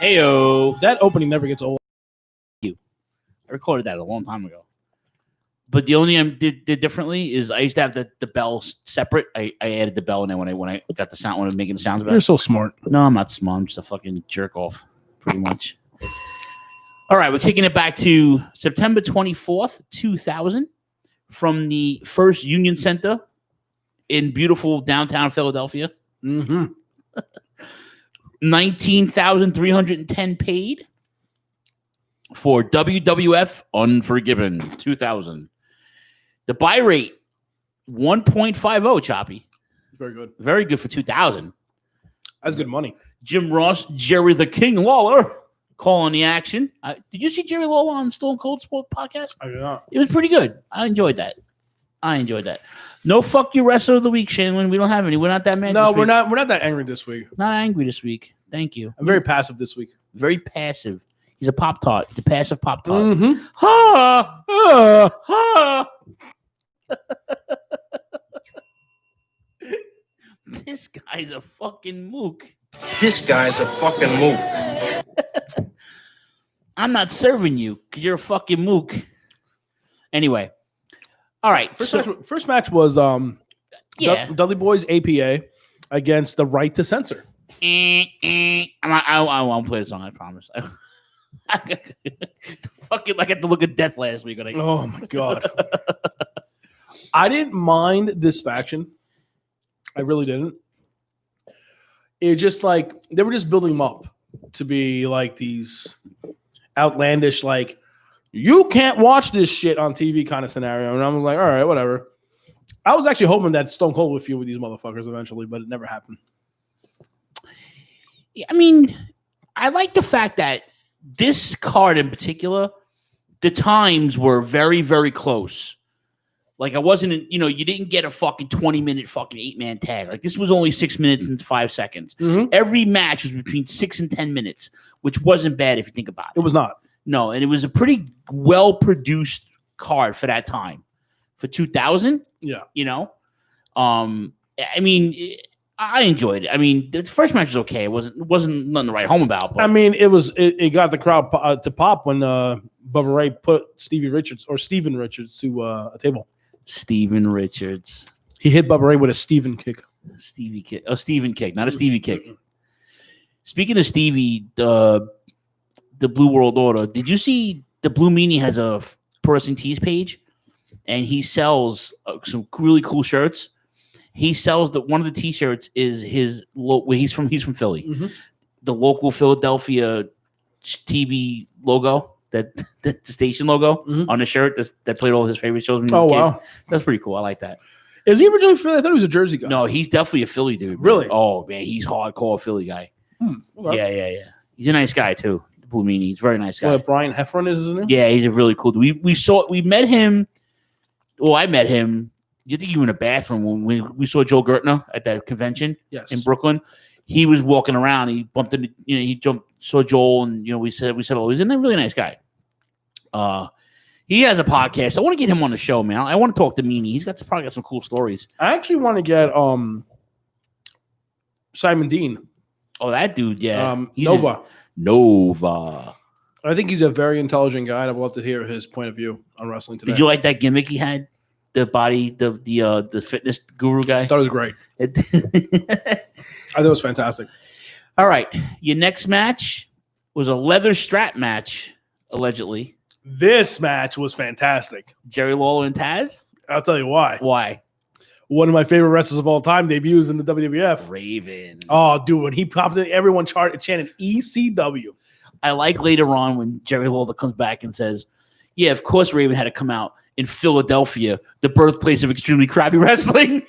Heyo. That opening never gets old. I recorded that a long time ago. But the only thing I did differently is I used to have the bell separate. I added the bell, and then when I got the sound, when I was making the sounds, You're so smart. No, I'm not smart. I'm just a fucking jerk off, pretty much. All right, we're kicking it back to September 24th, 2000, from the First Union Center in beautiful downtown Philadelphia. Mm-hmm. 19,310 paid for WWF Unforgiven 2000. The buy rate 1.50, Choppy. Very good. Very good for 2000. That's good money. Jim Ross, Jerry the King Lawler calling the action. Did you see Jerry Lawler on Stone Cold Sport podcast? I did not. It was pretty good. I enjoyed that. No fuck you wrestler of the week, Shanlin. We don't have any. We're not that mad. No, we're not. We're not that angry this week. Not angry this week. Thank you. I'm very passive this week. Very passive. He's a Pop Tart. He's a passive Pop Tart. Mm-hmm. Ha! Ha! This guy's a fucking mook. This guy's a fucking mook. I'm not serving you because you're a fucking mook. Anyway. All right. First match was Dudley Boys APA against the Right to Censor. I won't play the song, I promise. Fucking like I had to look at Death last week. Oh my god. I didn't mind this faction. I really didn't. It just like they were just building them up to be like these outlandish, like you can't watch this shit on TV kind of scenario. And I was like, all right, whatever. I was actually hoping that Stone Cold would feud with these motherfuckers eventually, but it never happened. I mean, I like the fact that this card in particular, the times were very, very close. Like I wasn't, you didn't get a fucking 20-minute fucking 8-man tag. Like this was only 6 minutes and 5 seconds. Mm-hmm. Every match was between 6 and 10 minutes, which wasn't bad if you think about it. It was not. No, and it was a pretty well-produced card for that time. For 2000, yeah. I mean, I enjoyed it. I mean, the first match was okay. It wasn't nothing to write home about. But I mean, it got the crowd to pop when Bubba Ray put Steven Richards to a table. Steven Richards. He hit Bubba Ray with a Steven kick. Stevie kick. Oh, Steven kick, not a Stevie kick. Speaking of Stevie, the Blue World Order, did you see the Blue Meanie has a Pro Wrestling Tees page? And he sells some really cool shirts. He sells one of the T-shirts is his. He's from Philly. Mm-hmm. The local Philadelphia TV logo, the station logo on the shirt that played all his favorite shows. When he was a kid. Wow, that's pretty cool. I like that. Is he originally Philly? I thought he was a Jersey guy. No, he's definitely a Philly dude. Really? Oh man, he's hardcore Philly guy. Okay. Yeah. He's a nice guy too. Blue Meanie. He's a very nice guy. What, Brian Heffron is his name? Yeah, he's a really cool dude. We met him. Well, I met him. You think you were in a bathroom when we saw Joe Gertner at that convention in Brooklyn. He was walking around. He bumped into, he saw Joel, and we said, oh, he's a really nice guy. He has a podcast. I want to get him on the show, man. I want to talk to Meanie. He's probably got some cool stories. I actually want to get Simon Dean. Oh, that dude, yeah. Nova. I think he's a very intelligent guy, and I'd love to hear his point of view on wrestling today. Did you like that gimmick he had? The body, the fitness guru guy? I thought it was great. I thought it was fantastic. All right. Your next match was a leather strap match, allegedly. This match was fantastic. Jerry Lawler and Taz? I'll tell you why. Why? One of my favorite wrestlers of all time debuts in the WWF. Raven. Oh, dude, when he popped in, everyone chanted ECW. I like later on when Jerry Lawler comes back and says, yeah, of course Raven had to come out in Philadelphia, the birthplace of extremely crappy wrestling.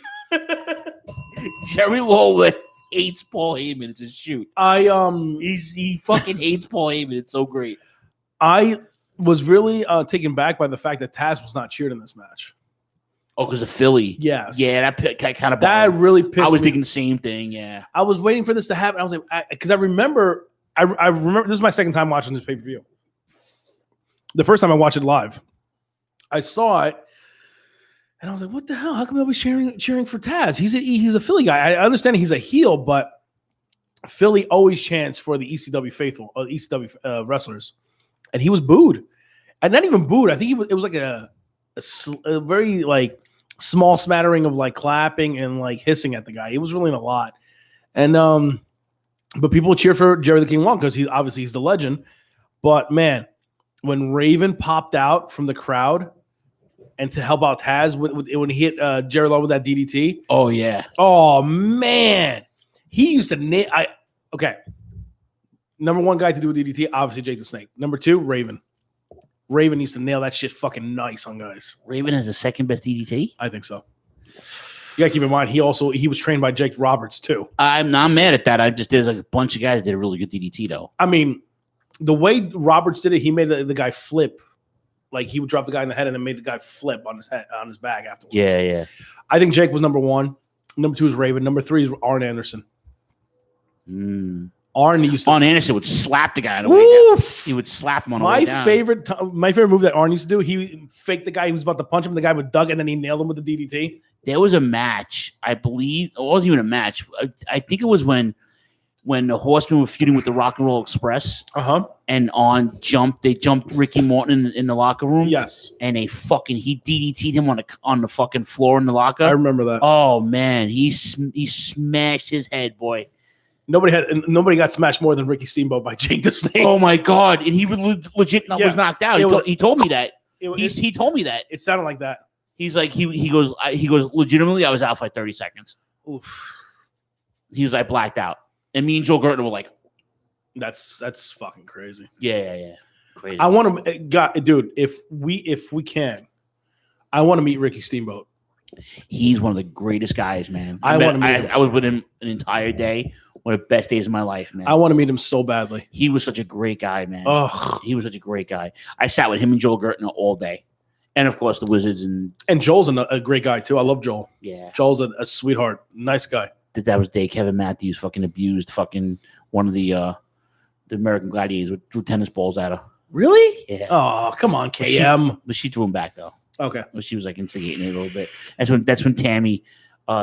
Jerry Lawler hates Paul Heyman. It's a shoot. He fucking hates Paul Heyman. It's so great. I was really taken back by the fact that Taz was not cheered in this match. Oh, because of Philly. Yes. Yeah, that kind of. That really pissed me. I was thinking the same thing. Yeah. I was waiting for this to happen. I was like, because I remember this is my second time watching this pay-per-view. The first time I watched it live, I saw it, and I was like, "What the hell? How come nobody's cheering for Taz? He's a Philly guy. I understand he's a heel, but Philly always chants for the ECW faithful, ECW wrestlers, and he was booed, and not even booed. I think it was like a very like small smattering of like clapping and like hissing at the guy. He was really in a lot, and but people cheer for Jerry the King Long because he's the legend. But man, when Raven popped out from the crowd and to help out Taz when he hit Jerry Lawler with that DDT. Oh, yeah. Oh, man. He used to okay. Number one guy to do a DDT, obviously Jake the Snake. Number two, Raven. Raven used to nail that shit fucking nice on guys. Raven has the second best DDT? I think so. You gotta keep in mind he was trained by Jake Roberts too. I'm not mad at that. There's like a bunch of guys that did a really good DDT though. I mean, the way Roberts did it, he made the guy flip. Like he would drop the guy in the head and then made the guy flip on his back afterwards. Yeah. I think Jake was number 1. Number 2 is Raven. Number 3 is Arn Anderson. Arn Anderson would slap the guy on the way down. He would slap him on the way down. My favorite move that Arn used to do, he faked the guy. He was about to punch him. The guy would duck, and then he nailed him with the DDT. There was a match, I believe. It wasn't even a match. I think it was when the Horsemen were feuding with the Rock and Roll Express. And they jumped Ricky Morton in the locker room. Yes. And he DDT'd him on the fucking floor in the locker. I remember that. Oh man, he smashed his head, boy. Nobody got smashed more than Ricky Steamboat by Jake the Snake. Oh my god! And he legit was knocked out. He told me that. He told me that. It sounded like that. He's like he goes legitimately. I was out for like 30 seconds. Oof. He was like blacked out, and me and Joe Gertner were like, "That's fucking crazy." Yeah. Crazy. I want to, dude. If we can, I want to meet Ricky Steamboat. He's one of the greatest guys, man. I want to meet him. I was with him an entire day. One of the best days of my life, man. I want to meet him so badly. He was such a great guy, man. Ugh. He was such a great guy. I sat with him and Joel Gertner all day. And, of course, the Wizards. And Joel's a great guy, too. I love Joel. Yeah. Joel's a sweetheart. Nice guy. That was day Kevin Matthews fucking abused fucking one of the American Gladiators with tennis balls at her. Really? Yeah. Oh, come on, KM. But she threw him back, though. Okay. But she was, like, instigating it a little bit. That's when Tammy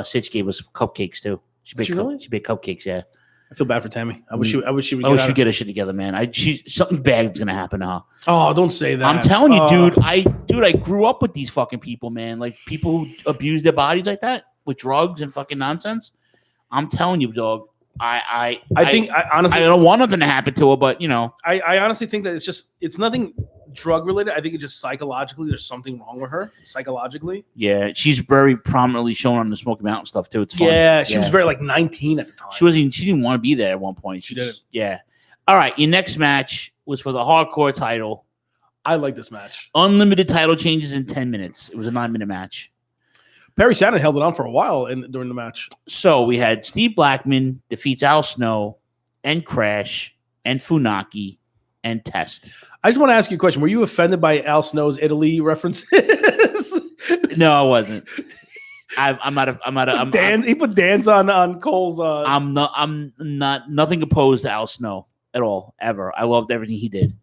Sitch gave us cupcakes, too. She baked cupcakes, yeah. I feel bad for Tammy. I wish she would. I wish she'd get her shit together, man. Something bad's gonna happen to her. Oh, don't say that. I'm telling you, dude. I grew up with these fucking people, man. Like people who abuse their bodies like that with drugs and fucking nonsense. I'm telling you, dog. I honestly, I don't want nothing to happen to her, but you know, I honestly think that it's nothing drug related. I think it's just psychologically there's something wrong with her psychologically. Yeah, she's very prominently shown on the Smoky Mountain stuff too. It's funny. Yeah, she was very like 19 at the time. She didn't want to be there at one point. She didn't. Yeah. All right, your next match was for the hardcore title. I like this match. Unlimited title changes in 10 minutes. It was a 9-minute match. Perry Saturn held it on for a while during the match. So we had Steve Blackman defeats Al Snow and Crash and Funaki and Test. I just want to ask you a question. Were you offended by Al Snow's Italy references? No, I wasn't. He put Dan's on Cole's. I'm not nothing opposed to Al Snow at all, ever. I loved everything he did.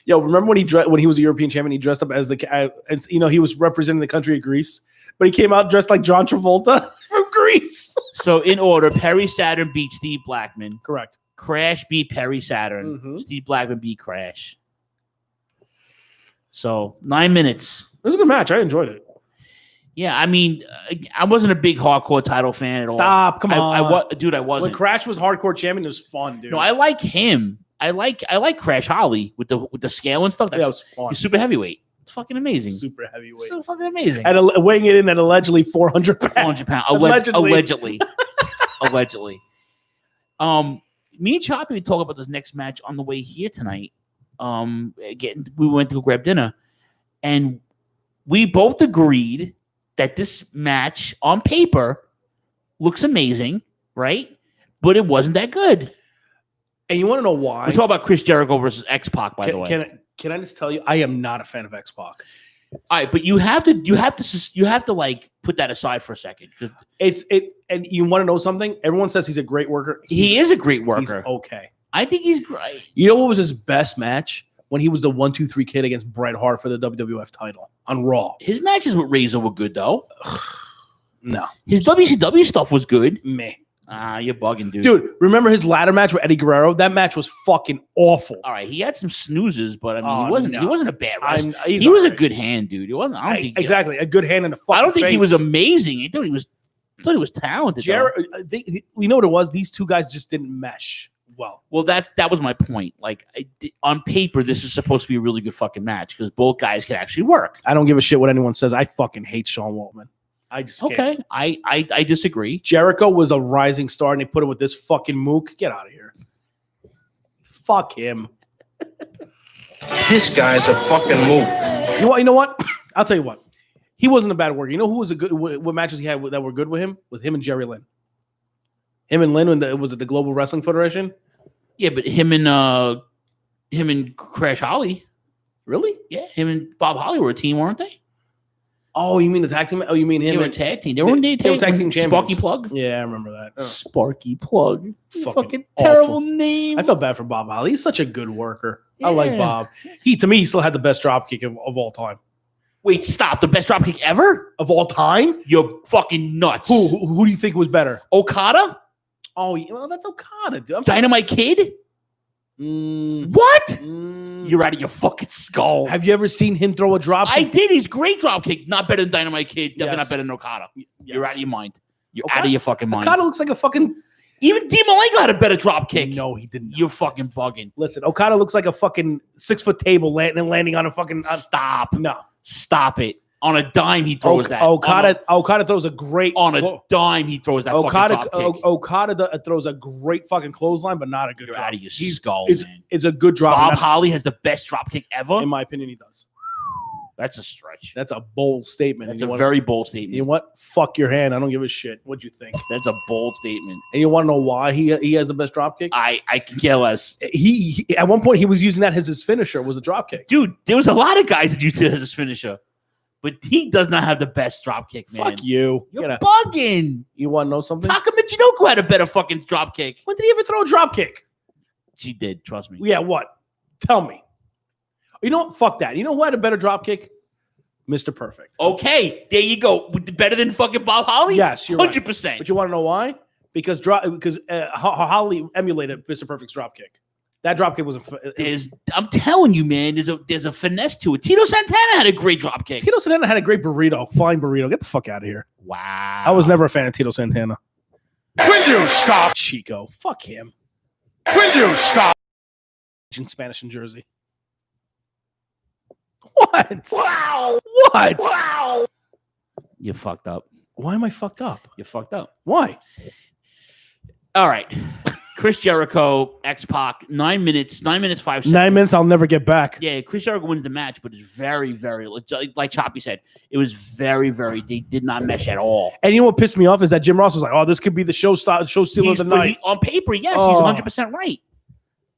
Yo, remember when he was a European champion? He dressed up as he was representing the country of Greece, but he came out dressed like John Travolta from Greece. So in order, Perry Saturn beat Steve Blackman. Correct. Crash beat Perry Saturn. Mm-hmm. Steve Blackman beat Crash. So 9 minutes. It was a good match. I enjoyed it. Yeah, I mean, I wasn't a big hardcore title fan at all. Stop, come on. Dude, I wasn't. When Crash was hardcore champion, it was fun, dude. No, I like him. I like Crash Holly with the scale and stuff. That was fun. He's super heavyweight. It's fucking amazing. Super heavyweight. So fucking amazing. And weighing it in at allegedly 400 pounds. 400 pounds. Allegedly. Allegedly. Me and Choppy would talk about this next match on the way here tonight. We went to go grab dinner, and we both agreed that this match on paper looks amazing, right? But it wasn't that good. And you want to know why? We talk about Chris Jericho versus X-Pac, by the way. Can I just tell you, I am not a fan of X-Pac. All right, but you have to like put that aside for a second. And you want to know something? Everyone says he's a great worker. He is a great worker. He's okay. I think he's great. You know what was his best match? When he was the 1-2-3 kid against Bret Hart for the WWF title on Raw. His matches with Razor were good, though. No. His WCW stuff was good. Meh. You're bugging, dude. Dude, remember his ladder match with Eddie Guerrero? That match was fucking awful. All right, he had some snoozes, but I mean, he wasn't a bad wrestler. He was a good hand, dude. He wasn't. I don't think exactly a good hand in the fucking I don't think face. he was amazing. I thought he was talented. You know what it was? These two guys just didn't mesh well. That was my point. Like on paper, this is supposed to be a really good fucking match because both guys can actually work. I don't give a shit what anyone says. I fucking hate Sean Waltman. I just can't. Okay. I disagree. Jericho was a rising star, and they put him with this fucking mook. Get out of here. Fuck him. This guy's a fucking mook. You know what? I'll tell you what. He wasn't a bad worker. You know who was a good? What matches he had that were good with him? Was him and Jerry Lynn. Him and Lynn when was it the Global Wrestling Federation? Yeah, but him and Crash Holly. Really? Yeah, him and Bob Holly were a team, weren't they? Oh, you mean the tag team? Oh, you mean him? They were a and tag team. They were tag team champions. Sparky Plug. Yeah, I remember that. Oh. Sparky Plug. Fucking terrible awful name. I felt bad for Bob Holly. He's such a good worker. I like Bob. To me, he still had the best dropkick of all time. Wait, stop. The best dropkick ever? Of all time? You're fucking nuts. Who do you think was better? Okada? Oh, well, that's Okada, dude. Dynamite Kid? What? You're out of your fucking skull. Have you ever seen him throw a drop kick? I did. He's great drop kick. Not better than Dynamite Kid. Definitely Yes. not better than Okada. You're out of your mind. You're Okada- out of your fucking mind. Okada looks like a fucking... Even D. Malenko had a better drop kick. No, he didn't. You're fucking bugging. Listen, Okada looks like a fucking 6-foot table landing on a fucking... Stop. No. Stop it. On a dime, he throws that. Okada throws a great... On a dime, he throws that Okada, fucking drop kick. Okada throws a great fucking clothesline, but not a good You're drop. out of your skull, man. It's a good drop. Bob Holly has the best drop kick ever? In my opinion, he does. That's a stretch. That's a bold statement. That's a very bold statement. You know what? Fuck your hand. I don't give a shit. What you think? That's a bold statement. And you want to know why he has the best drop kick? I can care less. He at one point he was using that as his finisher. Was a drop kick. Dude, there was a lot of guys that used it as his finisher. But he does not have the best drop kick, man. Fuck you. You're bugging. You want to know something? Taka Michinoku had a better fucking drop kick. When did he ever throw a drop kick? She did, trust me. Yeah, what? Tell me. You know what? Fuck that. You know who had a better drop kick? Mr. Perfect. Okay, there you go. Better than fucking Bob Holly? Yes, you're 100%. Right. But you want to know why? Because Holly emulated Mr. Perfect's drop kick. That drop kick was I'm telling you, man, there's a finesse to it. Tito Santana had a great drop kick. Tito Santana had a great burrito. Flying burrito. Get the fuck out of here. Wow. I was never a fan of Tito Santana. Will you stop? Chico. Fuck him. Will you stop? In Spanish in Jersey. What? Wow. What? Wow. You fucked up. Why am I fucked up? You fucked up. Why? All right. Chris Jericho, X-Pac, 9 minutes, 5 seconds. 9 minutes, I'll never get back. Yeah, Chris Jericho wins the match, but it's very, very, like Choppy said, it was very, very, they did not mesh at all. And you know what pissed me off is that Jim Ross was like, oh, this could be the show stealer of the night. On paper, yes, he's 100% right.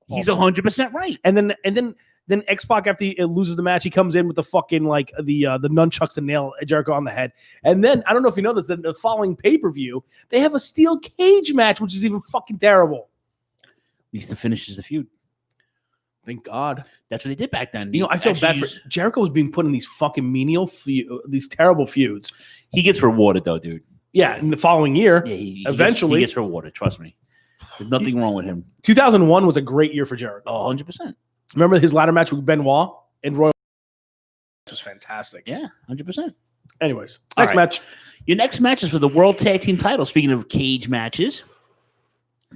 He's 100% right. And then X-Pac, after he loses the match, he comes in with the fucking like the nunchucks to nail Jericho on the head. And then I don't know if you know this, the following pay-per-view, they have a steel cage match, which is even fucking terrible. At least it finishes the feud. Thank God. That's what they did back then. You know, I feel bad for Jericho was being put in these fucking menial these terrible feuds. He gets rewarded though, dude. Yeah, in the following year, eventually he gets rewarded. Trust me. There's nothing wrong with him. 2001 was a great year for Jericho. Oh, 100%. Remember his ladder match with Benoit and Royal? It was fantastic. Yeah, 100%. Anyways, next match. Your next match is for the World Tag Team title. Speaking of cage matches,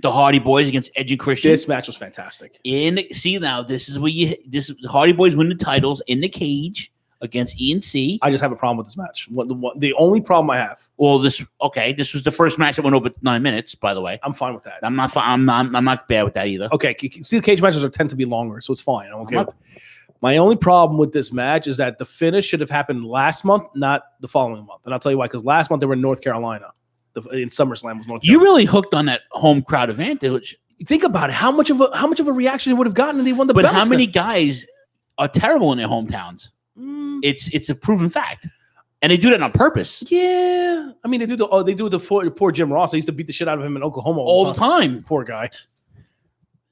the Hardy Boys against Edge and Christian. This match was fantastic. This is where the Hardy Boys win the titles in the cage against ENC. I just have a problem with this match. The only problem I have. Well, this was the first match that went over 9 minutes. By the way, I'm fine with that. I'm not bad with that either. Okay, see, the cage matches tend to be longer, so it's fine. I'm okay. My only problem with this match is that the finish should have happened last month, not the following month. And I'll tell you why. Because last month they were in North Carolina. In SummerSlam was North Carolina. You really hooked on that home crowd advantage. Think about it. How much of a reaction it would have gotten if they won the belts? But how many guys are terrible in their hometowns? It's a proven fact, and they do that on purpose. Yeah, I mean they do the poor Jim Ross. They used to beat the shit out of him in Oklahoma all the time. Poor guy.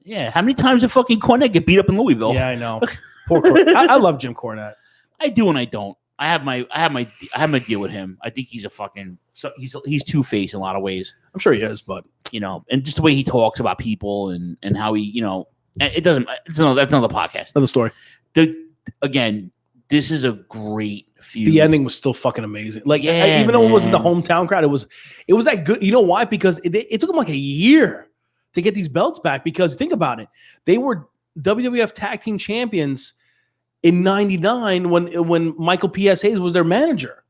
Yeah, how many times did fucking Cornette get beat up in Louisville? Yeah, I know. Poor Cornette. I love Jim Cornette. I do and I don't. I have my deal with him. I think he's a fucking he's two-faced in a lot of ways. I'm sure he is, but and just the way he talks about people and how he it doesn't. That's another podcast. Another story. Again. This is a great feud. The ending was still fucking amazing. Like, even though it wasn't the hometown crowd, it was that good. You know why? Because it took them like a year to get these belts back. Because think about it, they were WWF Tag Team Champions in '99 when Michael P.S. Hayes was their manager.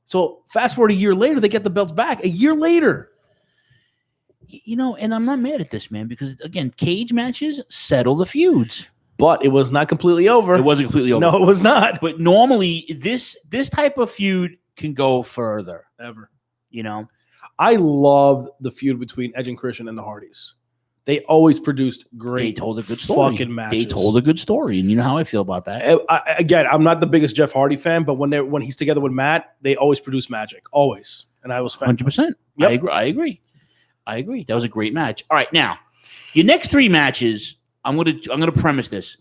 So fast forward a year later, they get the belts back. A year later, and I'm not mad at this, man, because again, cage matches settle the feuds. But it was not completely over. It wasn't completely over. No, it was not. But normally, this type of feud can go further. Ever. You know? I loved the feud between Edge and Christian and the Hardys. They always produced great. They told a good story. Fucking matches. They told a good story, and you know how I feel about that. Again, I'm not the biggest Jeff Hardy fan, but when he's together with Matt, they always produce magic, always. And I was 100%. Yep. I agree. That was a great match. All right, now your next three matches. I'm gonna premise this.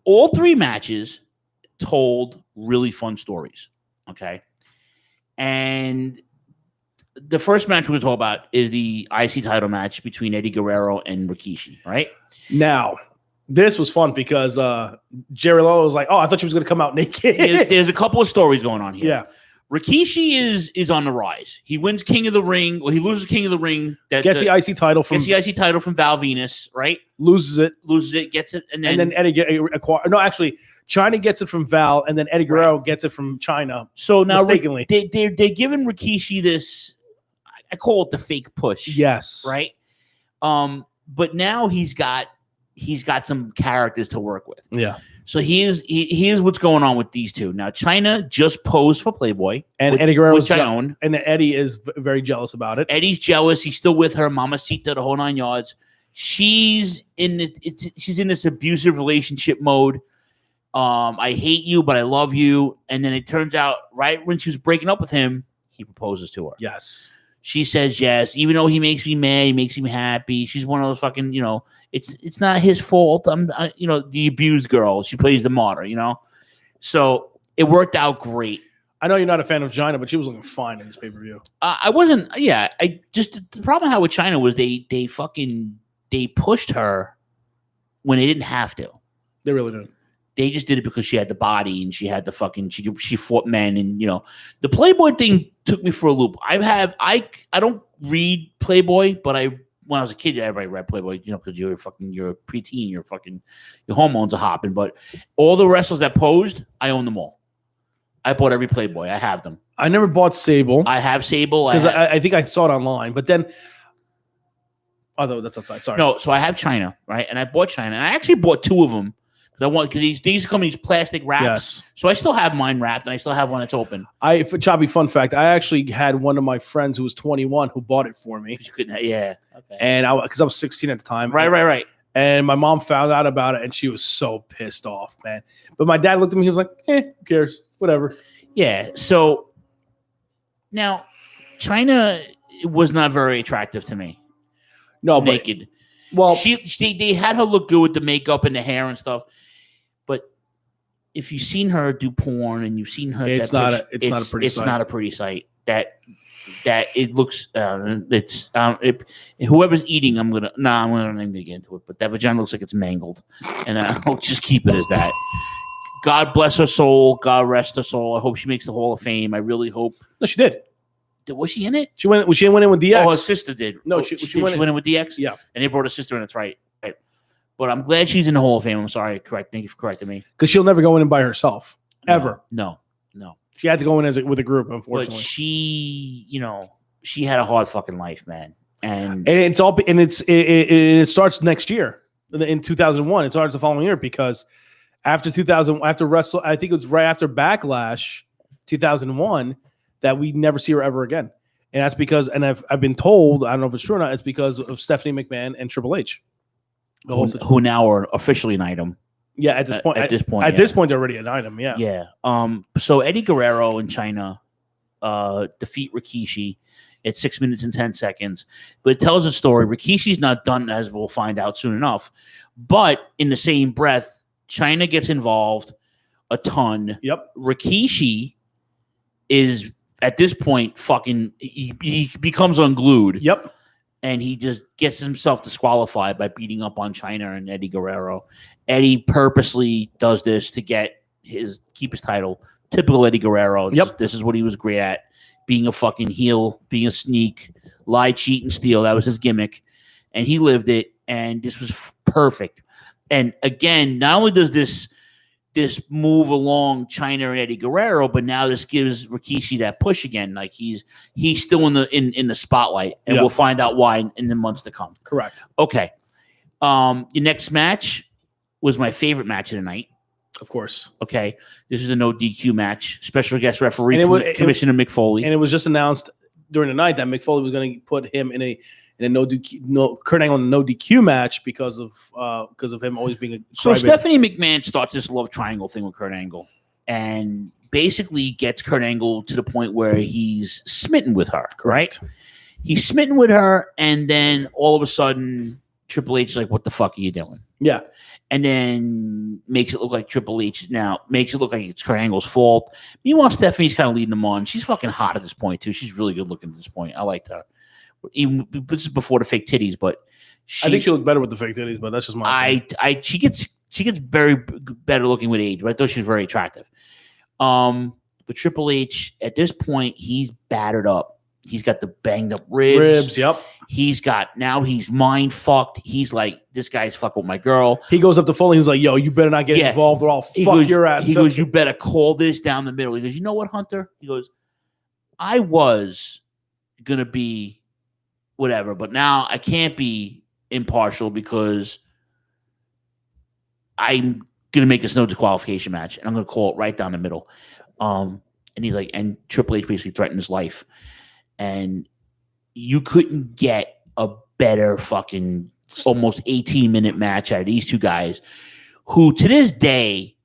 All three matches told really fun stories. Okay, and the first match we're going to talk about is the IC title match between Eddie Guerrero and Rikishi, right? Now, this was fun because Jerry Lawler was like, oh, I thought she was going to come out naked. There's a couple of stories going on here. Yeah. Rikishi is on the rise. He wins King of the Ring. Well, he loses King of the Ring. Gets the IC title from Val Venus, right? Loses it, gets it, and then Eddie no, actually, China gets it from Val, and then Eddie Guerrero gets it from China. So now mistakenly, they're giving Rikishi this. I call it the fake push. Yes. Right. But now he's got some characters to work with. Yeah. So here's what's going on with these two. Now China just posed for Playboy, and Eddie Guerrero which I own, and Eddie is very jealous about it. Eddie's jealous. He's still with her, Mamacita, the whole 9 yards. She's in this abusive relationship mode. I hate you, but I love you. And then it turns out, right when she was breaking up with him, he proposes to her. Yes. She says yes, even though he makes me mad, he makes me happy. She's one of those fucking, it's not his fault. I'm the abused girl. She plays the martyr, So it worked out great. I know you're not a fan of China, but she was looking fine in this pay-per-view. I wasn't. Yeah, the problem I had with China was they pushed her when they didn't have to. They really didn't. They just did it because she had the body and she had the fucking she fought men, and the Playboy thing took me for a loop. I don't read Playboy, but when I was a kid, everybody read Playboy, because you're a preteen, your hormones are hopping. But all the wrestlers that posed, I own them all. I bought every Playboy. I have them. I never bought Sable. I have Sable because I think I saw it online, but then. Although that's outside. Sorry. No, so I have China, right? And I bought China, and I actually bought two of them. Because these come in these plastic wraps. Yes. So I still have mine wrapped, and I still have one that's open. Choppy fun fact, I actually had one of my friends who was 21 who bought it for me. You couldn't, yeah. Okay. And because I was 16 at the time. Right. And my mom found out about it, and she was so pissed off, man. But my dad looked at me, he was like, who cares? Whatever. Yeah. So now China was not very attractive to me. No, naked. Well, they had her look good with the makeup and the hair and stuff. But if you've seen her do porn and you've seen her, it's not a pretty sight. It's not a pretty sight. That it looks. Whoever's eating, I'm not even get into it. But that vagina looks like it's mangled, and I'll just keep it as that. God bless her soul. God rest her soul. I hope she makes the Hall of Fame. I really hope. No, she did. Was she in it? She went in with DX. Oh, her sister did. No, she went in with DX. Yeah, and they brought her sister in. That's right. But I'm glad she's in the Hall of Fame. I'm sorry. Thank you for correcting me. Because she'll never go in by herself ever. No. She had to go in with a group, unfortunately. But she had a hard fucking life, man. And it starts next year in 2001. It starts the following year because after Wrestle, I think it was right after Backlash 2001 that we never see her ever again. And that's because, and I've been told, I don't know if it's true or not, it's because of Stephanie McMahon and Triple H. Who now are officially an item. Yeah, at this point. At this point, they're already an item, yeah. Yeah. So Eddie Guerrero in China defeat Rikishi at 6 minutes and 10 seconds. But it tells a story. Rikishi's not done, as we'll find out soon enough. But in the same breath, China gets involved a ton. Yep. Rikishi is, at this point, he becomes unglued. Yep. And he just gets himself disqualified by beating up on China and Eddie Guerrero. Eddie purposely does this to keep his title. Typical Eddie Guerrero. This is what he was great at. Being a fucking heel, being a sneak, lie, cheat, and steal. That was his gimmick. And he lived it. And this was perfect. And again, not only does this move along China and Eddie Guerrero, but now this gives Rikishi that push again. Like he's still in the spotlight, and we'll find out why in the months to come. Correct. Okay. Your next match, was my favorite match of the night. Of course. Okay. This is a no DQ match. Special guest referee Commissioner Mick Foley. And it was just announced during the night that Mick Foley was going to put him in a no DQ, Kurt Angle in a no DQ match because of him always being a So Stephanie McMahon starts this love triangle thing with Kurt Angle and basically gets Kurt Angle to the point where he's smitten with her. Right? He's smitten with her, and then all of a sudden Triple H is like, "What the fuck are you doing?" Yeah. And then makes it look like Triple H now makes it look like it's Kurt Angle's fault. Meanwhile, Stephanie's kind of leading them on. She's fucking hot at this point too. She's really good looking at this point. I liked her. Even this is before the fake titties, but I think she looked better with the fake titties. But that's just my. She gets very better looking with age, but I thought she was very attractive. But Triple H at this point, he's battered up. He's got the banged up ribs. Yep. He's mind fucked. He's like, this guy's fucking with my girl. He goes up to Foley. He's like, yo, you better not get involved or I'll fuck your ass. He goes, you better call this down the middle. He goes, you know what, Hunter? He goes, I was going to be whatever, but now I can't be impartial because I'm going to make this no disqualification match. And I'm going to call it right down the middle. And he's like, and Triple H basically threatened his life. And you couldn't get a better fucking almost 18-minute match out of these two guys who, to this day,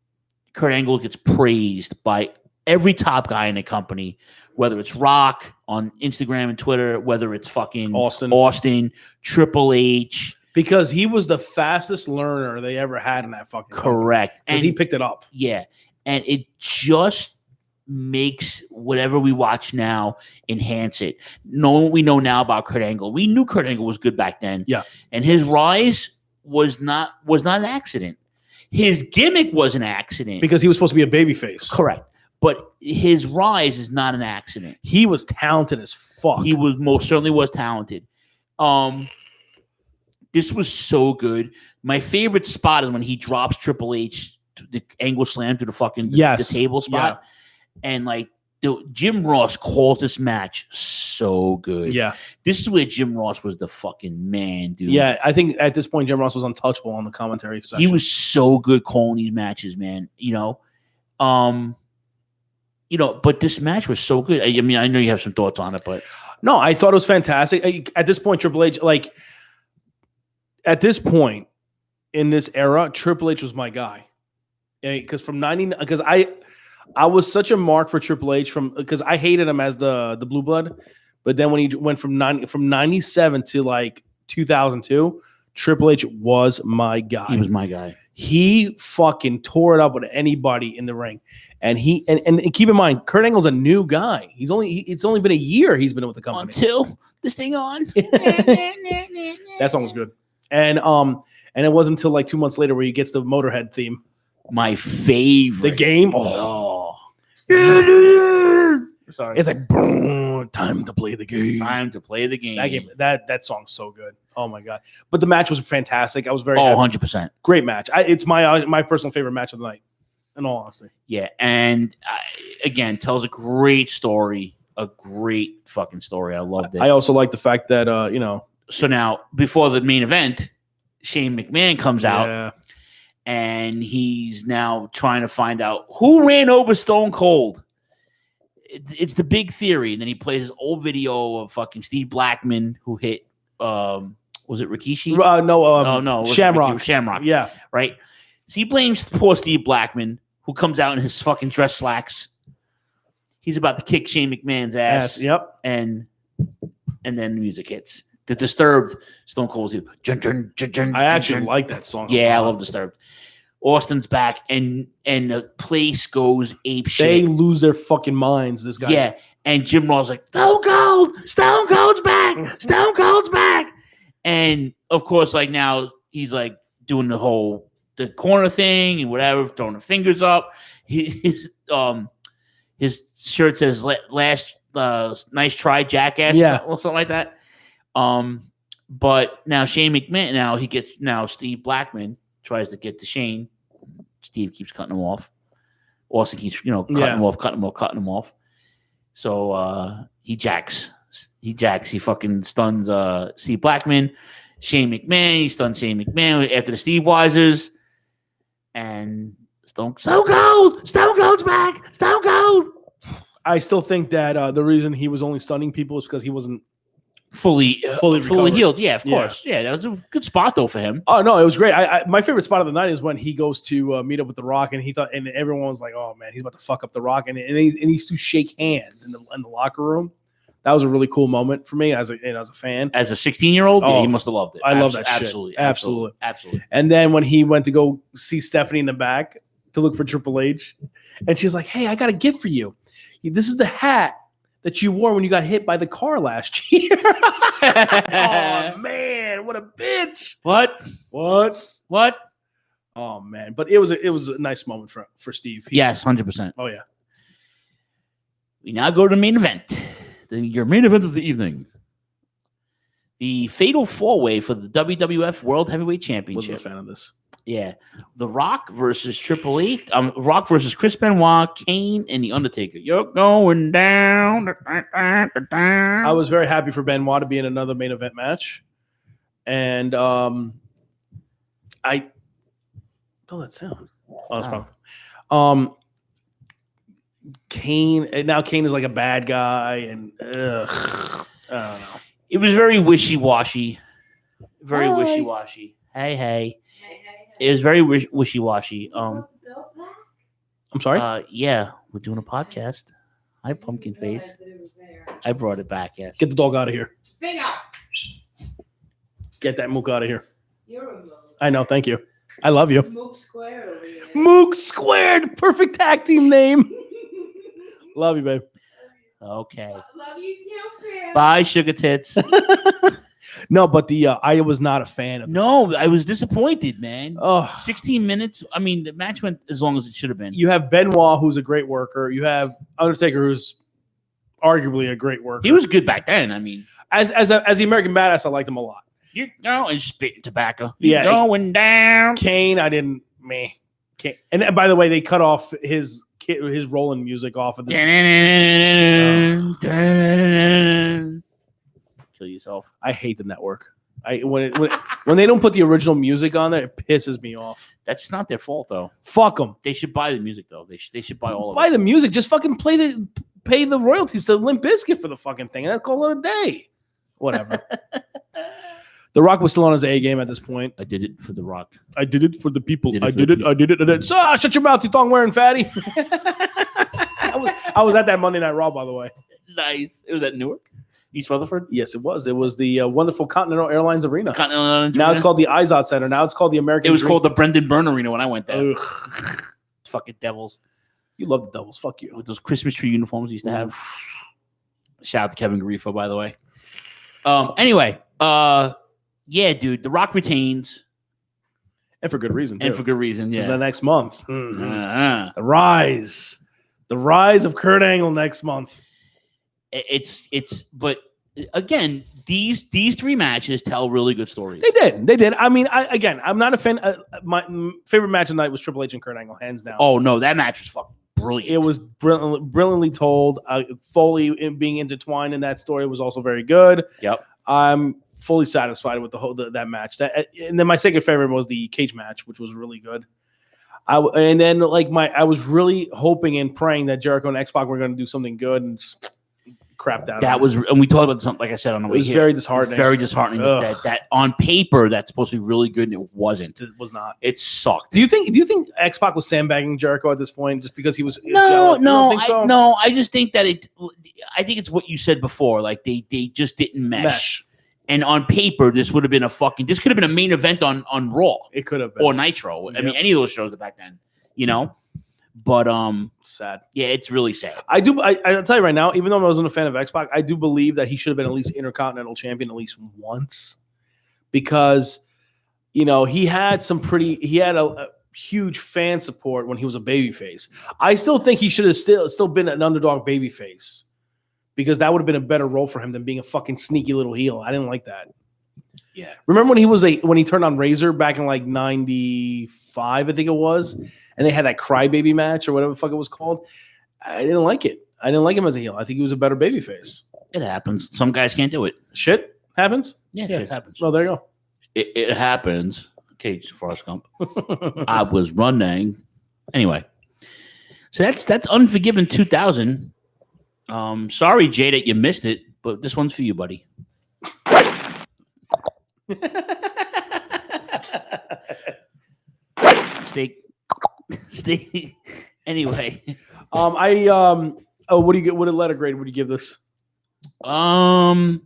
Kurt Angle gets praised by every top guy in the company, whether it's Rock on Instagram and Twitter, whether it's fucking Austin, Triple H. Because he was the fastest learner they ever had in that fucking Correct. Because he picked it up. Yeah. And it just makes whatever we watch now enhance it. Knowing what we know now about Kurt Angle, we knew Kurt Angle was good back then. Yeah, and his rise was not an accident. His gimmick was an accident because he was supposed to be a babyface. Correct, but his rise is not an accident. He was talented as fuck. He was most certainly was talented. This was so good. My favorite spot is when he drops Triple H, the Angle slam to the fucking the table spot. Yeah. And like Jim Ross calls this match so good. Yeah. This is where Jim Ross was the fucking man, dude. Yeah, I think at this point Jim Ross was untouchable on the commentary section. He was so good calling these matches, man. But this match was so good. I mean, I know you have some thoughts on it, but no, I thought it was fantastic. At this point, Triple H, at this point in this era, Triple H was my guy. Because I was such a mark for Triple H because I hated him as the Blue Blood, but then when he went from 97 to 2002, Triple H was my guy. He was my guy. He fucking tore it up with anybody in the ring, and and keep in mind, Kurt Angle's a new guy. It's only been a year he's been with the company until this thing on. That song was good, and it wasn't until 2 months later where he gets the Motorhead theme. My favorite. The game. Sorry. It's like boom, time to play the game. Time to play the game. That game. That song's so good. Oh my god! But the match was fantastic. I was very 100%. Great match. It's my personal favorite match of the night. In all honesty. Yeah, and again, tells a great story. A great fucking story. I loved it. I also like the fact that So now, before the main event, Shane McMahon comes out. And he's now trying to find out who ran over Stone Cold. It's the big theory. And then he plays his old video of fucking Steve Blackman who hit, was it Rikishi? No. Shamrock. Shamrock. Yeah. Right? So he blames poor Steve Blackman, who comes out in his fucking dress slacks. He's about to kick Shane McMahon's ass. Yep. And then the music hits. The Disturbed Stone Cold's I actually like that song. Yeah, I love Disturbed. Austin's back, and the place goes ape shit. They lose their fucking minds. This guy. Yeah, and Jim Ross like Stone Cold's back, Stone Cold's back, and of course, now he's doing the corner thing and whatever, throwing the fingers up. His shirt says "last nice try, jackass," or something like that. But now Shane McMahon, Steve Blackman tries to get to Shane. Steve keeps cutting him off. Austin keeps, cutting him off. So he jacks. He fucking stuns Steve Blackman. Shane McMahon, he stuns Shane McMahon after the Steve Weisers. and Stone Cold's back. Stone Cold. I still think that the reason he was only stunning people is because he wasn't fully recovered. healed. Yeah, of course. Yeah, that was a good spot though for him. Oh no, it was great. My favorite spot of the night is when he goes to meet up with The Rock, and and everyone was like, "Oh man, he's about to fuck up The Rock," and these two shake hands in the locker room. That was a really cool moment for me as a fan. As a 16-year-old, yeah, he must have loved it. I love that absolutely, shit. Absolutely. Absolutely. And then when he went to go see Stephanie in the back to look for Triple H, and she's like, "Hey, I got a gift for you. This is the hat that you wore when you got hit by the car last year." Oh man, what a bitch! What? Oh man, but it was a nice moment for Steve. Yes, 100%. Oh yeah. We now go to the main event. Your main event of the evening. The fatal four-way for the WWF World Heavyweight Championship. Wasn't a fan of this. Yeah. The Rock versus Triple H. Rock versus Chris Benoit, Kane, and The Undertaker. You're going down. I was very happy for Benoit to be in another main event match. And that sound. Oh, that's probably. Kane is like a bad guy, and I don't know. It was very wishy-washy. Very wishy-washy. Hey. It was very wishy-washy. I'm sorry? Yeah, we're doing a podcast. Hi, Pumpkin Face. I brought it back, yes. Get the dog out of here. Big up. Get that mook out of here. I know, thank you. I love you. Mook Squared over here. Mook Squared! Perfect tag team name. Love you, babe. Okay. Love you too, Chris. Bye, sugar tits. No, but I was not a fan of. No, I was disappointed, man. Oh, 16 minutes. I mean, the match went as long as it should have been. You have Benoit, who's a great worker. You have Undertaker, who's arguably a great worker. He was good back then. I mean, as the American Badass, I liked him a lot. You're going spitting tobacco. Yeah, going down. Kane, I didn't. Kane. And by the way, they cut off his rolling music off of this. Kill yourself. I hate the network. When they don't put the original music on there, it pisses me off. That's not their fault though. Fuck them. They should buy the music though. They should buy all of it. Buy the music. Just fucking pay the royalties to Limp Bizkit for the fucking thing, and that's call it a day. Whatever. The Rock was still on his A game at this point. I did it for The Rock. I did it for the people. I did it. So, shut your mouth, you thong wearing fatty. I was at that Monday Night Raw, by the way. Nice. It was at Newark, East Rutherford. Yes, it was. It was the wonderful Continental Airlines Arena. Now it's called the Izod Center. Now it's called the American. It was called the Brendan Byrne Arena when I went there. Fucking Devils. You love the Devils. Fuck you. With those Christmas tree uniforms you used to have. Shout out to Kevin Garifo, by the way. Anyway, yeah, dude, The Rock retains. And for good reason, too. And for good reason, yeah. It's the next month. The rise of Kurt Angle next month. But again, these three matches tell really good stories. They did. I mean, I'm not a fan. My favorite match of the night was Triple H and Kurt Angle, hands down. Oh no, that match was fucking brilliant. It was brilliantly told. Foley being intertwined in that story was also very good. Yep. I'm fully satisfied with that match. And then my second favorite was the cage match, which was really good. I was really hoping and praying that Jericho and X-Pac were going to do something good, and just crapped out. And we talked about something, like I said on the way here. It was very disheartening. Very disheartening. That on paper that's supposed to be really good, and it wasn't. It was not. It sucked. Do you think X-Pac was sandbagging Jericho at this point just because he was jealous? No. I just think that I think it's what you said before. Like they just didn't mesh. And on paper, this would have been this could have been a main event on Raw. It could have been. Or Nitro. I mean, any of those shows back then, But sad. Yeah, it's really sad. I'll tell you right now, even though I wasn't a fan of X-Pac, I do believe that he should have been at least Intercontinental Champion at least once. Because, he had a huge fan support when he was a babyface. I still think he should have still been an underdog babyface. Because that would have been a better role for him than being a fucking sneaky little heel. I didn't like that. Yeah. Remember when he turned on Razor back in like 95, I think it was, and they had that crybaby match or whatever the fuck it was called? I didn't like it. I didn't like him as a heel. I think he was a better babyface. It happens. Some guys can't do it. Shit happens? Yeah, shit happens. Well, there you go. It happens. Cage Forrest Gump. I was running. Anyway, so that's Unforgiven 2000. Sorry, Jay, that you missed it, but this one's for you, buddy. Steak. Anyway, what do you get? What a letter grade would you give this? I'm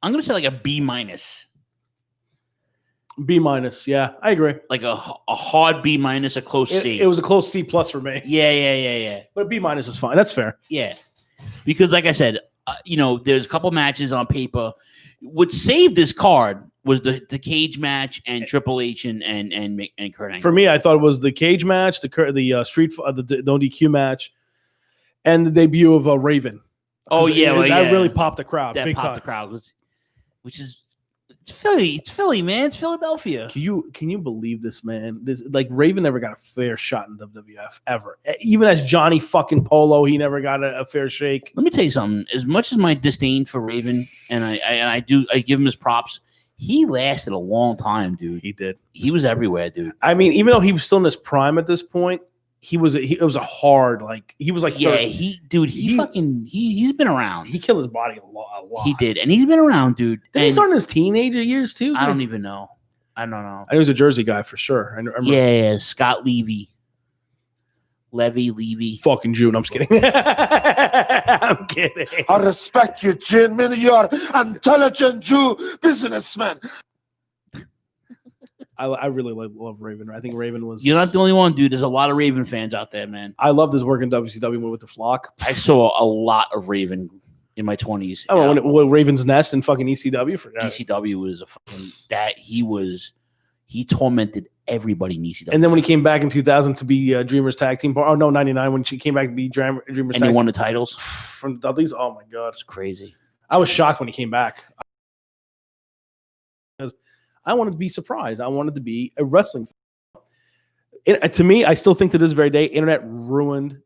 gonna say like a B minus. B minus, yeah, I agree. Like a hard B minus, a close C. It was a close C plus for me. Yeah. But a B minus is fine. That's fair. Yeah, because like I said, there's a couple matches on paper. What saved this card was the cage match and Triple H and Kurt Angle. For me, I thought it was the cage match, the no DQ match, and the debut of Raven. Oh yeah, that really popped the crowd. That big popped time. the crowd, which is it's Philly. It's Philly, man. It's Philadelphia. Can you believe this, man? This Raven never got a fair shot in WWF ever. Even as Johnny fucking Polo, he never got a fair shake. Let me tell you something. As much as my disdain for Raven, and I give him his props, he lasted a long time, dude. He did. He was everywhere, dude. I mean, even though he was still in his prime at this point, it was a hard, like, he was like, yeah, 30. he's been around. He killed his body a lot. He did, and he's been around, dude. Did he start in his teenager years too? I don't even know. I don't know. I know he was a Jersey guy for sure. I remember. Yeah, Scott Levy. Fucking Jew. No, I'm just kidding. I'm kidding. I respect you, Jin. You're intelligent Jew businessman. I really love Raven. I think Raven was. You're not the only one, dude. There's a lot of Raven fans out there, man. I loved his work in WCW with the Flock. I saw a lot of Raven in my 20s. Oh, when Raven's Nest and fucking ECW for that. ECW was a fucking he tormented everybody in ECW. And then when he came back in 2000 to be Dreamers Tag Team, 99 when she came back to be Dreamers Tag Team. And he won the titles from the Dudleys. Oh my god, it's crazy. I was shocked when he came back because I wanted to be surprised. I wanted to be a wrestling fan. To me, I still think to this very day, internet ruined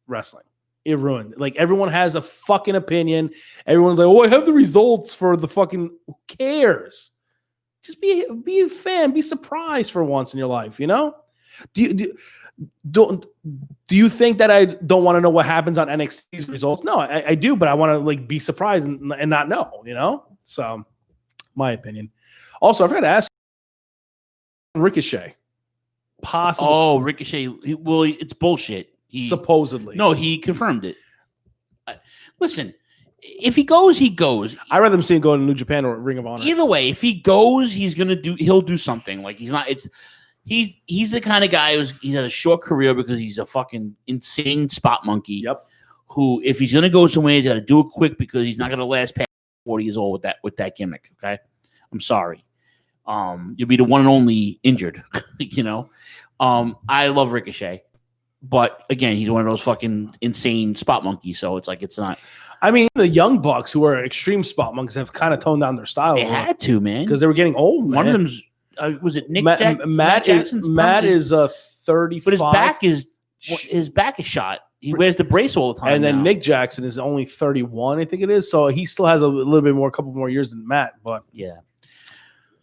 wrestling. It ruined. Like, everyone has a fucking opinion. Everyone's like, "Oh, I have the results for the fucking." Who cares? Just be a fan. Be surprised for once in your life. You know? Do you think that I don't want to know what happens on NXT's results? No, I do, but I want to like be surprised and not know. You know? So, my opinion. Also, I forgot to ask Ricochet. Possibly. Oh, Ricochet. Well, it's bullshit. Supposedly. No, he confirmed it. Listen, if he goes, he goes. I'd rather him see him go to New Japan or Ring of Honor. Either way, if he goes, he'll do something. Like, he's the kind of guy he has a short career because he's a fucking insane spot monkey. Yep. Who, if he's gonna go somewhere, he's got to do it quick because he's not gonna last past 40 years old with that gimmick. Okay, I'm sorry. You'll be the one and only injured. You know. I love Ricochet. But again, he's one of those fucking insane spot monkeys. So it's like, it's not. I mean, the Young Bucks, who are extreme spot monkeys, have kind of toned down their style. They had to, man, because they were getting old. Man. One of them's was it Nick Matt Jackson's? Matt is 35, but his back is shot. He wears the brace all the time. And then now. Nick Jackson is only 31, I think it is. So he still has a little bit more, a couple more years than Matt. But yeah.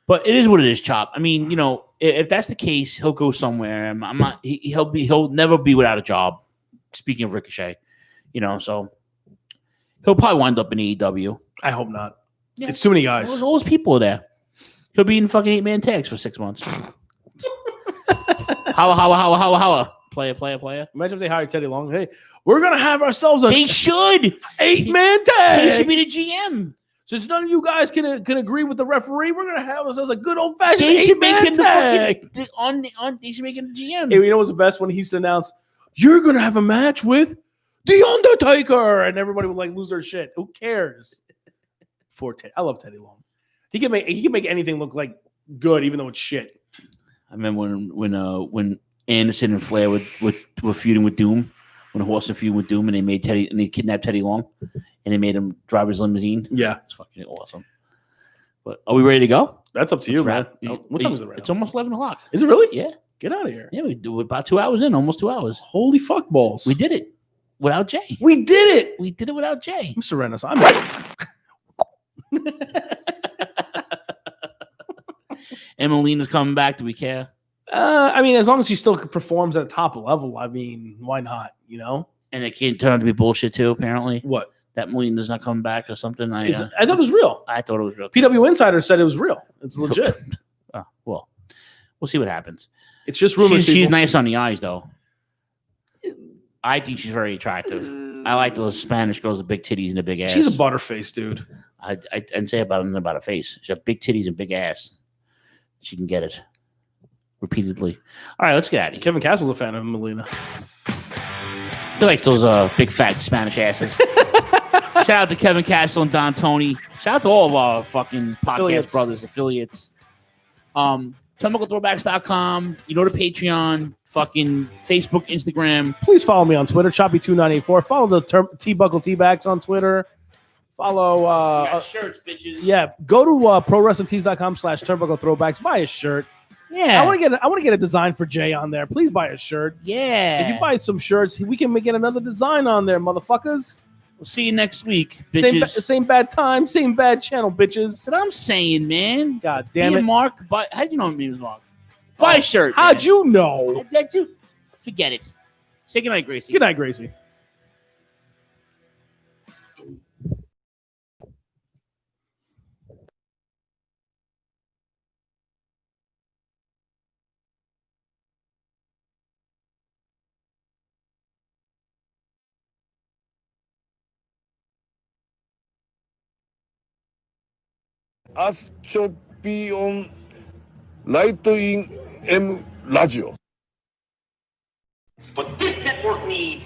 But it is what it is, Chop. I mean, you know, if that's the case, he'll go somewhere. I'm not. He'll never be without a job. Speaking of Ricochet, you know, so he'll probably wind up in AEW. I hope not. Yeah. It's too many guys. There's all those people there. He'll be in fucking 8-man tags for 6 months. Holla. Player. Imagine if they hired Teddy Long. Hey, we're gonna have ourselves a. They should 8-man tag. He should be the GM. Since none of you guys can agree with the referee, we're gonna have ourselves a good old fashioned 8-man tag. They should make him the GM. Hey, you know what's the best when he's announced? You're gonna have a match with The Undertaker, and everybody would like lose their shit. Who cares? Poor Teddy. I love Teddy Long. He can make anything look like good, even though it's shit. I remember when Anderson and Flair were feuding with Doom, when Horseman feuded with Doom, and they kidnapped Teddy Long, and they made him drive his limousine. Yeah, it's fucking awesome. But are we ready to go? That's up to you, man. What time is it right now? It's almost 11 o'clock. Is it really? Yeah. Get out of here. Yeah, we're about 2 hours in, almost 2 hours. Holy fuck balls. We did it without Jay. We did it. We did it without Jay. Mr. Rennes, And Melina's coming back. Do we care? I mean, as long as she still performs at a top level, I mean, why not? You know. And it can't turn out to be bullshit too. Apparently, what? That Melina's not coming back or something. I thought it was real. I thought it was real. PW Insider said it was real. It's legit. Oh, well, we'll see what happens. It's just rumors. She's nice on the eyes, though. I think she's very attractive. I like those Spanish girls with big titties and a big ass. She's a butterface, dude. I didn't say about a face. She has big titties and big ass. She can get it repeatedly. All right, let's get out of here. Kevin Castle's a fan of Melina. He likes those big fat Spanish asses. Shout out to Kevin Castle and Don Tony. Shout out to all of our fucking podcast brothers, affiliates. TurnbuckleThrowbacks.com. You know the Patreon, fucking Facebook, Instagram. Please follow me on Twitter, Choppy2984. Follow the T-Buckle T-Backs on Twitter. Follow shirts, bitches. Yeah, go to ProWrestlingTees.com/Turnbuckle Throwbacks. Buy a shirt. Yeah, I want to get a design for Jay on there. Please buy a shirt. Yeah, if you buy some shirts, we can get another design on there, motherfuckers. We'll see you next week, bitches. Same bad time, same bad channel, bitches. That's what I'm saying, man. God damn it, Mark. How'd you know me was Mark? Buy a shirt. How'd you know? Forget it. Say goodnight, Gracie. Good night, Gracie. Astropion Light-in M Radio. What this network needs